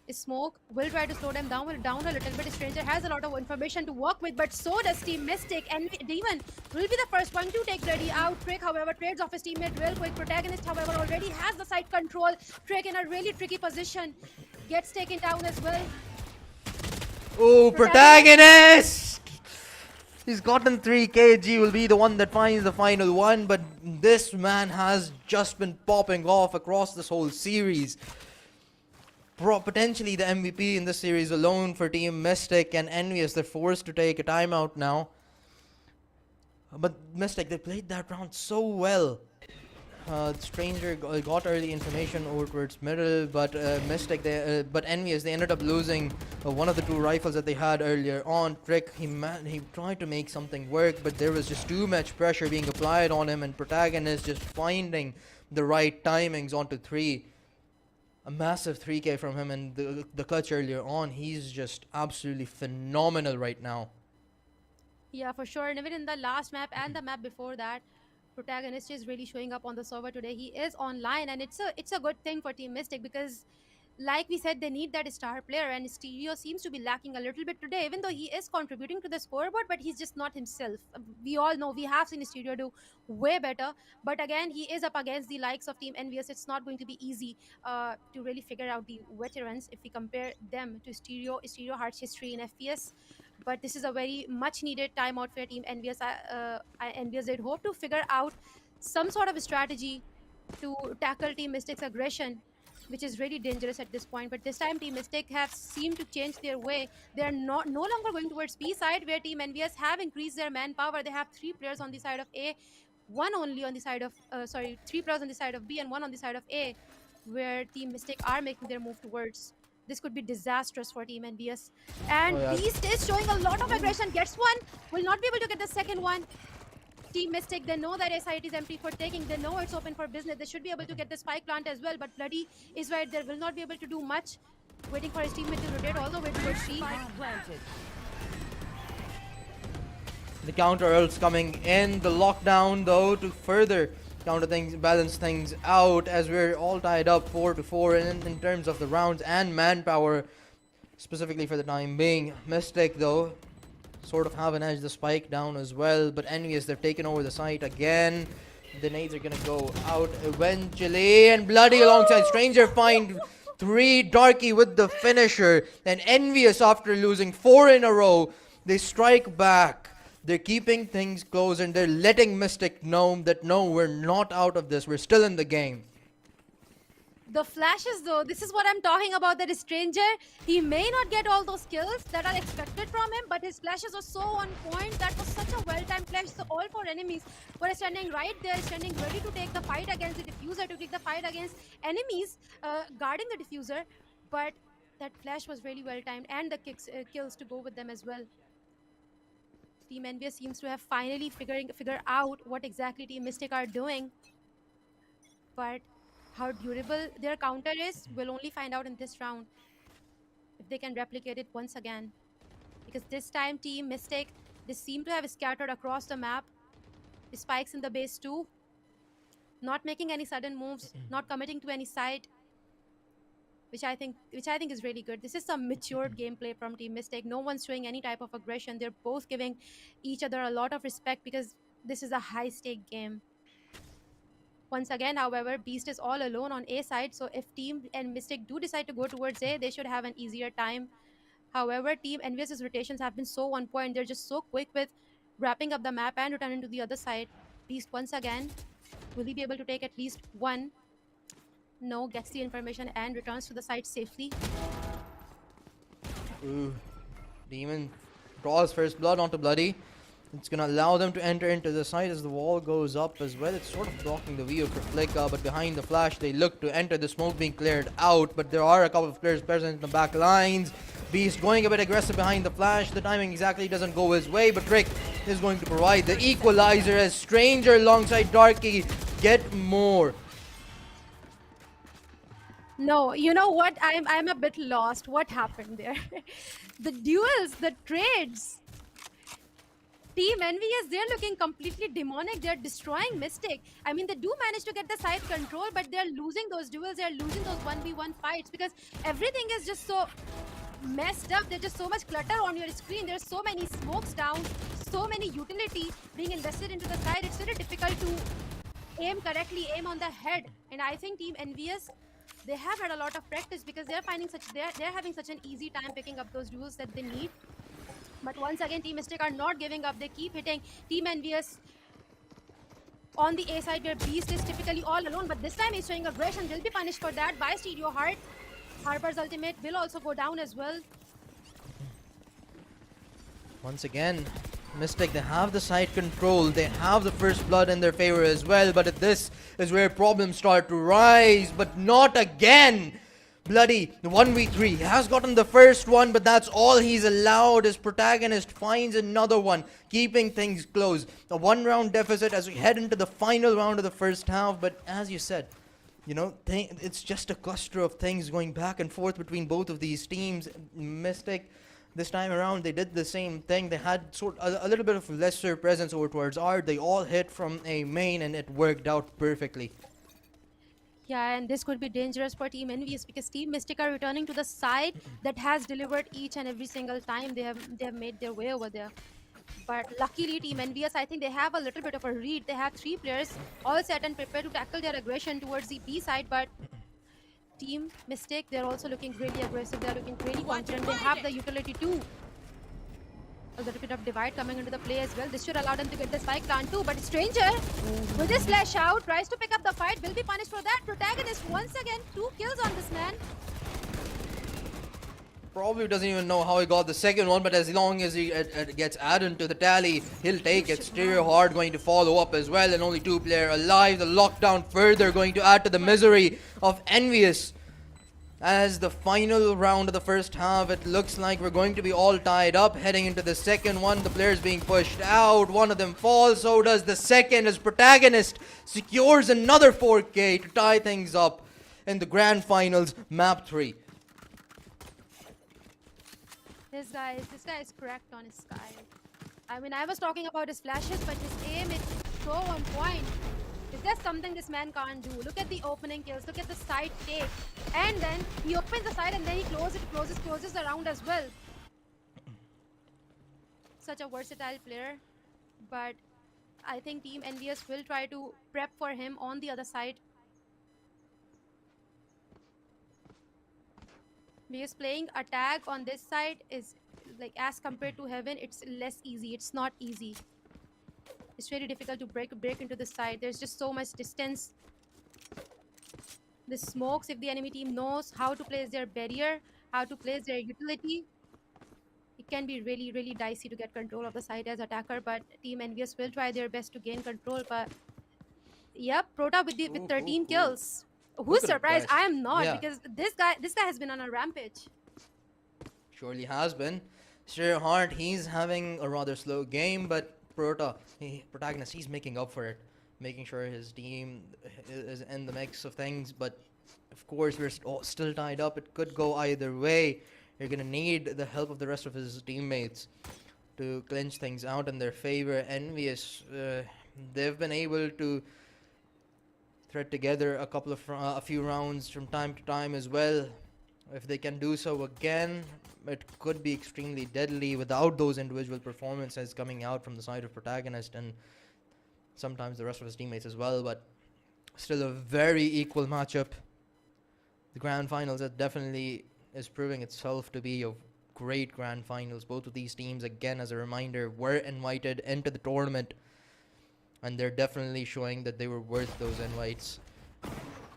Smoke will try to slow them down, will down a little bit. Stranger has a lot of information to work with, but so does Team Mystic, and Demon will be the first one to take Ready out. Trick, however, trades off his teammate real quick. Protagonist, however, already has the side control. Trick in a really tricky position, gets taken down as well. Oh, Protagonist! He's gotten 3 kg, will be the one that finds the final one, but this man has just been popping off across this whole series. Potentially the MVP in this series alone for Team Mystic, and Envious, they're forced to take a timeout now. But Mystic, they played that round so well. Stranger got early information over towards middle, but Mystic, but Envious, they ended up losing one of the 2 rifles that they had earlier on. Trick, he tried to make something work, but there was just too much pressure being applied on him, and Protagonist just finding the right timings onto 3. A massive 3k from him, and the clutch earlier on, he's just absolutely phenomenal right now. Yeah, for sure. And even in the last map and the map before that, Protagonist is really showing up on the server today. He is online, and it's a good thing for Team Mystic because, like we said, they need that star player, and Stereo seems to be lacking a little bit today, even though he is contributing to the scoreboard, but he's just not himself. We all know, we have seen Stereo do way better, but again, he is up against the likes of Team Envious. It's not going to be easy to really figure out the veterans if we compare them to Stereo Heart's history in FPS. But this is a very much needed timeout for Team Envious. Envious, they'd hope to figure out some sort of strategy to tackle Team Mystic's aggression, which is really dangerous at this point. But this time Team Mystic have seemed to change their way. They are no longer going towards B side, where Team Envious have increased their manpower. They have 3 players on the side of A, 1 only on the side of 3 players on the side of B and 1 on the side of A, where Team Mystic are making their move towards. This could be disastrous for Team Envious. And Beast is showing a lot of aggression. Gets 1, will not be able to get the second one. Team Mystic, they know that SIT is empty for taking. They know it's open for business. They should be able to get the spike plant as well. But Bloody is right there, will not be able to do much. Waiting for his teammate to rotate all the way towards C. The counter ults coming in. The lockdown, though, to further counter things, balance things out, as we're all tied up 4-4 in terms of the rounds and manpower, specifically for the time being. Mystic, though, sort of have an edge, the spike down as well, but Envious, they've taken over the site again. The nades are gonna go out eventually, and Bloody alongside Stranger find 3. Darky with the finisher, and Envious, after losing 4 in a row, they strike back. They're keeping things close, and they're letting Mystic know that no, we're not out of this. We're still in the game. The flashes, though, this is what I'm talking about. That Stranger, he may not get all those kills that are expected from him, but his flashes are so on point. That was such a well-timed flash. So all 4 enemies were standing right there, standing ready to take the fight against the diffuser, to take the fight against enemies guarding the diffuser. But that flash was really well-timed, and the kills to go with them as well. Team Envious seems to have finally figured out what exactly Team Mystic are doing. But how durable their counter is, we'll only find out in this round if they can replicate it once again. Because this time Team Mystic, they seem to have scattered across the map. The spikes in the base too. Not making any sudden moves, not committing to any site. Which I think is really good. This is some matured gameplay from Team Mystic. No one's showing any type of aggression. They're both giving each other a lot of respect because this is a high-stake game. Once again, however, Beast is all alone on A side, so if Team and Mystic do decide to go towards A, they should have an easier time. However, Team Envious's rotations have been so on point. They're just so quick with wrapping up the map and returning to the other side. Beast once again, will he be able to take at least 1? No, gets the information and returns to the site safely. Ooh. Demon draws first blood onto Bloody. It's gonna allow them to enter into the site as the wall goes up as well. It's sort of blocking the view for Flicka, but behind the flash they look to enter. The smoke being cleared out, but there are a couple of players present in the back lines. Beast going a bit aggressive behind the flash. The timing exactly doesn't go his way, but Trick is going to provide the equalizer as Stranger alongside Darky get more. No, you know what? I'm a bit lost. What happened there? The duels, the trades. Team Envious, they're looking completely demonic. They're destroying Mystic. I mean, they do manage to get the side control, but they're losing those duels. They're losing those 1v1 fights because everything is just so messed up. There's just so much clutter on your screen. There's so many smokes down, so many utility being invested into the side. It's very difficult to aim correctly, aim on the head. And I think Team Envious, they have had a lot of practice because they're having such an easy time picking up those duels that they need. But once again, Team Mystic are not giving up. They keep hitting. Team Envious on the A side, where Beast is typically all alone. But this time he's showing aggression. Will be punished for that by Stereo Heart. Harper's ultimate will also go down as well. Once again, Mystic, they have the side control, they have the first blood in their favor as well, but this is where problems start to rise, but not again! Bloody, the 1v3, he has gotten the first one, but that's all he's allowed. His protagonist finds another one, keeping things close. A 1-round deficit as we head into the final round of the first half, but as you said, you know, it's just a cluster of things going back and forth between both of these teams. Mystic, this time around, they did the same thing. They had a little bit of lesser presence over towards Art. They all hit from a main and it worked out perfectly. Yeah, and this could be dangerous for Team Envious because Team Mystic are returning to the side that has delivered each and every single time they have made their way over there. But luckily, Team Envious, I think they have a little bit of a read. They have 3 players all set and prepared to tackle their aggression towards the B side, but Team Mystic, they're also looking really aggressive. They're looking really confident. They have the utility too. A little bit of divide coming into the play as well. This should allow them to get the spike plant too. But Stranger, with his slash out, tries to pick up the fight. Will be punished for that. Protagonist once again, 2 kills on this man. Probably doesn't even know how he got the second one, but as long as he gets added to the tally, he'll take it. Stereo Hard going to follow up as well, and only 2 players alive. The lockdown further going to add to the misery of Envious. As the final round of the first half, it looks like we're going to be all tied up. Heading into the second one, the players being pushed out. One of them falls, so does the second, as Protagonist secures another 4K to tie things up in the grand finals, map 3. This guy is correct on his sky. I mean, I was talking about his flashes, but his aim is so on point. Is there something this man can't do? Look at the opening kills. Look at the side take. And then he opens the side and then he closes the round as well. Such a versatile player. But I think Team Envious will try to prep for him on the other side. Because playing a tag on this side is like, as compared to Heaven, it's less easy. It's not easy. It's really difficult to break into the side. There's just so much distance. The smokes, if the enemy team knows how to place their barrier, how to place their utility, it can be really, really dicey to get control of the side as attacker. But Team Envious will try their best to gain control. But yep, Prota with 13 kills. Who's surprised? I am not, because this guy has been on a rampage. Surely has been. Stereo Heart, he's having a rather slow game, but Protagonist, he's making up for it, making sure his team is in the mix of things. But of course, we're still tied up. It could go either way. You're gonna need the help of the rest of his teammates to clinch things out in their favor. Envious, they've been able to thread together a few rounds from time to time as well. If they can do so again, it could be extremely deadly without those individual performances coming out from the side of Protagonist and sometimes the rest of his teammates as well. But still a very equal matchup. The grand finals, that definitely is proving itself to be a great grand finals. Both of these teams, again, as a reminder, were invited into the tournament, and they're definitely showing that they were worth those invites.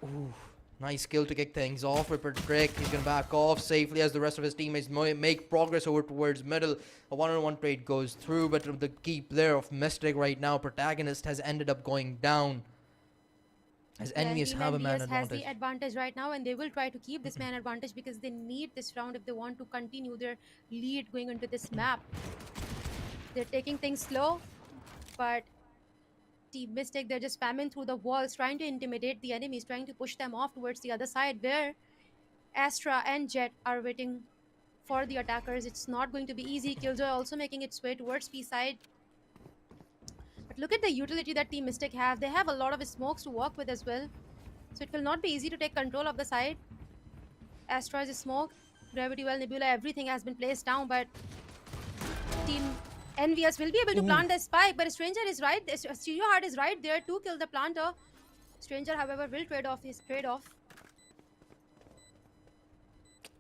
Ooh. Nice skill to kick things off with Trick. He's going to back off safely as the rest of his teammates make progress over towards middle. A one-on-one trade goes through, but the key player of Mystic right now, Protagonist, has ended up going down. As Envious have a man advantage. Has the advantage right now, and they will try to keep this man advantage because they need this round if they want to continue their lead going into this map. They're taking things slow, but Team Mystic, they're just spamming through the walls, trying to intimidate the enemies, trying to push them off towards the other side where Astra and Jet are waiting for the attackers. It's not going to be easy. Killjoy also making its way towards B side. But look at the utility that Team Mystic have. They have a lot of smokes to work with as well. So it will not be easy to take control of the side. Astra's smoke, Gravity Well, Nebula, everything has been placed down, but Team Envious will be able to plant the spike, but Stranger is right. Stereo Heart is right there to kill the planter. Stranger, however, will trade off his trade-off.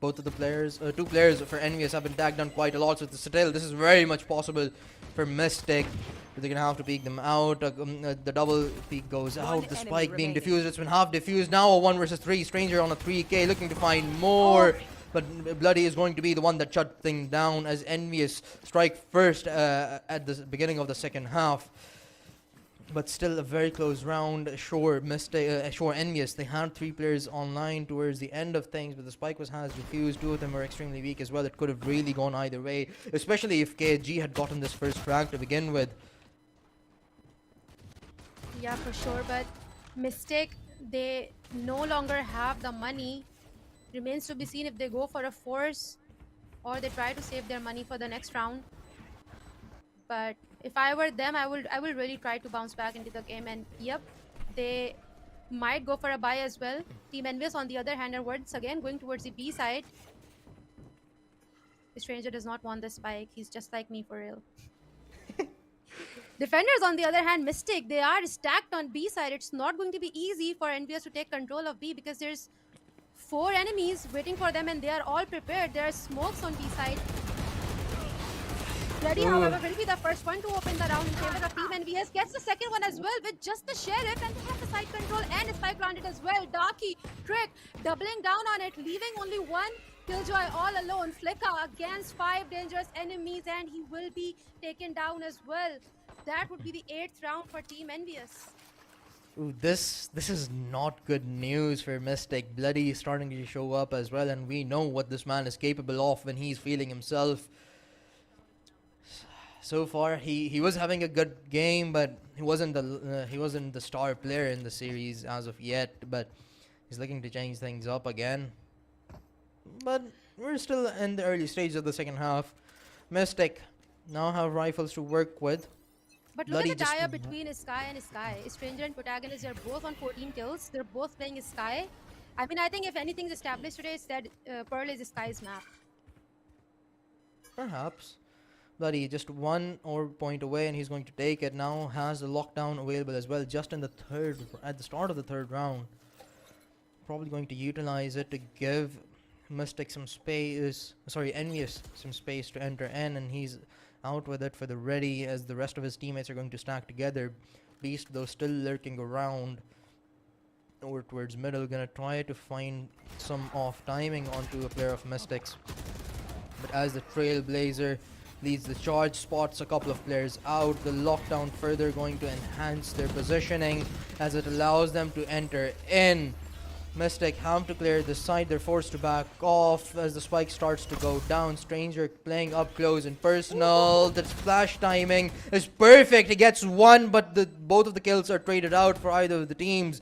Both of the players, two players for Envious have been tagged down quite a lot, so still this is very much possible for Mystic. But they're gonna have to peek them out. The double peek goes out. The spike being diffused. It's been half diffused. Now a 1 versus 3. Stranger on a 3k looking to find more. But Bloody is going to be the one that shut things down as Envious strike first at the beginning of the second half. But still a very close round. Sure, Envious. They had 3 players online towards the end of things, but the spike has diffused. 2 of them were extremely weak as well. It could have really gone either way, especially if KG had gotten this first frag to begin with. Yeah, for sure. But Mystic, they no longer have the money. Remains to be seen if they go for a force or they try to save their money for the next round. But if I were them, I will really try to bounce back into the game. And yep, they might go for a buy as well. Team Envious, on the other hand, are once again going towards the B side. The Stranger does not want the spike. He's just like me for real. Defenders, on the other hand, Mystic, they are stacked on B side. It's not going to be easy for Envious to take control of B because there's 4 enemies waiting for them and they are all prepared. There are smokes on B side. Bloody, however, will be the first one to open the round in favor of Team Envious. Gets the second one as well with just the Sheriff, and they have the side control and a spike planted as well. Darky, Trick, doubling down on it, leaving only 1 Killjoy all alone. Flicker against 5 dangerous enemies, and he will be taken down as well. That would be the 8th round for Team Envious. Ooh, this is not good news for Mystic. Bloody is starting to show up as well, and we know what this man is capable of when he's feeling himself. So far, he was having a good game, but he wasn't the star player in the series as of yet. But he's looking to change things up again. But we're still in the early stages of the second half. Mystic now have rifles to work with. But look at the tie-up between Sky and Sky. Stranger and Protagonist are both on 14 kills. They're both playing Sky. I mean, I think if anything's established today, it's that Pearl is Sky's map. Perhaps. Bloody just 1 orb point away, and he's going to take it. Now has the lockdown available as well, just in the at the start of the 3rd round. Probably going to utilize it to give Mystic some space. Sorry, Envious some space to enter in, and he's out with it for the ready as the rest of his teammates are going to stack together. Beast, though, still lurking around over towards middle, gonna try to find some off timing onto a player of Mystics. But as the Trailblazer leads the charge, spots a couple of players out. The lockdown further going to enhance their positioning as it allows them to enter in. Mystic have to clear the side. They're forced to back off as the spike starts to go down. Stranger playing up close and personal. The flash timing is perfect. He gets 1, but both of the kills are traded out for either of the teams.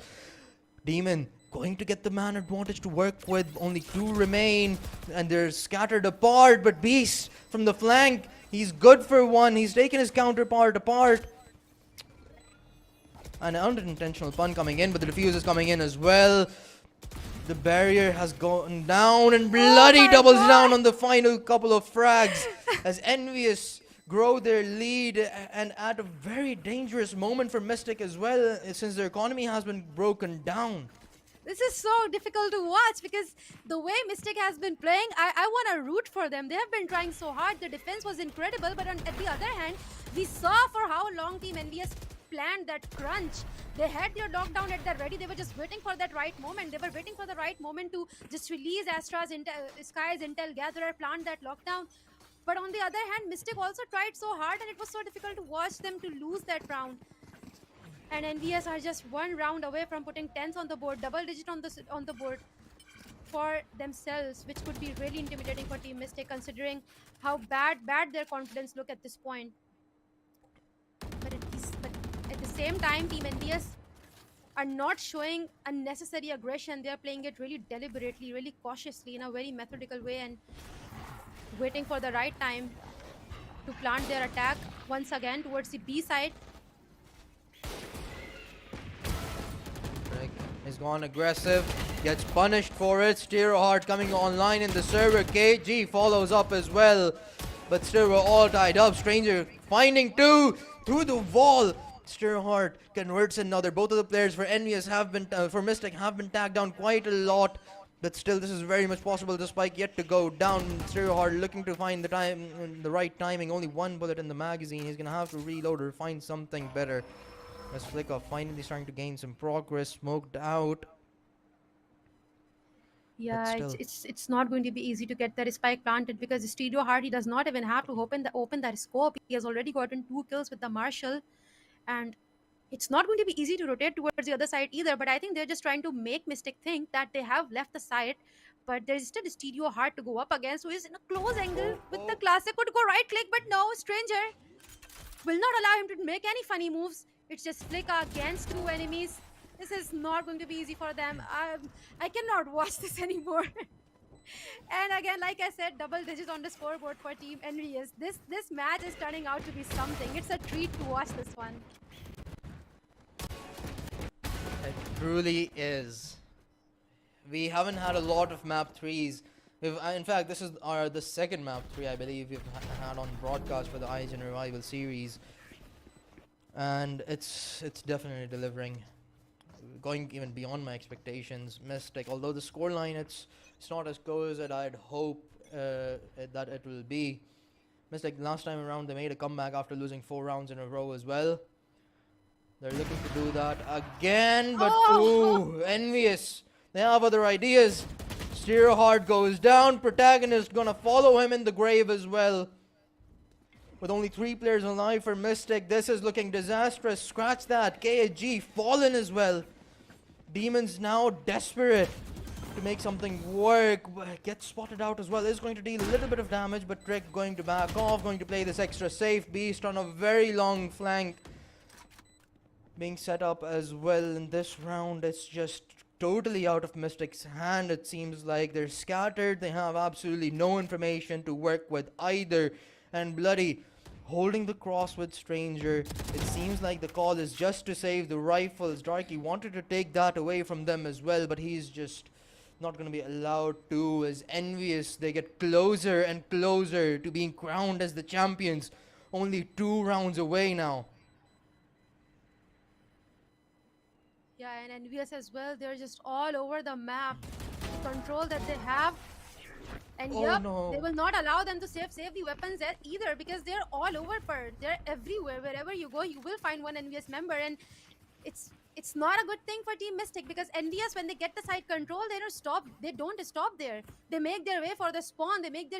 Demon going to get the man advantage to work with. Only 2 remain, and they're scattered apart. But Beast from the flank, he's good for 1. He's taken his counterpart apart. An unintentional pun coming in, but the defuse is coming in as well. The barrier has gone down, and Bloody doubles down on the final couple of frags as Envious grow their lead, and at a very dangerous moment for Mystic as well, since their economy has been broken down. This is so difficult to watch because the way Mystic has been playing, I want to root for them. They have been trying so hard. The defense was incredible, but at the other hand, we saw for how long Team Envious planned that crunch. They had their lockdown at the ready. They were just waiting for that right moment. They were waiting for the right moment to just release Astra's Sky's Intel Gatherer, plant that lockdown. But on the other hand, Mystic also tried so hard, and it was so difficult to watch them to lose that round. And Envious are just 1 round away from putting 10s on the board, double digit on the board for themselves, which could be really intimidating for Team Mystic considering how bad their confidence look at this point. But at the same time, Team Envious are not showing unnecessary aggression. They are playing it really deliberately, really cautiously, in a very methodical way, and waiting for the right time to plant their attack once again towards the B side. Has gone aggressive, gets punished for it. Steerheart coming online in the server. KG follows up as well, but still we're all tied up. Stranger finding 2 through the wall. Steerheart converts another. Both of the players for Envious have been for Mystic have been tagged down quite a lot. But still, this is very much possible. The spike yet to go down. Stereo Hard looking to find the right timing. Only one bullet in the magazine. He's gonna have to reload or find something better. As Flicker finally starting to gain some progress. Smoked out. Yeah, still- it's not going to be easy to get that spike planted because Stereo Heart, he does not even have to open that scope. He has already gotten 2 kills with the Marshall, and it's not going to be easy to rotate towards the other side either. But I think they're just trying to make Mystic think that they have left the site, but there's still Stereo Heart to go up against, who is in a close angle with the classic. Could go right click, but no, Stranger will not allow him to make any funny moves. It's just Flicker against 2 enemies. This is not going to be easy for them. I cannot watch this anymore. And again, like I said, double digits on the scoreboard for Team Envious. This match is turning out to be something. It's a treat to watch this one. It truly is. We haven't had a lot of map 3s. In fact, this is the second map 3 I believe we've had on broadcast for the IGEN Revival series. And it's definitely delivering. Going even beyond my expectations. Mystic, although the scoreline it's not as close as I'd hope that it will be. Mystic last time around they made a comeback after losing 4 rounds in a row as well. They're looking to do that again, but ooh, Envious. They have other ideas. Stereo Hard goes down. Protagonist gonna follow him in the grave as well. With only 3 players alive for Mystic, this is looking disastrous. Scratch that. KHG fallen as well. Demons now desperate to make something work. Gets spotted out as well. Is going to deal a little bit of damage, but Trick going to back off. Going to play this extra safe. Beast on a very long flank. Being set up as well in this round. It's just totally out of Mystic's hand. It seems like they're scattered. They have absolutely no information to work with either. And Bloody holding the cross with Stranger. It seems like the call is just to save the rifles. Darky wanted to take that away from them as well, but he's just not going to be allowed to. As Envious, they get closer and closer to being crowned as the champions. Only 2 rounds away now. Yeah, and Envious as well. They're just all over the map. The control that they have. And Oh, yep, no. they will not allow them to save the weapons either, because they're all over per. They're everywhere. Wherever you go, you will find one Envious member, and it's not a good thing for Team Mystic, because Envious, when they get the side control, they don't stop. They don't stop there. They make their way for the spawn. They make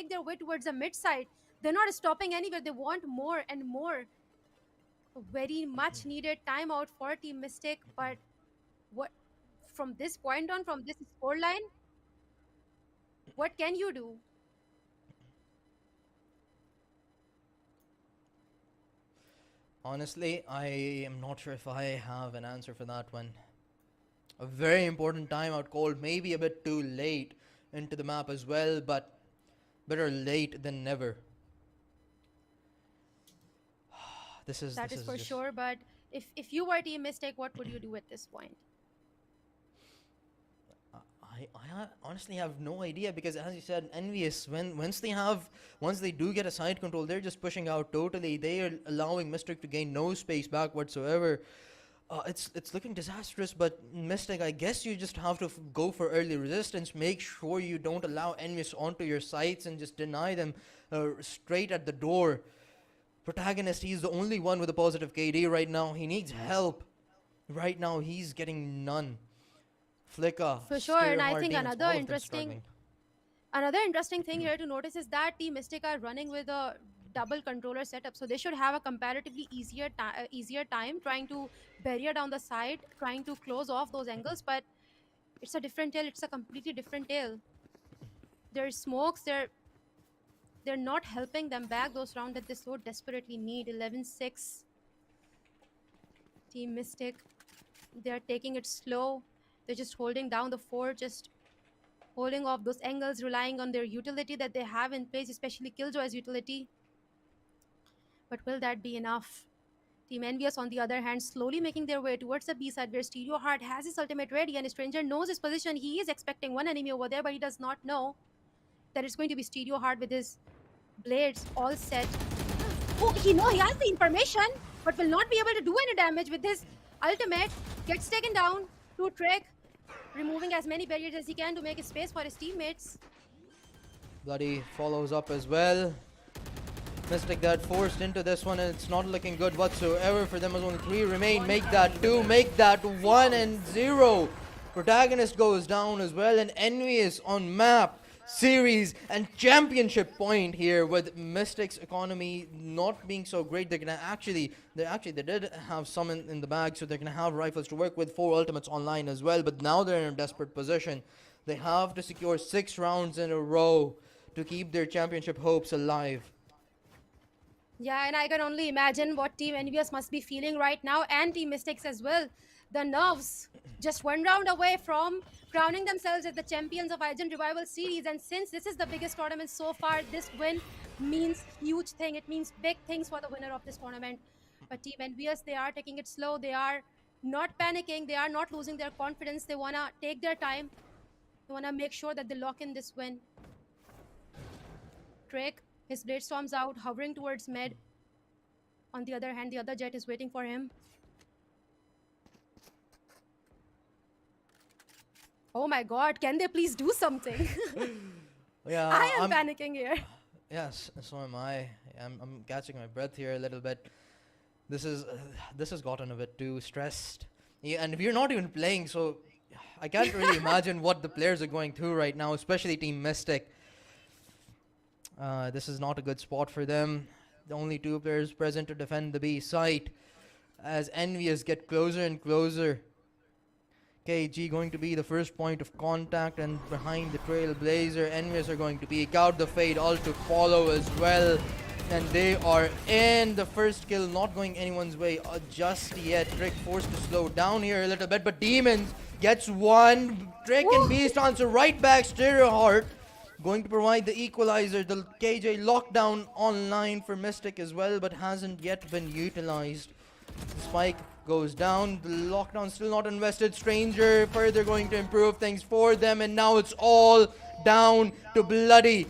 their way towards the mid side. They're not stopping anywhere. They want more and more. A very much needed timeout for Team Mystic, but what from this point on, from this scoreline, what can you do? Honestly, I am not sure if I have an answer for that one. A very important timeout call, maybe a bit too late into the map as well, but better late than never. That is for sure, but if you were Team Mystic, what would you do at this point? I honestly have no idea, because as you said, Envious, once they do get a side control, they're just pushing out totally. They are allowing Mystic to gain no space back whatsoever. It's looking disastrous, but Mystic, I guess you just have to go for early resistance. Make sure you don't allow Envious onto your sites and just deny them straight at the door. Protagonist, he's the only one with a positive KD right now. He needs help. Right now, he's getting none. Flicker. For sure, and I think another interesting thing here to notice is that Team Mystic are running with a double controller setup, so they should have a comparatively easier time trying to barrier down the side, trying to close off those angles. But it's a different tale. It's a completely different tale. There's smokes. They're not helping them back those rounds that they so desperately need. 11-6. Team Mystic, they're taking it slow. They're just holding down the fort, just holding off those angles, relying on their utility that they have in place, especially Killjoy's utility. But will that be enough? Team Envious, on the other hand, slowly making their way towards the B side, where Stereo Heart has his ultimate ready, and Stranger knows his position. He is expecting one enemy over there, but he does not know that it's going to be Stereo Heart with his blades all set. Oh, he has the information, but will not be able to do any damage with his ultimate. Gets taken down to Trick. removing as many barriers as he can to make space for his teammates. Bloody follows up as well. Mystic that forced into this one, and it's not looking good whatsoever for them as only 3 remain. Make that 2, make that 1 and 0. Protagonist goes down as well, and Envious on map, series and championship point here with Mystic's economy not being so great. They're gonna they did have some in the bag, so they're gonna have rifles to work with, 4 ultimates online as well, but now they're in a desperate position. They have to secure 6 rounds in a row to keep their championship hopes alive. Yeah, and I can only imagine what Team Envious must be feeling right now, and Team Mystics as well. The nerves, just 1 round away from crowning themselves as the champions of IGEN Revival Series. And since this is the biggest tournament so far, this win means huge thing. It means big things for the winner of this tournament. But Team Envious, they are taking it slow. They are not panicking. They are not losing their confidence. They want to take their time. They want to make sure that they lock in this win. Drake, his Blade Storm's out, hovering towards mid. On the other hand, the other Jet is waiting for him. Oh my god, can they please do something? Yeah, I am panicking here. Yes, so am I. I'm catching my breath here a little bit. This has gotten a bit too stressed. Yeah, and we're not even playing, so I can't really imagine what the players are going through right now, especially Team Mystic. This is not a good spot for them. The only 2 players present to defend the B site as Envious get closer and closer. KG going to be the first point of contact, and behind the Trailblazer, Envious are going to peek out. The Fade ult to follow as well, and they are in. The first kill not going anyone's way just yet. Drake forced to slow down here a little bit, but Demons gets 1. Drake and Beast answer right back. Stereo Heart going to provide the equalizer. The KJ lockdown online for Mystic as well, but hasn't yet been utilized. The spike goes down. The lockdown still not invested. Stranger further going to improve things for them, and now it's all down to bloody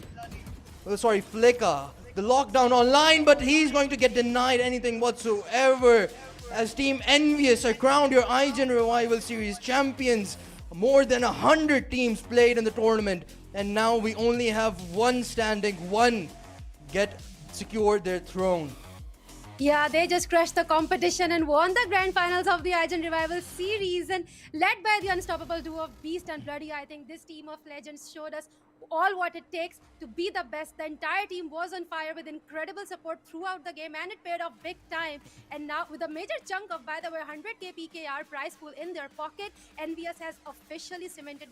Flicker. The lockdown online, but he's going to get denied anything whatsoever as Team Envious are crowned your IGEN Revival Series champions. More than 100 teams played in the tournament, and now we only have 1 standing, 1 secured their throne. Yeah, they just crushed the competition and won the grand finals of the IGEN Revival Series, and led by the unstoppable duo of Beast and Bloody. I think this team of legends showed us all what it takes to be the best. The entire team was on fire with incredible support throughout the game, and it paid off big time. And now with a major chunk of, by the way, 100k PKR prize pool in their pocket, Envious has officially cemented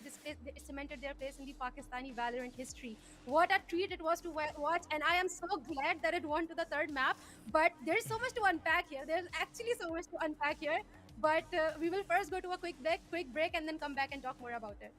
their place in the Pakistani Valorant history. What a treat it was to watch, and I am so glad that it won to the 3rd map. But there's so much to unpack here. There's actually so much to unpack here. But we will first go to a quick break, and then come back and talk more about it.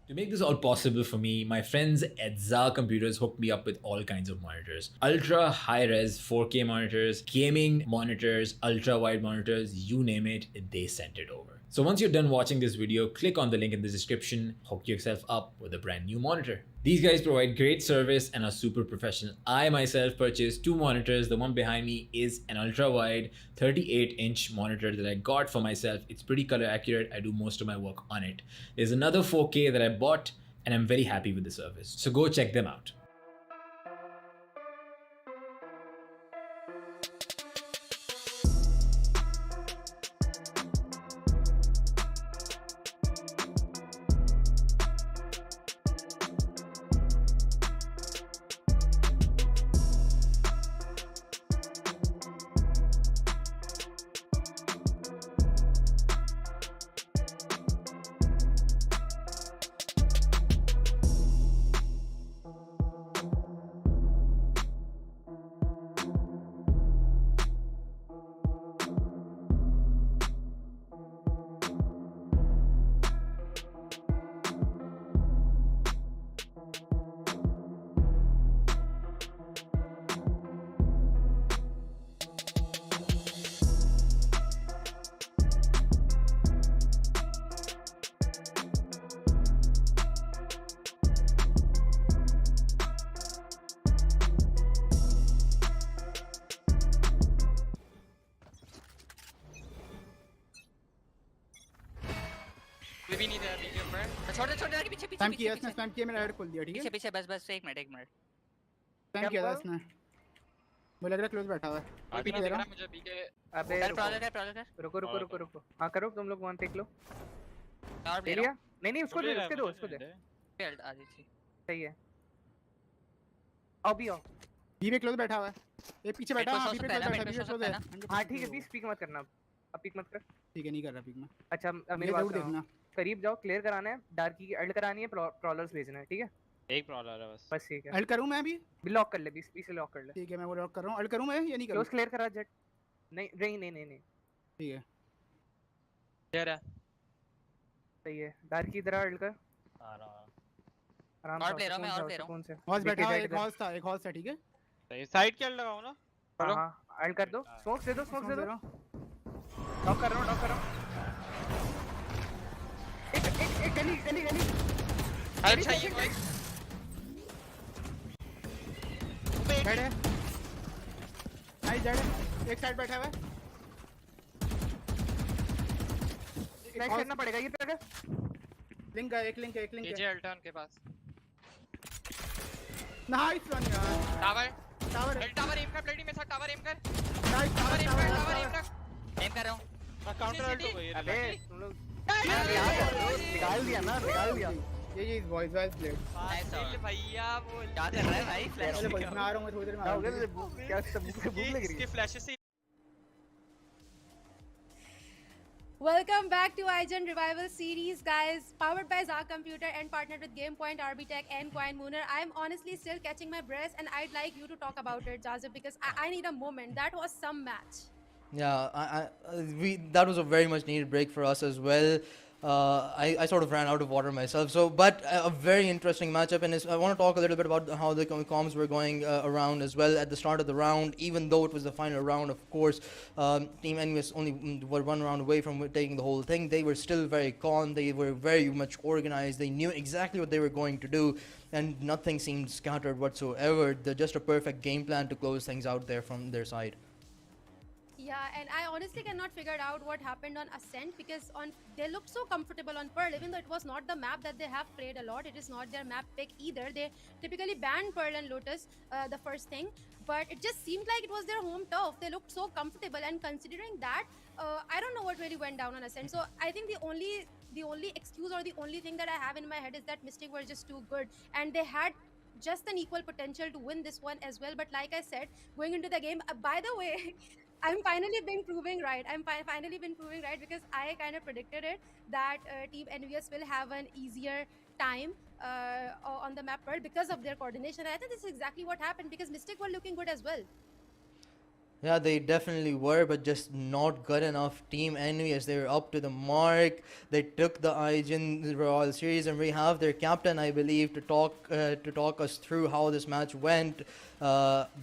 To make this all possible for me, my friends at ZahComputers hooked me up with all kinds of monitors. Ultra high-res 4K monitors, gaming monitors, ultra-wide monitors, you name it, they sent it over. So once you're done watching this video, click on the link in the description, hook yourself up with a brand new monitor. These guys provide great service and are super professional. I myself purchased 2 monitors. The one behind me is an ultra-wide 38-inch monitor that I got for myself. It's pretty color accurate. I do most of my work on it. There's another 4K that I bought, and I'm very happy with the service. So go check them out. अभी भी नहीं दे अभी के ऊपर छोड़ दे पीछे पीछे spam पीछे किया इसने, स्पैम किया, मेरा हेड खोल दिया, ठीक है? पीछे पीछे बस एक मिनट स्पैम किया था इसने, मुझे लग रहा है क्लोज बैठा हुआ है। अभी पीछे नहीं दे दिख रहा रहा हूँ। मुझे अभी के अबे कर रुको। हाँ करो तुम लोग, वन टेक लो। और ले एरिया नहीं उसको दे, उसके दो, उसको दे। लो आ जी सही है। आओ भी आओ। बी पे क्लोज बैठा हुआ है, ये पीछे बैठा है, बी पे क्लोज बैठा है, बी पे क्लोज है। हाँ ठीक है, प्लीज पीक मत करना अब पीक मत कर। ठीक है, नहीं कर रहा पिक में। अच्छा अब मेरी ये बात जरूर देखना। करीब जाओ, क्लियर कराना है, डार्क की अल्ट करानी है, प्रॉलर्स भेजना है, ठीक है? एक प्रॉब्लम है बस ठीक है। अल्ट करूं मैं अभी? लॉक कर ले, 20 से लॉक कर ले। ठीक है, मैं वो लॉक कर रहा हूं। अल्ट करूं मैं या नहीं करूं? क्लोज क्लियर करा जेट। नहीं। ठीक है, क्लियर है सही है। डार्क की तरह अल्ट कर। आ रहा आराम और ले रहा हूं मैं, और ले रहा हूं। कौन से हॉस बैठा है, एक हॉस था, ठीक है? सही साइड के लगाओ ना। हां अल्ट कर दो, स्मोक्स दे दो, स्मोक्स दे दो। लॉक कर रहा हूं। एक गली। अच्छा ये कोई बैठ है, नाइस जेड है, एक साइड बैठा हुआ है। फ्लैश करना पड़ेगा ये पे। लिंक है, एक लिंक है। एजे अल्टर्न के पास नाइस वन यार। टावर एम कर, ब्लेडी में था, टावर एम कर, नाइस टावर एम टावर। कर, एम कर रहा हूं। काउंटर अल्ट हो गई। अबे तुम लोग निकाल दिया। ये बॉयज प्लेड। नाइस भैया वो क्या कर रहा है भाई? फ्लैश मैं आ रहा हूं, मैं थोड़ी देर में आ रहा हूं। क्या सब भूख लग रही इसके है। फ्लैशेस से Welcome back to IGEN Revival Series, guys. Powered by ZahComputer and partnered with GamePoint, RBTech, and Coin Mooner. I'm honestly still catching my breath, and I'd like you to talk about it, Jazib, because I need a moment. That was some match. Yeah, that was a very much needed break for us as well. I sort of ran out of water myself. So, but a very interesting matchup, and I want to talk a little bit about how the comms were going around as well at the start of the round. Even though it was the final round, of course, Team Envious only were one round away from taking the whole thing. They were still very calm. They were very much organized. They knew exactly what they were going to do, and nothing seemed scattered whatsoever. They're just a perfect game plan to close things out there from their side. Yeah, and I honestly cannot figure out what happened on Ascent, because they looked so comfortable on Pearl, even though it was not the map that they have played a lot. It is not their map pick either. They typically ban Pearl and Lotus, the first thing, but it just seemed like it was their home turf. They looked so comfortable, and considering that, I don't know what really went down on Ascent. So I think the only excuse or the only thing that I have in my head is that Mystic were just too good, and they had just an equal potential to win this one as well. But like I said, going into the game, by the way, I'm finally been proving right. Finally been proving right, because I kind of predicted it that Team Envious will have an easier time on the map Pearl because of their coordination. And I think this is exactly what happened, because Mystic were looking good as well. Yeah, they definitely were, but just not good enough. Team Envious, they were up to the mark. They took the IGEN Royal Series, and we have their captain, I believe, to talk us through how this match went.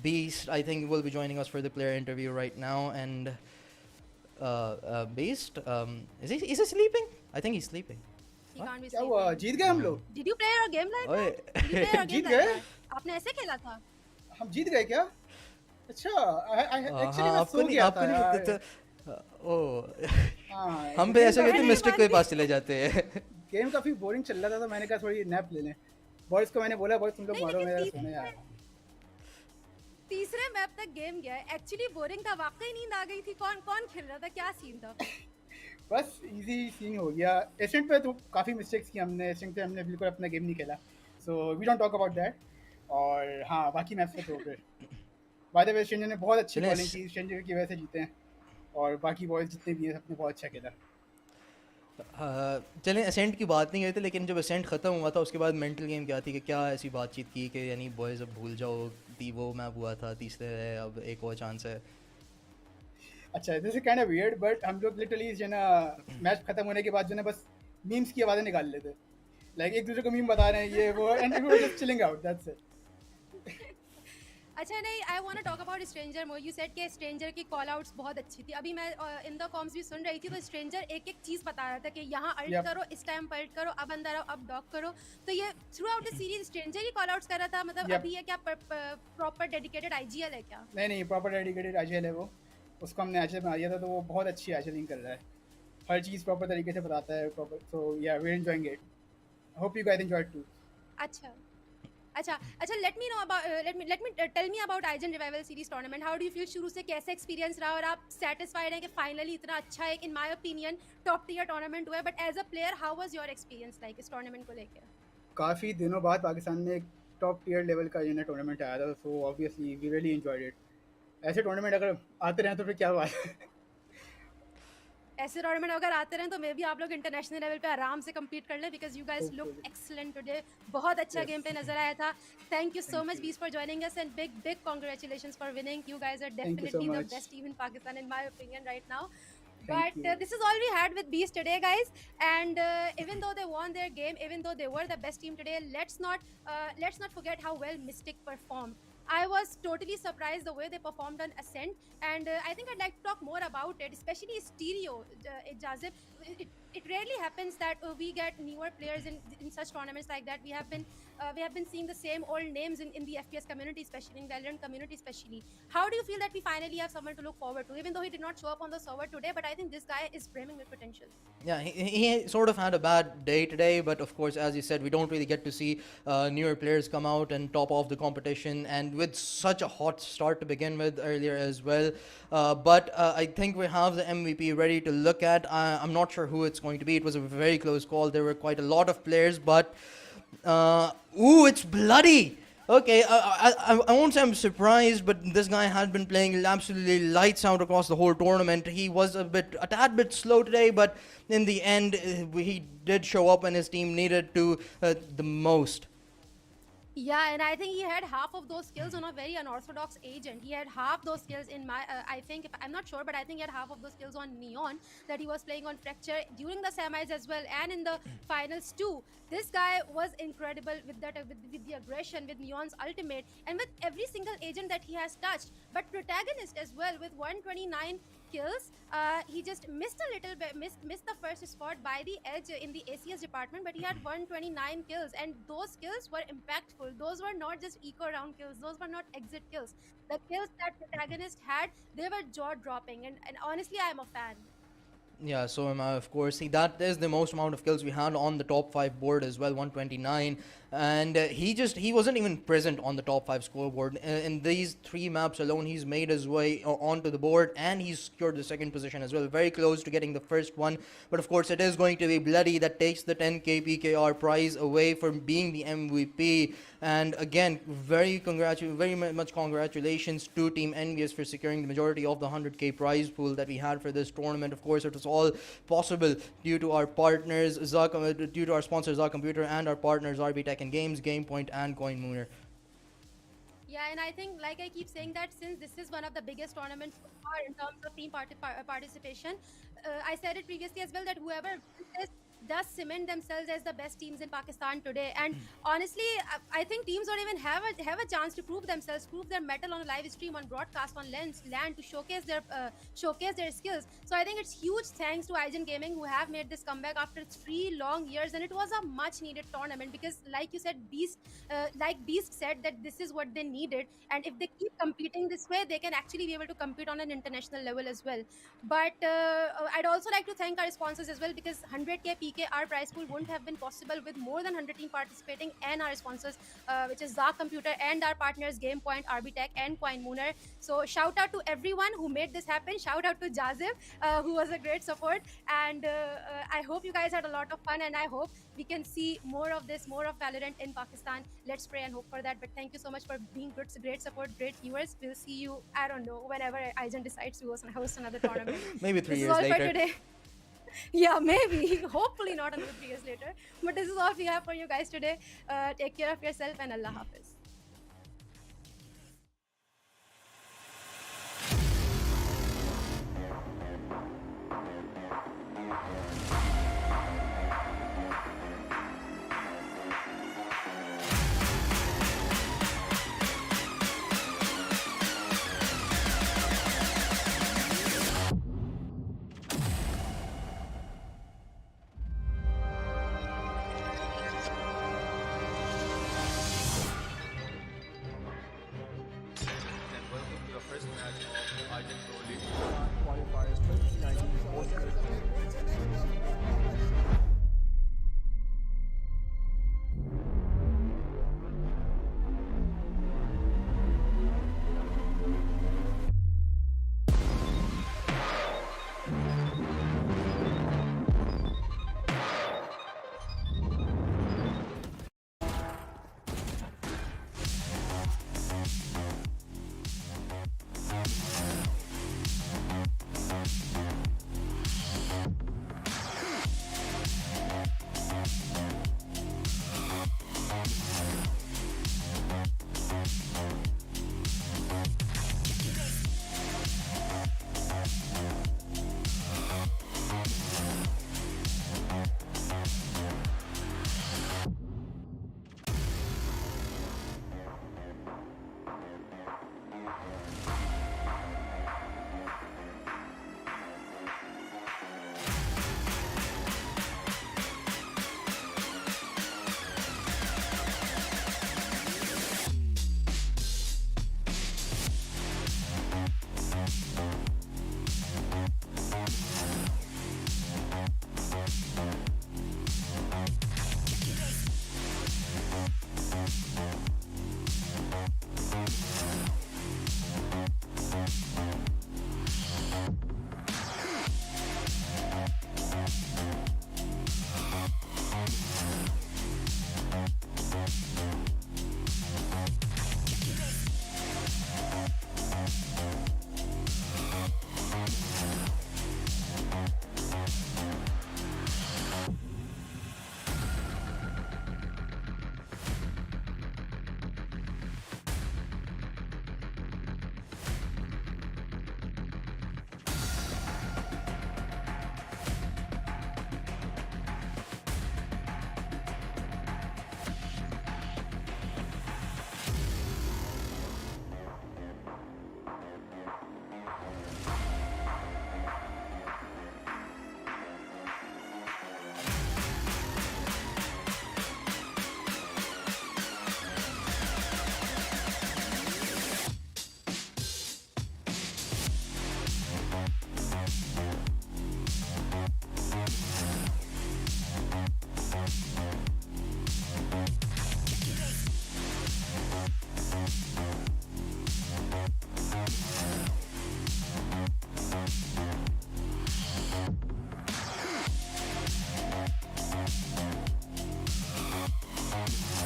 Beast, I think, will be joining us for the player interview right now. And Beast, is he sleeping? I think he's sleeping. He can't be क्या sleeping. हुआ? जीत गए हम लोग? Did you play your game like ओए। that? Did you play your game Jeet like गए? that? आपने ऐसे खेला था? हम जीत गए क्या? अच्छा, एक्चुअली मैं आपको सो नहीं गया आपको था नहीं यार। पता था। ओह, हाँ, हम पे ऐसे गेम कहते काफी- मिस्टेक के पास चले जाते हैं। गेम काफी बोरिंग चल रहा था, तो मैंने कहा थोड़ी नैप ले लें। बॉयज को मैंने बोला, बॉयज तुम लोग नहीं, मारो, लेकिन मेरा सोने यार। तीसरे मैप तक गेम गया है, एक्चुअली बोरिंग था, वाकई नींद आ गई थी। कौन खेल रहा था, क्या सीन था? बस इजी सीन हो गया। एसेंट पे तो काफ़ी मिस्टेक्स की हमने, एसेंट पे हमने बिल्कुल अपना गेम नहीं खेला, so we don't talk about that. और हाँ, बाकी मैच पे तो फिर बाय द वे स्ट्रेंजर ने बहुत अच्छी बॉलिंग की, स्ट्रेंजर की वजह से जीते हैं, और बाकी बॉयज जितने भी हैं सबने बहुत अच्छा खेला। चलें, असेंट की बात नहीं करते, लेकिन जब असेंट ख़त्म हुआ था उसके बाद मेंटल गेम क्या थी कि क्या ऐसी बातचीत की कि यानी बॉयज़ अब भूल जाओ, वो मैप हुआ था, तीसरे है, अब एक और चांस है। अच्छा, this is kind of weird, but हम लोग लिटरली जो ना मैच खत्म होने के बाद जो ना बस मीम्स की आवाज़ें निकाल लेते, लाइक एक दूसरे को मीम बता रहे हैं ये वो, and we were just chilling out, that's it. अच्छा नहीं, I want to talk about stranger more. You said कि स्ट्रेंजर की कॉल आउट्स बहुत अच्छी थी। अभी मैं इन द कॉम्स भी सुन रही थी, तो स्ट्रेंजर एक चीज़ बता रहा था कि यहाँ अल्ट करो, इस टाइम पर अल्ट करो, अब अंदर आओ, अब डॉक करो। तो ये through out the series stranger he call outs कर रहा था, मतलब अभी ये क्या प्रॉपर डेडिकेटेड आईजीएल है क्या? नहीं, प्रॉपर डेडिकेटेड आईजीएल है वो, उसको हमने आईजीएल बना दिया था, तो वो बहुत अच्छी आईजीएलिंग कर रहा है। हर चीज़ प्रॉपर तरीके से बताता है proper. So yeah, we're enjoying it. I hope you guys enjoyed too. Acha. अच्छा let me know about tell me about IGEN Revival Series tournament. How do you feel? शुरू से कैसे एक्सपीरियंस रहा और आप satisfied हैं कि finally इतना अच्छा एक in my opinion top tier tournament हुआ है, but as a player how was your experience like इस tournament को लेके? काफ़ी दिनों बाद पाकिस्तान में एक टॉप टियर लेवल का यूनिट टूर्नामेंट आया था, so obviously we really enjoyed it. ऐसे टूर्नामेंट अगर आते रहें तो फिर क्या बात है. ऐसे टूर्नामेंट अगर आते रहें तो मे भी आप लोग इंटरनेशनल लेवल पे आराम से compete कर लें because you guys look excellent today. बहुत अच्छा गेम पे नजर आया था. Thank you so much Beast for joining us and big congratulations for winning. You guys are definitely the best team in Pakistan in my opinion right now. But this is all we had with Beast today, guys. And even though they won their game, even though they were the best team today, let's not forget how well Mystic performed. I was totally surprised the way they performed on Ascent, and I think I'd like to talk more about it, especially Stereo. Jazib, it rarely happens that we get newer players in such tournaments like that. We have been seeing the same old names in the FPS community, especially in Valorant community, especially. How do you feel that we finally have someone to look forward to? Even though he did not show up on the server today, but I think this guy is brimming with potential. Yeah, he sort of had a bad day today, but of course, as you said, we don't really get to see newer players come out and top off the competition, and with such a hot start to begin with earlier as well. But I think we have the MVP ready to look at. I'm not sure who it's going to be. It was a very close call. There were quite a lot of players, but ooh, it's bloody. Okay, I won't say I'm surprised, but this guy had been playing absolutely lights out across the whole tournament. He was a tad bit slow today, but in the end, he did show up when his team needed to the most. Yeah, and I think he had half of those skills on a very unorthodox agent. He had half those skills in my, I think, I'm not sure, but I think he had half of those skills on Neon that he was playing on Fracture during the semis as well and in the finals too. This guy was incredible with that, with the aggression, with Neon's ultimate, and with every single agent that he has touched. But Protagonist as well with 129 kills. He just missed a little bit, missed the first spot by the edge in the ACS department, but he had 129 kills, and those kills were impactful. Those were not just eco round kills, those were not exit kills. The kills that Protagonist had, they were jaw-dropping, and honestly, I am a fan. Yeah, so am I, of course. See, that is the most amount of kills we had on the top 5 board as well, 129. And he wasn't even present on the top 5 scoreboard. In these 3 maps alone, he's made his way onto the board, and he's secured the second position as well. Very close to getting the first one. But of course, it is going to be Bloody that takes the 10k PKR prize away from being the MVP. And again, very much congratulations to Team Envious for securing the majority of the 100k prize pool that we had for this tournament. Of course, it was all possible due to our partners, due to our sponsors ZahComputer, and our partners RB Tech and Games, GamePoint, and CoinMooner. Yeah, and I think, like I keep saying, that since this is one of the biggest tournaments so far in terms of team participation, I said it previously as well that whoever wins this does cement themselves as the best teams in Pakistan today. And honestly, I think teams don't even have a chance to prove themselves, prove their mettle on a live stream, on broadcast, on LAN, to showcase their skills. So I think it's huge thanks to IGEN Gaming, who have made this comeback after 3 long years, and it was a much needed tournament because, like you said, Beast said that this is what they needed, and if they keep competing this way, they can actually be able to compete on an international level as well. But I'd also like to thank our sponsors as well, because 100k PKR prize pool wouldn't have been possible with more than 100 teams participating, and our sponsors, which is ZahComputer, and our partners GamePoint, RB Tech, and CoinMooner. So shout out to everyone who made this happen. Shout out to Jazib, who was a great support, and I hope you guys had a lot of fun, and I hope we can see more of this, more of Valorant in Pakistan. Let's pray and hope for that. But thank you so much for being great support, great viewers. We'll see you, I don't know, whenever IGEN decides to host another tournament. Maybe 3 years this is all later. for today. Yeah, maybe. Hopefully not another 3 years later. But this is all we have for you guys today. Take care of yourself, and Allah Hafiz.